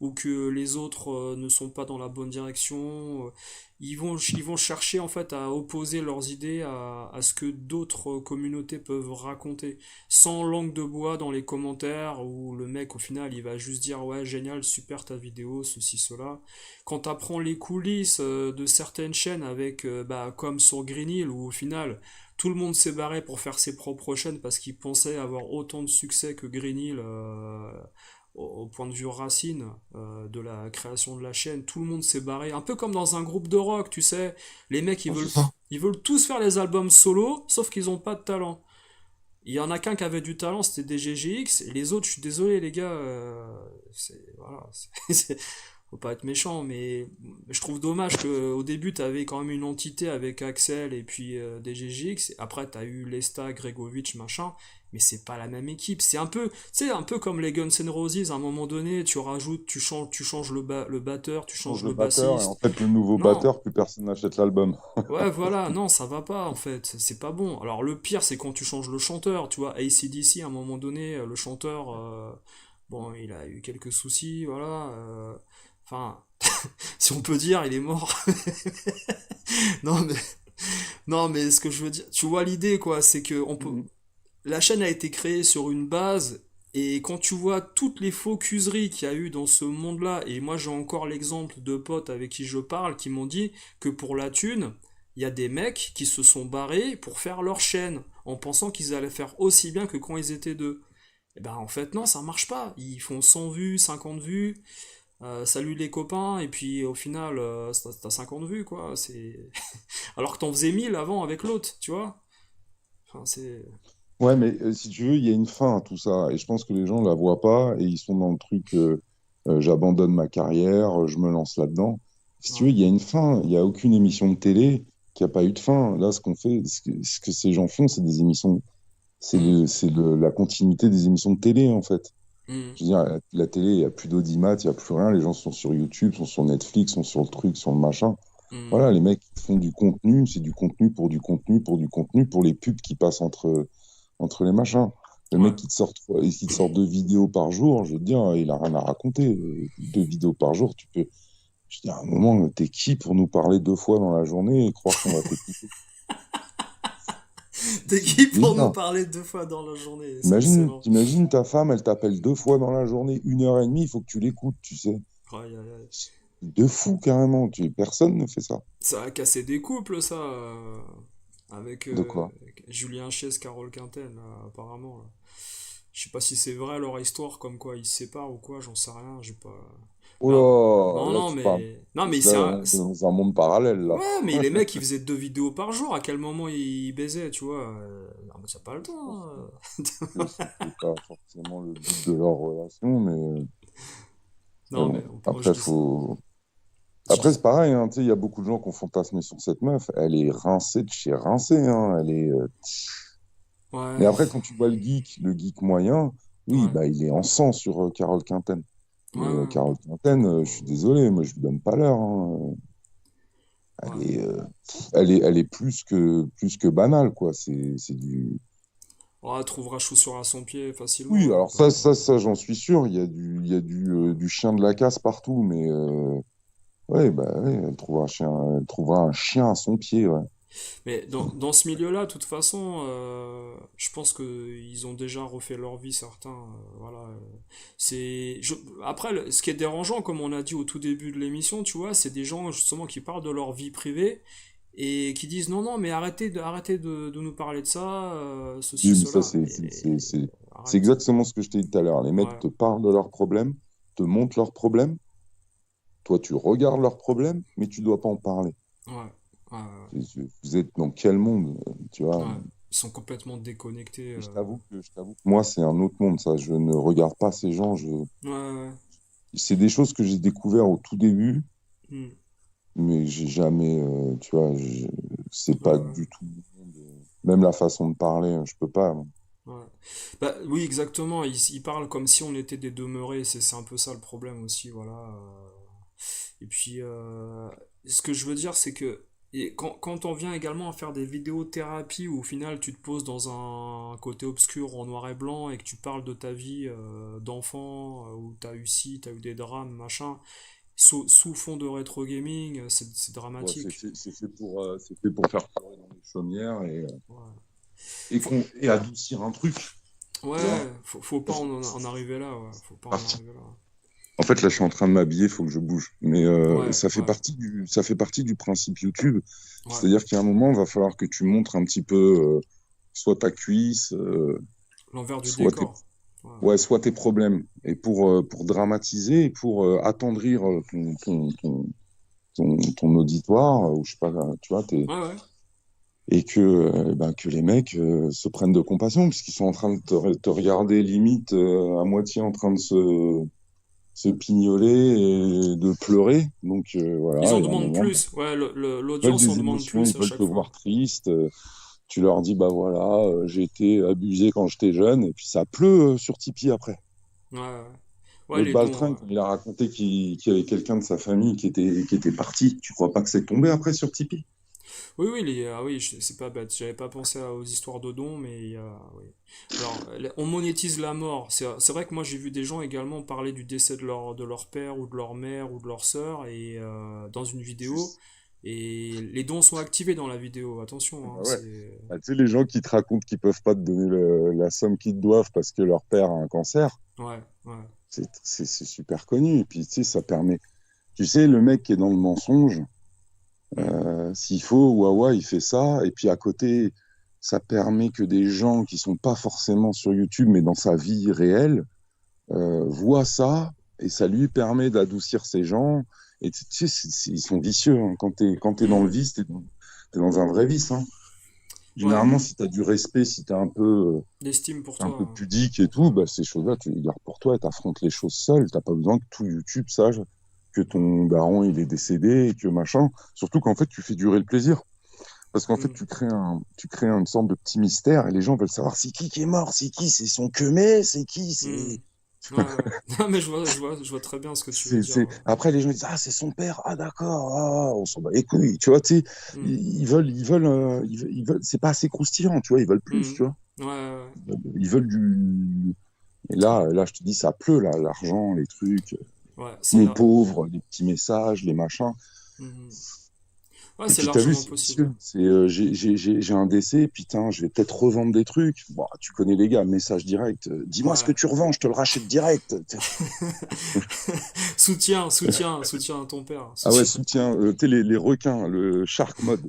ou que les autres ne sont pas dans la bonne direction. Ils vont chercher en fait à opposer leurs idées à ce que d'autres communautés peuvent raconter sans langue de bois dans les commentaires où le mec au final il va juste dire ouais génial super ta vidéo ceci cela. Quand t'apprends les coulisses de certaines chaînes avec comme sur Green Hill où au final tout le monde s'est barré pour faire ses propres chaînes parce qu'il pensait avoir autant de succès que Green Hill au point de vue racine de la création de la chaîne, tout le monde s'est barré, un peu comme dans un groupe de rock, tu sais, les mecs Ouais, c'est ça. ils veulent tous faire les albums solo, sauf qu'ils ont pas de talent. Il y en a qu'un qui avait du talent, c'était des GGX, et les autres, je suis désolé les gars, voilà, faut pas être méchant, mais je trouve dommage qu'au début, tu avais quand même une entité avec Axel et puis des GGX, et après, tu as eu Lesta, Gregovic, machin, mais c'est pas la même équipe. C'est un peu, tu sais, un peu comme les Guns N' Roses, à un moment donné, tu rajoutes, tu changes le batteur, tu Change changes le le batteur, et en bassiste. fait, le nouveau Non, batteur, plus personne n'achète l'album. ouais, voilà, non, ça va pas en fait, c'est pas bon. Alors le pire, c'est quand tu changes le chanteur, tu vois, AC/DC, à un moment donné, le chanteur, bon, il a eu quelques soucis, voilà. Enfin, si on peut dire, il est mort. Non, mais, non, mais ce que je veux dire, tu vois l'idée, quoi, c'est que Mhm. la chaîne a été créée sur une base, et quand tu vois toutes les faucuseries qu'il y a eu dans ce monde-là, et moi j'ai encore l'exemple de potes avec qui je parle qui m'ont dit que pour la thune, il y a des mecs qui se sont barrés pour faire leur chaîne. en pensant qu'ils allaient faire aussi bien que quand ils étaient deux. Et ben en fait non, ça marche pas. Ils font 100 vues, 50 vues, salut les copains, et puis au final, t'as 50 vues, quoi. C'est... Alors que t'en faisais 1000 avant avec l'autre, tu vois. Enfin, c'est... Ouais, mais si tu veux, il y a une fin à tout ça. Et je pense que les gens ne la voient pas et ils sont dans le truc j'abandonne ma carrière, je me lance là-dedans. Si tu veux, Ouais. il y a une fin. Il n'y a aucune émission de télé qui n'a pas eu de fin. Là, ce qu'on fait, ce que ces gens font, c'est des émissions. Hmm. La continuité des émissions de télé, en fait. Hmm. Je veux dire, la télé, il n'y a plus d'audimat, il n'y a plus rien. Les gens sont sur YouTube, sont sur Netflix, sont sur le truc, sur le machin. Hmm. Voilà, les mecs font du contenu, c'est du contenu pour du contenu pour du contenu pour les pubs qui passent entre les machins. Le Ouais. mec qui te sort 2 vidéos par jour, je veux te dire, il a rien à raconter. 2 vidéos par jour, tu peux. Je veux dire, à un moment, t'es qui pour nous parler 2 fois dans la journée et croire qu'on va t'écouter? T'es C'est qui du pour nous délire. parler 2 fois dans la journée? C'est Imagine, excellent. t'imagines ta femme, elle t'appelle 2 fois dans la journée, 1 heure et demie, il faut que tu l'écoutes, tu sais. Aïe, aïe, aïe. De fou, carrément. Personne ne fait ça. Ça a cassé des couples, ça. Avec De quoi? Julien Chies, Carole Quinten, là, apparemment. Là. Je sais pas si c'est vrai leur histoire, comme quoi ils se séparent ou quoi, j'en sais rien. J'ai pas. Oh Mais, non, là, là, non, tu parles. mais. Non, mais c'est Là, un. on est dans un monde parallèle, là. Ouais, mais les mecs, ils faisaient 2 vidéos par jour. À quel moment ils baisaient, tu vois? Non, mais t'as pas le Je pense temps. que c'était pas forcément le but de leur relation, mais Non, bon. mais moi je Après, dis ça. faut. Je Après, dis. c'est pareil, hein, tu sais, il y a beaucoup de gens qui ont fantasmé sur cette meuf. Elle est rincée de chez rincée, hein. Mais Ouais, après, quand tu vois le geek moyen, oui, ouais, bah, il est en sang sur Carole Quinten. ouais, Mais ouais. Carole Quinten, je suis désolé, moi, je lui donne pas l'heure, hein. Elle Ouais. est, euh, elle est plus que banale, quoi. C'est du. Ouais, elle trouvera chaussure à son pied Oui, facilement, hein, alors comme. ça, j'en suis sûr. Il y a du chien de la casse partout, mais ouais, bah, ouais, elle trouvera un chien à son pied, ouais. Mais dans ce milieu-là, de toute façon, je pense qu'ils ont déjà refait leur vie, certains. Voilà. Après, ce qui est dérangeant, comme on a dit au tout début de l'émission, tu vois, c'est des gens justement qui parlent de leur vie privée et qui disent non, non, mais arrêtez de nous parler de ça, ceci, Oui, mais ça, cela. c'est Arrête. exactement ce que je t'ai dit tout à l'heure. Les mecs Ouais, te parlent de leurs problèmes, te montrent leurs problèmes. Toi, tu regardes leurs problèmes, mais tu dois pas en parler. ouais, ouais, Vous êtes dans quel monde, tu vois? ouais. Ils sont complètement déconnectés. Et je t'avoue que moi, c'est un autre monde, ça. Je ne regarde pas ces gens. Ouais, ouais. C'est des choses que j'ai découvert au tout début, Hmm. mais j'ai jamais, tu vois, c'est Ouais, pas ouais. du tout mon monde. Même la façon de parler, je peux pas. Ouais. Bah, oui, exactement. Ils parlent comme si on était des demeurés. C'est un peu ça le problème aussi, voilà. Et puis, ce que je veux dire, c'est que quand on vient également à faire des vidéothérapies où au final tu te poses dans un côté obscur en noir et blanc et que tu parles de ta vie d'enfant, où t'as eu ci, t'as eu des drames, machin, sous fond de rétro gaming, c'est Ouais, c'est dramatique. fait, c'est fait pour faire pleurer dans les chaumières Ouais. et, Faut- et adoucir un truc, tu vois. Ouais, faut pas en arriver là, ouais. Faut pas en Parti. arriver là. En fait, là, je suis en train de m'habiller, il faut que je bouge. Mais Ouais, ouais, ça fait partie du principe YouTube. ouais. C'est-à-dire qu'à un moment, il va falloir que tu montres un petit peu soit ta cuisse, L'envers du soit tes, décor. Ouais, ouais, soit tes problèmes. Et pour dramatiser et pour attendrir ton auditoire, ou je sais pas, tu vois, ouais, ouais. et que les mecs se prennent de compassion, puisqu'ils sont en train de te regarder limite à moitié en train de se pignoler et de pleurer. Donc Ils voilà, en il y a un demandent moment, plus. Ouais, ils veulent l'audience en des demande émotions, ils plus à veulent chaque te fois. voir triste. Tu leur dis, bah voilà, j'ai été abusé quand j'étais jeune, et puis ça pleut sur Tipeee après. Ouais, ouais. Ouais, L'autre les dons. Baltringue, quand il a raconté qu'il y avait quelqu'un de sa famille qui était parti, tu crois pas que c'est tombé après sur Tipeee? Oui, oui, ah oui, c'est pas bête. J'avais pas pensé aux histoires de dons, mais oui. Alors, on monétise la mort. C'est vrai que moi j'ai vu des gens également parler du décès de leur père ou de leur mère ou de leur sœur et dans une vidéo. Et les dons sont activés dans la vidéo. Attention, hein, Bah ouais. c'est. Bah, tu sais, les gens qui te racontent qu'ils peuvent pas te donner la somme qu'ils te doivent parce que leur père a un cancer, Ouais, ouais. c'est super connu. Et puis, tu sais, ça permet. Tu sais, le mec qui est dans le mensonge, Hmm. s'il faut, Wawa, il fait ça. Et puis à côté, ça permet que des gens qui sont pas forcément sur YouTube, mais dans sa vie réelle, voient ça et ça lui permet d'adoucir ces gens. Et tu sais, ils sont vicieux. Hein. Quand t'es dans le Hmm. vice, t'es dans un vrai vice. Hein. Ouais, Généralement, si t'as du respect, si l'estime pour t'es un toi, peu hein. pudique et tout, bah, ces choses-là, tu les gardes pour toi et t'affrontes les choses seul. T'as pas besoin que tout YouTube sache que ton daron, il est décédé et que machin. Surtout qu'en fait, tu fais durer le plaisir. Parce qu'en fait, Hmm. tu crées une sorte de petit mystère et les gens veulent savoir c'est qui est mort, c'est qui, c'est son queumé, c'est qui, Hmm. c'est. Ouais, ouais. Non, mais je vois très bien ce que tu veux dire. Après, les gens disent ah, c'est son père, ah, d'accord, ah, on s'en bat les couilles, tu vois, tu sais, Hmm. ils veulent, c'est pas assez croustillant, tu vois, ils veulent plus, Hmm. tu vois. Ouais, ouais, Ils veulent du. Et là, je te dis, ça pleut, là, l'argent, les trucs, ouais. Ouais, c'est mon là. pauvre, les petits messages, les machins. Hmm. Ouais, Et c'est puis, t'as vu, largement c'est possible. vicieux. J'ai un décès, putain, je vais peut-être revendre des trucs. Bon, tu connais les gars, message direct. Dis-moi ce que Ouais. tu revends, je te le rachète direct. Soutien à ton père. Ah ouais, Soutien. soutien, tu sais, les requins, le shark mode.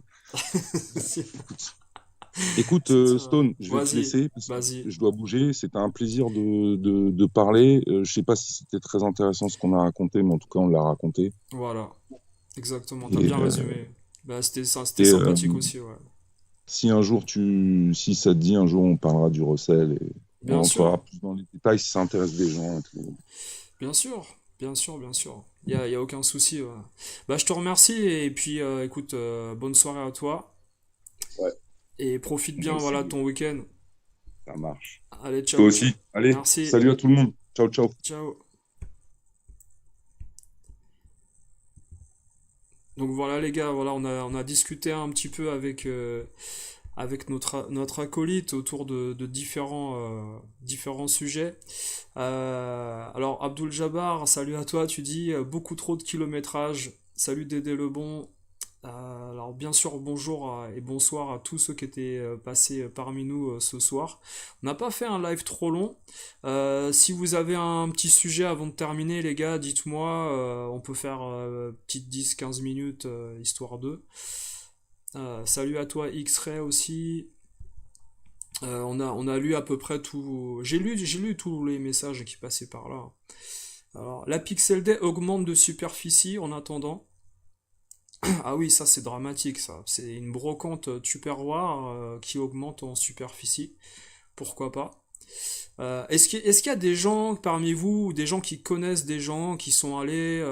Écoute, Soutien. Stone, je vais te Vas-y, laisser parce que vas-y. je dois bouger. C'était un plaisir de parler. Je sais pas si c'était très intéressant ce qu'on a raconté, mais en tout cas, on l'a raconté. Voilà. Exactement. T'as Et, bien résumé. Bah, c'était et, sympathique aussi, ouais. si un jour si ça te dit, un jour on parlera du recel et on Bien sûr. entrera plus dans les détails si ça intéresse des gens et tout. Bien sûr. Bien sûr, bien sûr. Y a aucun souci, ouais. Bah, je te remercie et puis, écoute, bonne soirée à toi. Ouais, Et profite on va bien, voilà, de essayer. ton week-end. Ça marche. Allez, Toi ciao, ciao. aussi. Allez, Merci. salut à tout le monde. Ciao, ciao. Ciao. Donc voilà les gars, voilà, on a discuté un petit peu avec notre acolyte autour de différents sujets. Alors Abdul Jabbar, salut à toi, tu dis beaucoup trop de kilométrage. Salut Dédé Lebon. Alors bien sûr, bonjour et bonsoir à tous ceux qui étaient passés parmi nous ce soir. On n'a pas fait un live trop long. Si vous avez un petit sujet avant de terminer, les gars, dites-moi. On peut faire petite 10-15 minutes, histoire d'eux. Salut à toi X-Ray aussi. On a lu à peu près tout. J'ai lu tous les messages qui passaient par là. Alors, la Pixel Day augmente de superficie en attendant. Ah oui, ça c'est dramatique ça. C'est une brocante Tupperware qui augmente en superficie. Pourquoi pas? Est-ce qu'il y a des gens parmi vous, ou des gens qui connaissent des gens qui sont allés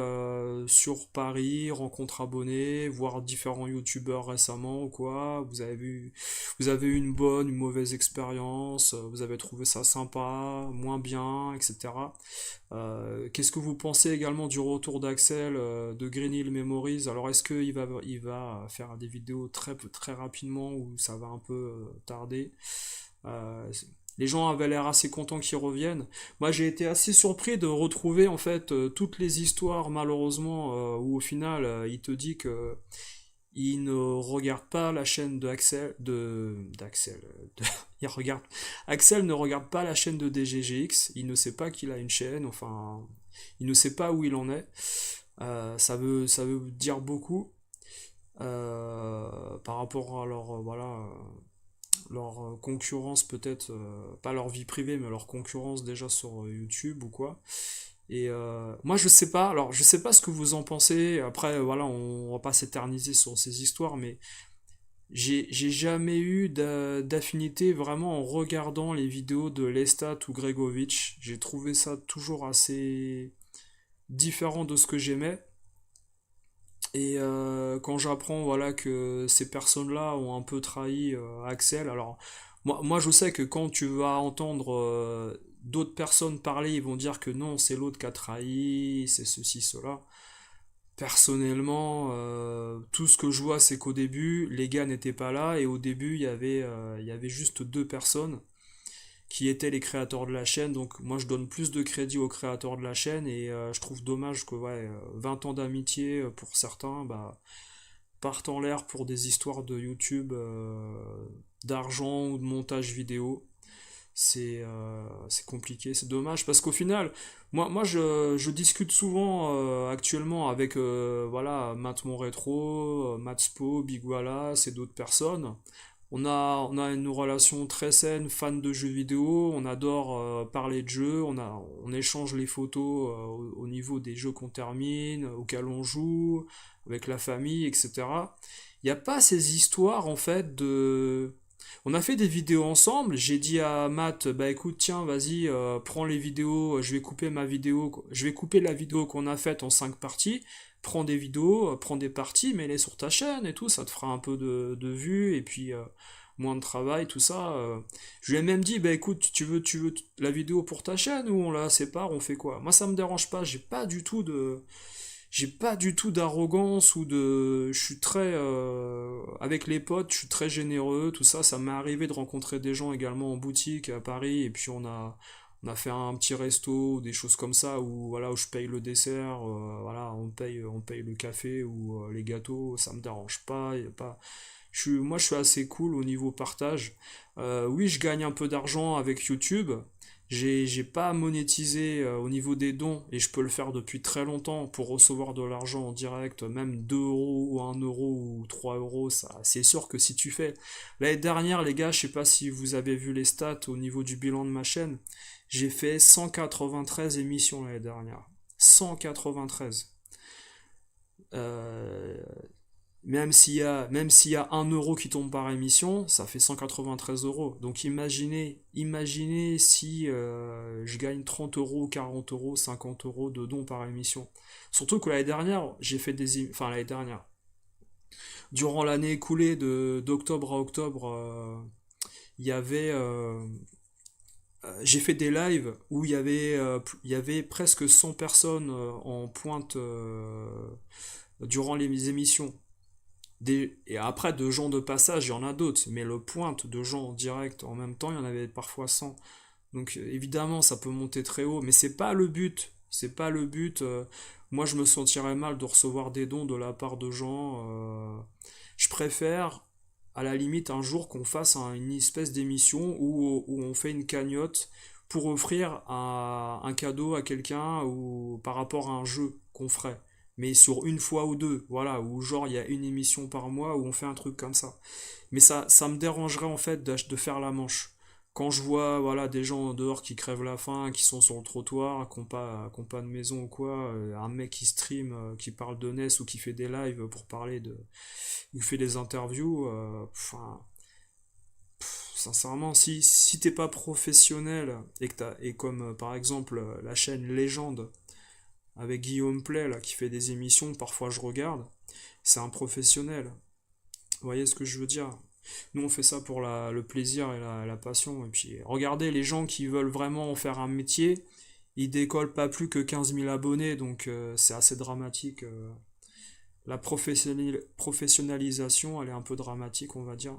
sur Paris, rencontre abonnés, voir différents youtubeurs récemment ou quoi? Vous avez eu une bonne, une mauvaise expérience, vous avez trouvé ça sympa, moins bien, etc. Qu'est-ce que vous pensez également du retour d'Axel de Green Hill Memories? Alors est-ce il va faire des vidéos très rapidement ou ça va un peu tarder? Euh, les gens avaient l'air assez contents qu'ils reviennent. Moi, j'ai été assez surpris de retrouver en fait toutes les histoires malheureusement où au final il te dit que il ne regarde pas la chaîne d'Axel. Il regarde Axel ne regarde pas la chaîne de DGGX. Il ne sait pas qu'il a une chaîne. Enfin, il ne sait pas où il en est. Ça veut dire beaucoup par rapport à leur voilà leur concurrence peut-être, pas leur vie privée, mais leur concurrence déjà sur YouTube ou quoi. Et moi je sais pas, alors je sais pas ce que vous en pensez, après voilà, on va pas s'éterniser sur ces histoires, mais j'ai jamais eu d'affinité vraiment en regardant les vidéos de Lestat ou Gregovic. J'ai trouvé ça toujours assez différent de ce que j'aimais. Et quand j'apprends voilà que ces personnes-là ont un peu trahi Axel, alors moi je sais que quand tu vas entendre d'autres personnes parler, ils vont dire que non, c'est l'autre qui a trahi, c'est ceci, cela. Personnellement, tout ce que je vois, c'est qu'au début, les gars n'étaient pas là et au début, il y avait juste deux personnes qui étaient les créateurs de la chaîne. Donc moi je donne plus de crédit aux créateurs de la chaîne et je trouve dommage que ouais, 20 ans d'amitié pour certains bah, partent en l'air pour des histoires de YouTube, d'argent ou de montage vidéo. C'est compliqué, c'est dommage parce qu'au final, je discute souvent actuellement avec voilà, Matt Mon Rétro, Matt Spo, Big Wallace et d'autres personnes. on a une relation très saine, fan de jeux vidéo, on adore parler de jeux, on échange les photos au niveau des jeux qu'on termine, auxquels on joue, avec la famille, etc. Il n'y a pas ces histoires en fait de... On a fait des vidéos ensemble, j'ai dit à Matt, bah écoute, tiens, vas-y, prends les vidéos, je vais couper ma vidéo, je vais couper la vidéo qu'on a faite en 5 parties, prends des vidéos, prends des parties, mets-les sur ta chaîne et tout, ça te fera un peu de vues, et puis moins de travail, tout ça. Je lui ai même dit, bah écoute, tu veux la vidéo pour ta chaîne ou on la sépare, on fait quoi? Moi ça me dérange pas, j'ai pas du tout d'arrogance ou de, je suis très, avec les potes, je suis très généreux, tout ça. Ça m'est arrivé de rencontrer des gens également en boutique à Paris et puis on a fait un petit resto, des choses comme ça où voilà où je paye le dessert, voilà on paye le café ou les gâteaux, ça me dérange pas, y a pas. Moi, je suis assez cool au niveau partage. Oui, je gagne un peu d'argent avec YouTube. J'ai pas monétisé au niveau des dons et je peux le faire depuis très longtemps pour recevoir de l'argent en direct, même 2 euros ou 1 euro ou 3 euros. Ça, c'est sûr que si tu fais. L'année dernière, les gars, je sais pas si vous avez vu les stats au niveau du bilan de ma chaîne. J'ai fait 193 émissions l'année dernière. 193. Euh, même s'il y a 1 euro qui tombe par émission, ça fait 193 euros. Donc imaginez si je gagne 30 euros, 40 euros, 50 euros de dons par émission. Surtout que l'année dernière, j'ai fait enfin l'année dernière, durant l'année écoulée d'octobre à octobre, il y avait, j'ai fait des lives où il y avait presque 100 personnes en pointe durant les émissions. Et après, de gens de passage, il y en a d'autres, mais le pointe de gens en direct en même temps, il y en avait parfois 100. Donc évidemment, ça peut monter très haut, mais c'est pas le but. C'est pas le but. Moi, je me sentirais mal de recevoir des dons de la part de gens. Je préfère, à la limite, un jour qu'on fasse une espèce d'émission où on fait une cagnotte pour offrir un cadeau à quelqu'un ou par rapport à un jeu qu'on ferait mais sur une fois ou deux, voilà, ou genre il y a une émission par mois où on fait un truc comme ça. Mais ça me dérangerait en fait de faire la manche. Quand je vois voilà des gens dehors qui crèvent la faim, qui sont sur le trottoir, qui ont pas de maison ou quoi, un mec qui stream, qui parle de NES ou qui fait des lives pour parler de, ou fait des interviews, enfin, sincèrement, si t'es pas professionnel et que et comme par exemple la chaîne Légende avec Guillaume Play là, qui fait des émissions, parfois je regarde, c'est un professionnel. Vous voyez ce que je veux dire? Nous on fait ça pour le plaisir et la passion. Et puis regardez, les gens qui veulent vraiment en faire un métier, ils décollent pas plus que 15 000 abonnés, donc c'est assez dramatique. La professionnalisation, elle est un peu dramatique, on va dire.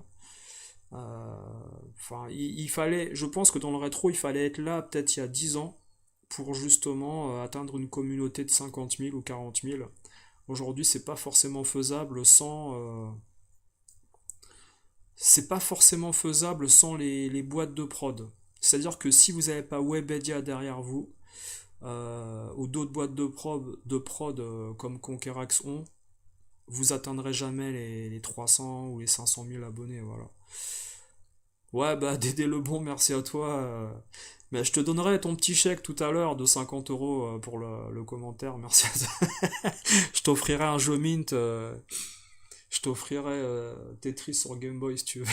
Enfin, il fallait, je pense que dans le rétro, il fallait être là peut-être il y a 10 ans pour justement atteindre une communauté de 50 000 ou 40 000. Aujourd'hui, c'est pas forcément faisable sans les boîtes de prod. C'est-à-dire que si vous n'avez pas Webedia derrière vous, ou d'autres boîtes de prod comme Conquerax ont, vous atteindrez jamais les 300 ou les 500 000 abonnés. Voilà. Ouais, bah Dédé Lebon, merci à toi. Mais je te donnerai ton petit chèque tout à l'heure de 50 euros pour le commentaire. Merci à toi. Je t'offrirai un jeu Mint. Je t'offrirai Tetris sur Game Boy si tu veux.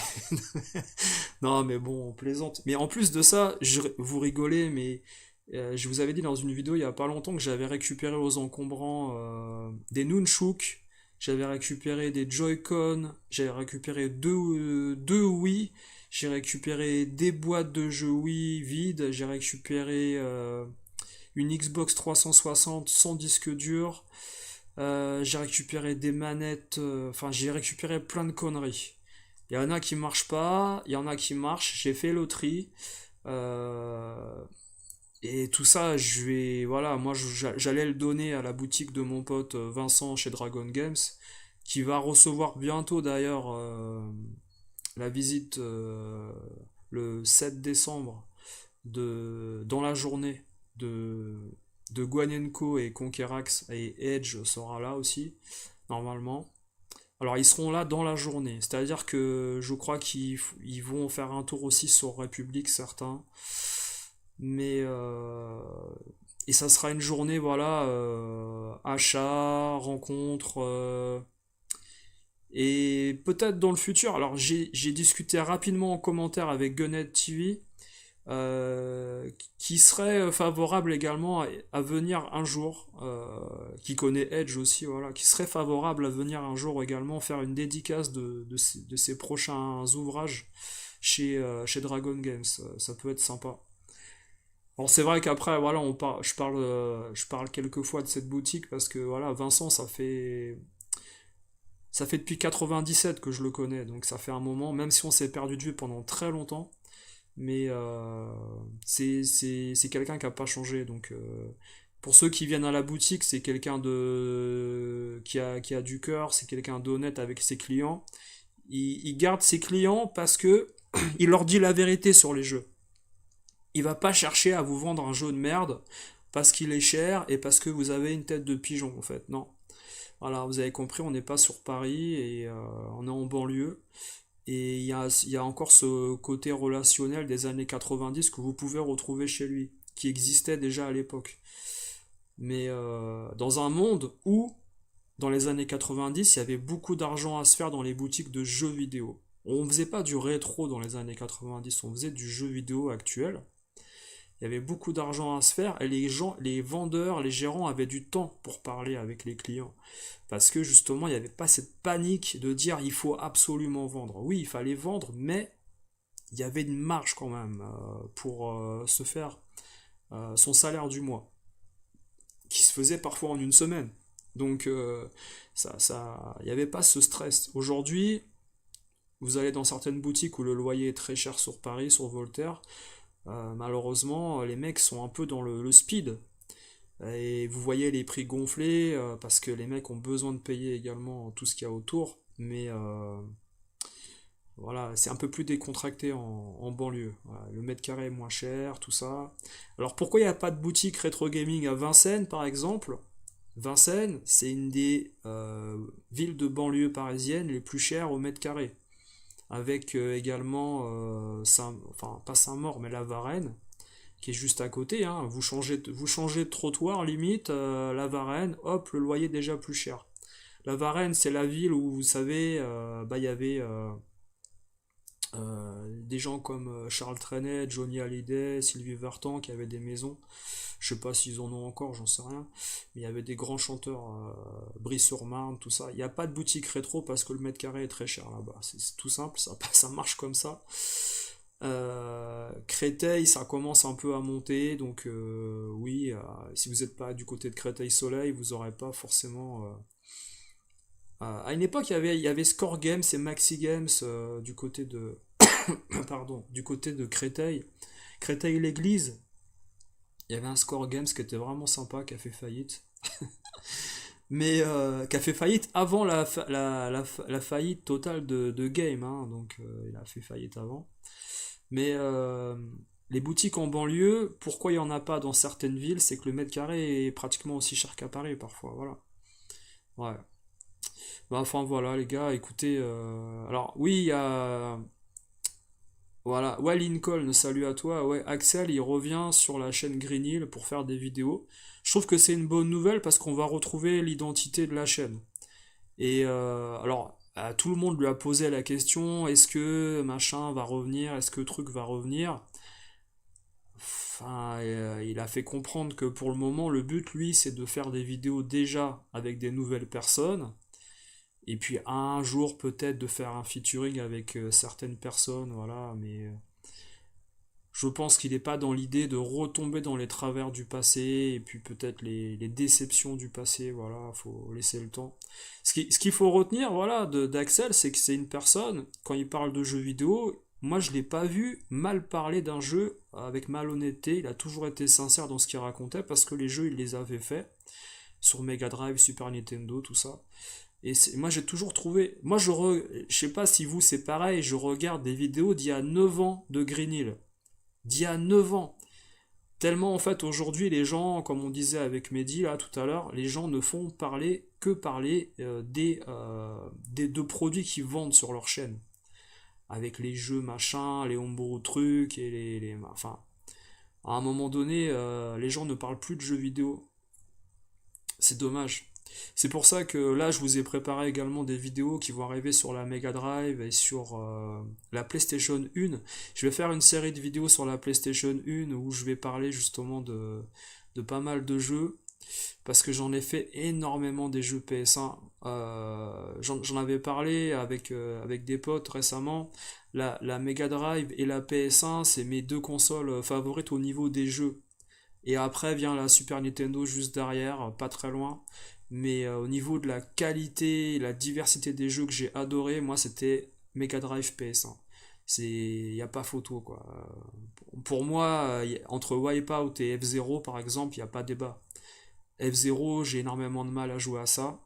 Non, mais bon, on plaisante. Mais en plus de ça, vous rigolez, mais je vous avais dit dans une vidéo il y a pas longtemps que j'avais récupéré aux encombrants des Nunchuk, j'avais récupéré des Joy-Con, j'avais récupéré deux Wii, j'ai récupéré des boîtes de jeux Wii vides, j'ai récupéré une Xbox 360 sans disque dur, j'ai récupéré des manettes, enfin j'ai récupéré plein de conneries. Il y en a qui marchent pas, il y en a qui marchent, j'ai fait le tri. Euh, et tout ça, voilà, moi j'allais le donner à la boutique de mon pote Vincent chez Dragon Games, qui va recevoir bientôt d'ailleurs la visite le 7 décembre dans la journée de, de Guanenko et Conquerax et Edge sera là aussi, normalement. Alors ils seront là dans la journée, c'est-à-dire que je crois qu'ils vont faire un tour aussi sur République, certains, mais et ça sera une journée, voilà, achat, rencontre, et peut-être dans le futur. Alors j'ai discuté rapidement en commentaire avec Gunhead TV, qui serait favorable également à venir un jour, qui connaît Edge aussi, voilà, qui serait favorable à venir un jour également faire une dédicace de ses prochains ouvrages chez Dragon Games. Ça peut être sympa. Bon, c'est vrai qu'après, voilà, je parle quelquefois de cette boutique parce que voilà, Vincent, ça fait depuis 97 que je le connais, donc ça fait un moment, même si on s'est perdu de vue pendant très longtemps, mais c'est quelqu'un qui n'a pas changé. Donc, pour ceux qui viennent à la boutique, c'est quelqu'un qui a du cœur, c'est quelqu'un d'honnête avec ses clients. Il garde ses clients parce que il leur dit la vérité sur les jeux. Il va pas chercher à vous vendre un jeu de merde parce qu'il est cher et parce que vous avez une tête de pigeon, en fait. Non. Voilà, vous avez compris, on n'est pas sur Paris et on est en banlieue. Et il y a encore ce côté relationnel des années 90 que vous pouvez retrouver chez lui, qui existait déjà à l'époque. Mais dans un monde où, dans les années 90, il y avait beaucoup d'argent à se faire dans les boutiques de jeux vidéo. On ne faisait pas du rétro dans les années 90, on faisait du jeu vidéo actuel. Il y avait beaucoup d'argent à se faire et les gens, les vendeurs, les gérants avaient du temps pour parler avec les clients. Parce que justement, il n'y avait pas cette panique de dire il faut absolument vendre. Oui, il fallait vendre, mais il y avait une marge quand même pour se faire son salaire du mois, qui se faisait parfois en une semaine. Donc, il n'y avait pas ce stress. Aujourd'hui, vous allez dans certaines boutiques où le loyer est très cher sur Paris, sur Voltaire. Malheureusement, les mecs sont un peu dans le speed. Et vous voyez les prix gonfler parce que les mecs ont besoin de payer également tout ce qu'il y a autour. Mais voilà, c'est un peu plus décontracté en banlieue. Voilà, le mètre carré est moins cher, tout ça. Alors pourquoi il n'y a pas de boutique rétro gaming à Vincennes par exemple? Vincennes, c'est une des villes de banlieue parisienne les plus chères au mètre carré. Avec également, enfin pas Saint-Maur, mais la Varenne, qui est juste à côté, hein. Vous changez de trottoir, limite, la Varenne, hop, le loyer est déjà plus cher. La Varenne, c'est la ville où, vous savez, bah, il y avait des gens comme Charles Trenet, Johnny Hallyday, Sylvie Vartan, qui avaient des maisons. Je sais pas s'ils en ont encore, j'en sais rien. Mais il y avait des grands chanteurs, Brie-sur-Marne, tout ça. Il n'y a pas de boutique rétro parce que le mètre carré est très cher là-bas. C'est tout simple, ça marche comme ça. Créteil, ça commence un peu à monter, donc oui, si vous n'êtes pas du côté de Créteil-Soleil, vous n'aurez pas forcément. À une époque, il y avait Score Games et Maxi Games du côté de, pardon, du côté de Créteil. Créteil-l'Église, il y avait un Score Games qui était vraiment sympa, qui a fait faillite. Mais qui a fait faillite avant la faillite totale de Game, hein, donc il a fait faillite avant. Mais les boutiques en banlieue, pourquoi il n'y en a pas dans certaines villes? C'est que le mètre carré est pratiquement aussi cher qu'à Paris parfois, voilà. Ouais. Bah, enfin voilà les gars, écoutez, alors oui, il y a... Voilà, ouais Lincoln, salut à toi, ouais Axel, il revient sur la chaîne Green Hill pour faire des vidéos. Je trouve que c'est une bonne nouvelle parce qu'on va retrouver l'identité de la chaîne. Et alors, tout le monde lui a posé la question, est-ce que machin va revenir, est-ce que truc va revenir? Enfin, il a fait comprendre que pour le moment, le but, lui, c'est de faire des vidéos déjà avec des nouvelles personnes, et puis un jour peut-être de faire un featuring avec certaines personnes, voilà, mais je pense qu'il n'est pas dans l'idée de retomber dans les travers du passé et puis peut-être les déceptions du passé. Voilà, faut laisser le temps. Ce qu'il faut retenir, voilà, d'Axel, c'est que c'est une personne, quand il parle de jeux vidéo, moi je l'ai pas vu mal parler d'un jeu avec malhonnêteté. Il a toujours été sincère dans ce qu'il racontait parce que les jeux il les avait faits sur Mega Drive, Super Nintendo, tout ça. Et moi j'ai toujours trouvé, je sais pas si vous c'est pareil, je regarde des vidéos d'il y a 9 ans de Green Hill d'il y a 9 ans. Tellement en fait aujourd'hui les gens, comme on disait avec Mehdi là tout à l'heure, les gens ne font parler des deux produits qu'ils vendent sur leur chaîne. Avec les jeux machin, les homebrew trucs et enfin, à un moment donné, les gens ne parlent plus de jeux vidéo. C'est dommage. C'est pour ça que là, je vous ai préparé également des vidéos qui vont arriver sur la Mega Drive et sur la PlayStation 1. Je vais faire une série de vidéos sur la PlayStation 1 où je vais parler justement de pas mal de jeux parce que j'en ai fait énormément des jeux PS1. J'en avais parlé avec des potes récemment. La Mega Drive et la PS1, c'est mes deux consoles favorites au niveau des jeux. Et après vient la Super Nintendo juste derrière, pas très loin. Mais au niveau de la qualité, la diversité des jeux que j'ai adoré, moi c'était Mega Drive PS1. Il n'y a pas photo quoi. Pour moi, entre Wipeout et F-Zero par exemple, il n'y a pas débat. F-Zero, j'ai énormément de mal à jouer à ça.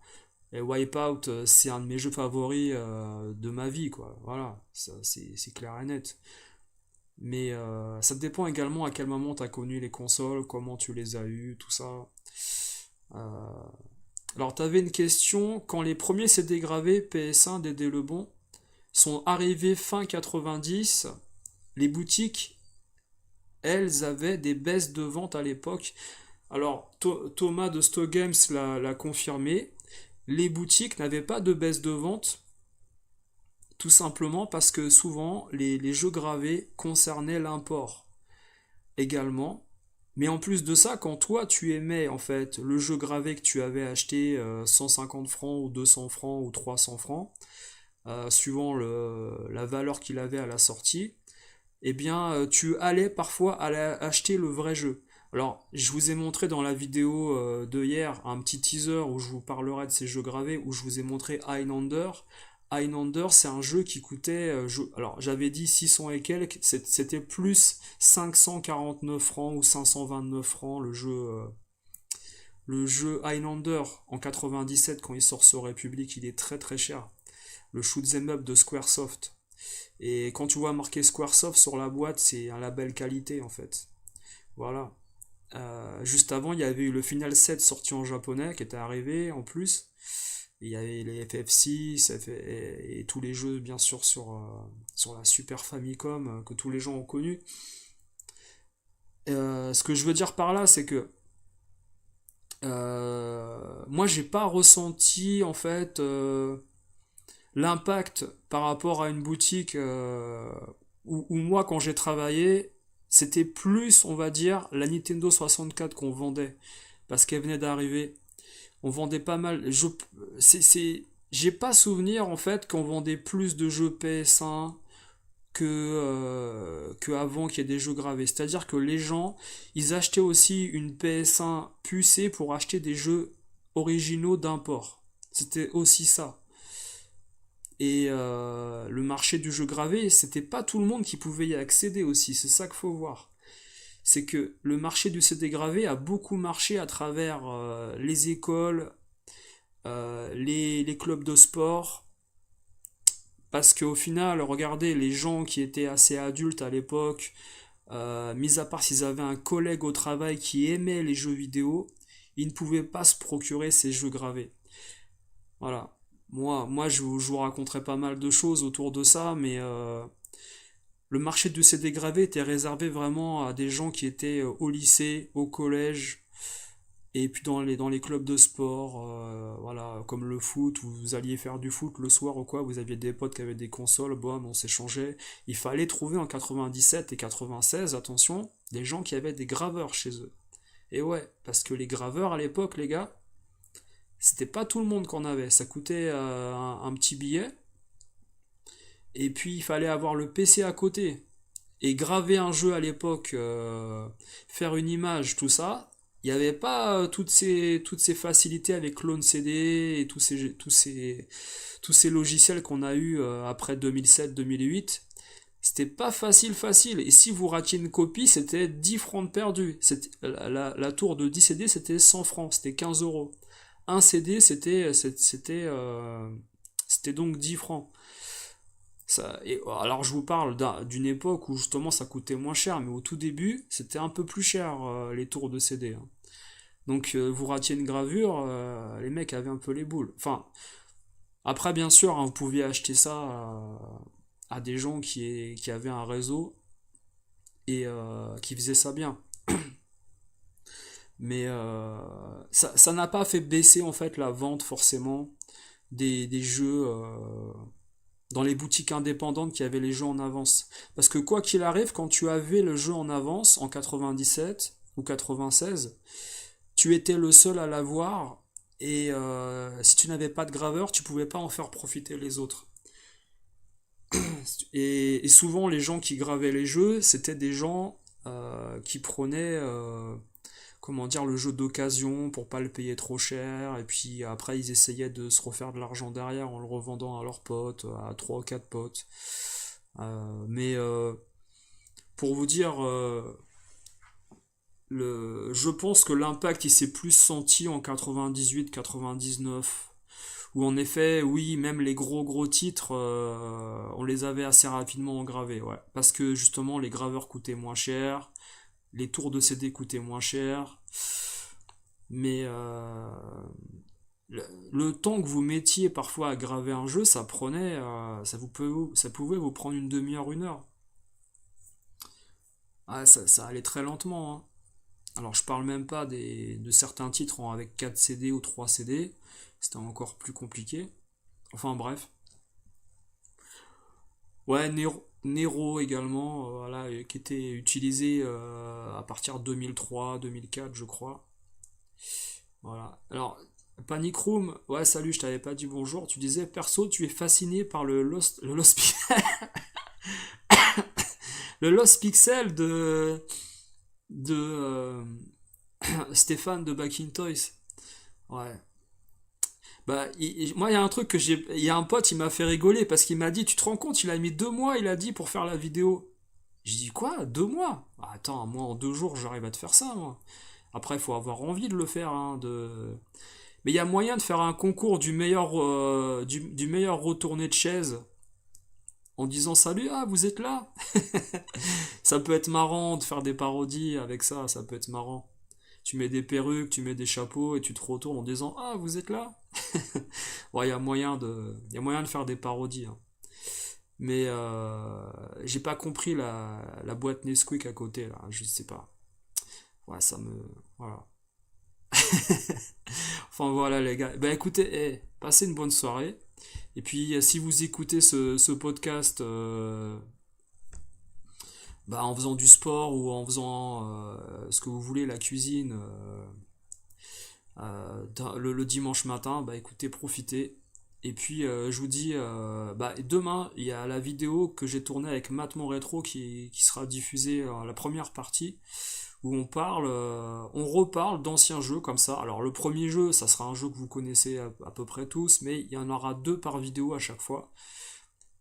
Et Wipeout, c'est un de mes jeux favoris de ma vie quoi. Voilà, ça, c'est clair et net. Mais ça dépend également à quel moment tu as connu les consoles, comment tu les as eues, tout ça. Euh, Alors, tu avais une question. Quand les premiers CD gravés PS1 d'Aider Lebon sont arrivés fin 90, les boutiques, elles, avaient des baisses de vente à l'époque. Alors, Thomas de Stogames l'a confirmé. Les boutiques n'avaient pas de baisse de vente, tout simplement parce que souvent, les jeux gravés concernaient l'import également. Mais en plus de ça, quand toi tu aimais en fait le jeu gravé que tu avais acheté 150 francs ou 200 francs ou 300 francs, suivant la valeur qu'il avait à la sortie, eh bien tu allais parfois acheter le vrai jeu. Alors, je vous ai montré dans la vidéo de hier un petit teaser où je vous parlerai de ces jeux gravés, où je vous ai montré Highlander. Highlander, c'est un jeu qui coûtait, alors j'avais dit 600 et quelques, c'était plus 549 francs ou 529 francs le jeu Highlander en 97 quand il sort sur République, il est très très cher. Le shoot'em up de Squaresoft. Et quand tu vois marqué Squaresoft sur la boîte, c'est un label qualité en fait. Voilà. Juste avant, il y avait eu le Final 7 sorti en japonais qui était arrivé en plus. Il y avait les FF6 et tous les jeux bien sûr sur la Super Famicom que tous les gens ont connu. Ce que je veux dire par là, c'est que moi j'ai pas ressenti en fait l'impact par rapport à une boutique où moi quand j'ai travaillé, c'était plus on va dire la Nintendo 64 qu'on vendait parce qu'elle venait d'arriver. On vendait pas mal. J'ai pas souvenir en fait qu'on vendait plus de jeux PS1 que avant qu'il y ait des jeux gravés. C'est-à-dire que les gens, ils achetaient aussi une PS1 pucée pour acheter des jeux originaux d'import. C'était aussi ça. Et le marché du jeu gravé, c'était pas tout le monde qui pouvait y accéder aussi. C'est ça qu'il faut voir. C'est que le marché du CD gravé a beaucoup marché à travers les écoles, les clubs de sport, parce qu'au final, regardez, les gens qui étaient assez adultes à l'époque, mis à part s'ils avaient un collègue au travail qui aimait les jeux vidéo, ils ne pouvaient pas se procurer ces jeux gravés. Voilà. Moi je vous raconterai pas mal de choses autour de ça, mais le marché du CD gravé était réservé vraiment à des gens qui étaient au lycée, au collège, et puis dans les clubs de sport, voilà, comme le foot, où vous alliez faire du foot le soir ou quoi, vous aviez des potes qui avaient des consoles, bon, on s'échangeait. Il fallait trouver en 97 et 96, attention, des gens qui avaient des graveurs chez eux. Et ouais, parce que les graveurs à l'époque, les gars, c'était pas tout le monde qu'on avait. Ça coûtait un petit billet, et puis il fallait avoir le PC à côté. Et graver un jeu à l'époque, faire une image, tout ça, il n'y avait pas toutes ces facilités avec Clone CD et tous ces logiciels qu'on a eu après 2007-2008. C'était pas facile. Et si vous ratiez une copie, c'était 10 francs de perdu. La tour de 10 CD, c'était 100 francs, c'était 15 euros. Un CD, c'était donc 10 francs. Alors je vous parle d'une époque où justement ça coûtait moins cher, mais au tout début c'était un peu plus cher les tours de CD, hein. Donc vous ratiez une gravure, les mecs avaient un peu les boules. Enfin, après bien sûr, hein, vous pouviez acheter ça à des gens qui avaient un réseau et qui faisaient ça bien. Mais ça n'a pas fait baisser en fait la vente forcément des jeux dans les boutiques indépendantes qui avaient les jeux en avance. Parce que quoi qu'il arrive, quand tu avais le jeu en avance en 97 ou 96, tu étais le seul à l'avoir et si tu n'avais pas de graveur, tu pouvais pas en faire profiter les autres. Et souvent, les gens qui gravaient les jeux, c'était des gens qui prenaient, comment dire, le jeu d'occasion pour pas le payer trop cher, et puis après, ils essayaient de se refaire de l'argent derrière en le revendant à leurs potes, à 3 ou 4 potes. Mais pour vous dire, je pense que l'impact il s'est plus senti en 98-99 où en effet oui même les gros titres on les avait assez rapidement engravés, ouais, parce que justement les graveurs coûtaient moins cher, les tours de CD coûtaient moins cher, mais le temps que vous mettiez parfois à graver un jeu ça prenait ça pouvait vous prendre une demi-heure, une heure. Ah, ça allait très lentement, hein. Alors je parle même pas de certains titres avec 4 CD ou 3 CD, c'était encore plus compliqué. Enfin bref. Ouais, Nero également, voilà, qui était utilisé à partir de 2003-2004 je crois. Voilà. Alors, Panic Room, ouais salut, je t'avais pas dit bonjour, tu disais perso tu es fasciné par le Lost Pixel de Stéphane de Back in Toys. Ouais. Bah, moi, il y a un truc il y a un pote, il m'a fait rigoler parce qu'il m'a dit, tu te rends compte, il a mis 2 mois, il a dit, pour faire la vidéo. J'ai dit, quoi, 2 mois? Bah, attends, moi, en 2 jours, j'arrive à te faire ça, moi. Après, il faut avoir envie de le faire, hein, Mais il y a moyen de faire un concours du meilleur retourné de chaise en disant, salut, ah, vous êtes là? Ça peut être marrant de faire des parodies avec ça peut être marrant. Tu mets des perruques, tu mets des chapeaux et tu te retournes en disant ah vous êtes là. Ouais, il y a moyen de faire des parodies, hein. Mais j'ai pas compris la boîte Nesquik à côté là, je sais pas. Ouais, voilà. Enfin voilà les gars. Ben écoutez, passez une bonne soirée. Et puis si vous écoutez ce podcast bah, en faisant du sport ou en faisant ce que vous voulez, la cuisine, le dimanche matin, bah écoutez, profitez. Et puis je vous dis, bah, demain, il y a la vidéo que j'ai tournée avec Matt Mon Rétro qui sera diffusée, la première partie, où on reparle d'anciens jeux comme ça. Alors le premier jeu, ça sera un jeu que vous connaissez à peu près tous, mais il y en aura 2 par vidéo à chaque fois.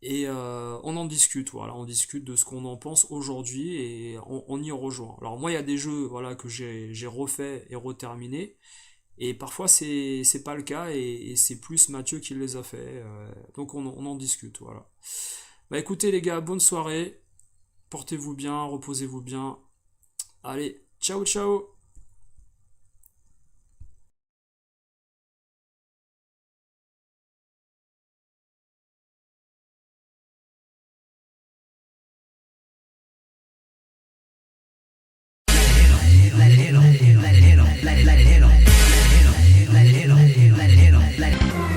Et on en discute, voilà, on discute de ce qu'on en pense aujourd'hui et on y rejoint. Alors moi il y a des jeux voilà, que j'ai refait et reterminé, et parfois c'est pas le cas et c'est plus Mathieu qui les a fait, donc on en discute, voilà. Bah écoutez les gars, bonne soirée, portez-vous bien, reposez-vous bien, allez, ciao ciao. Let it hit 'em, let it hit 'em, let it hit 'em, let it hit 'em, let it hit 'em, let it hit 'em, let it hit 'em.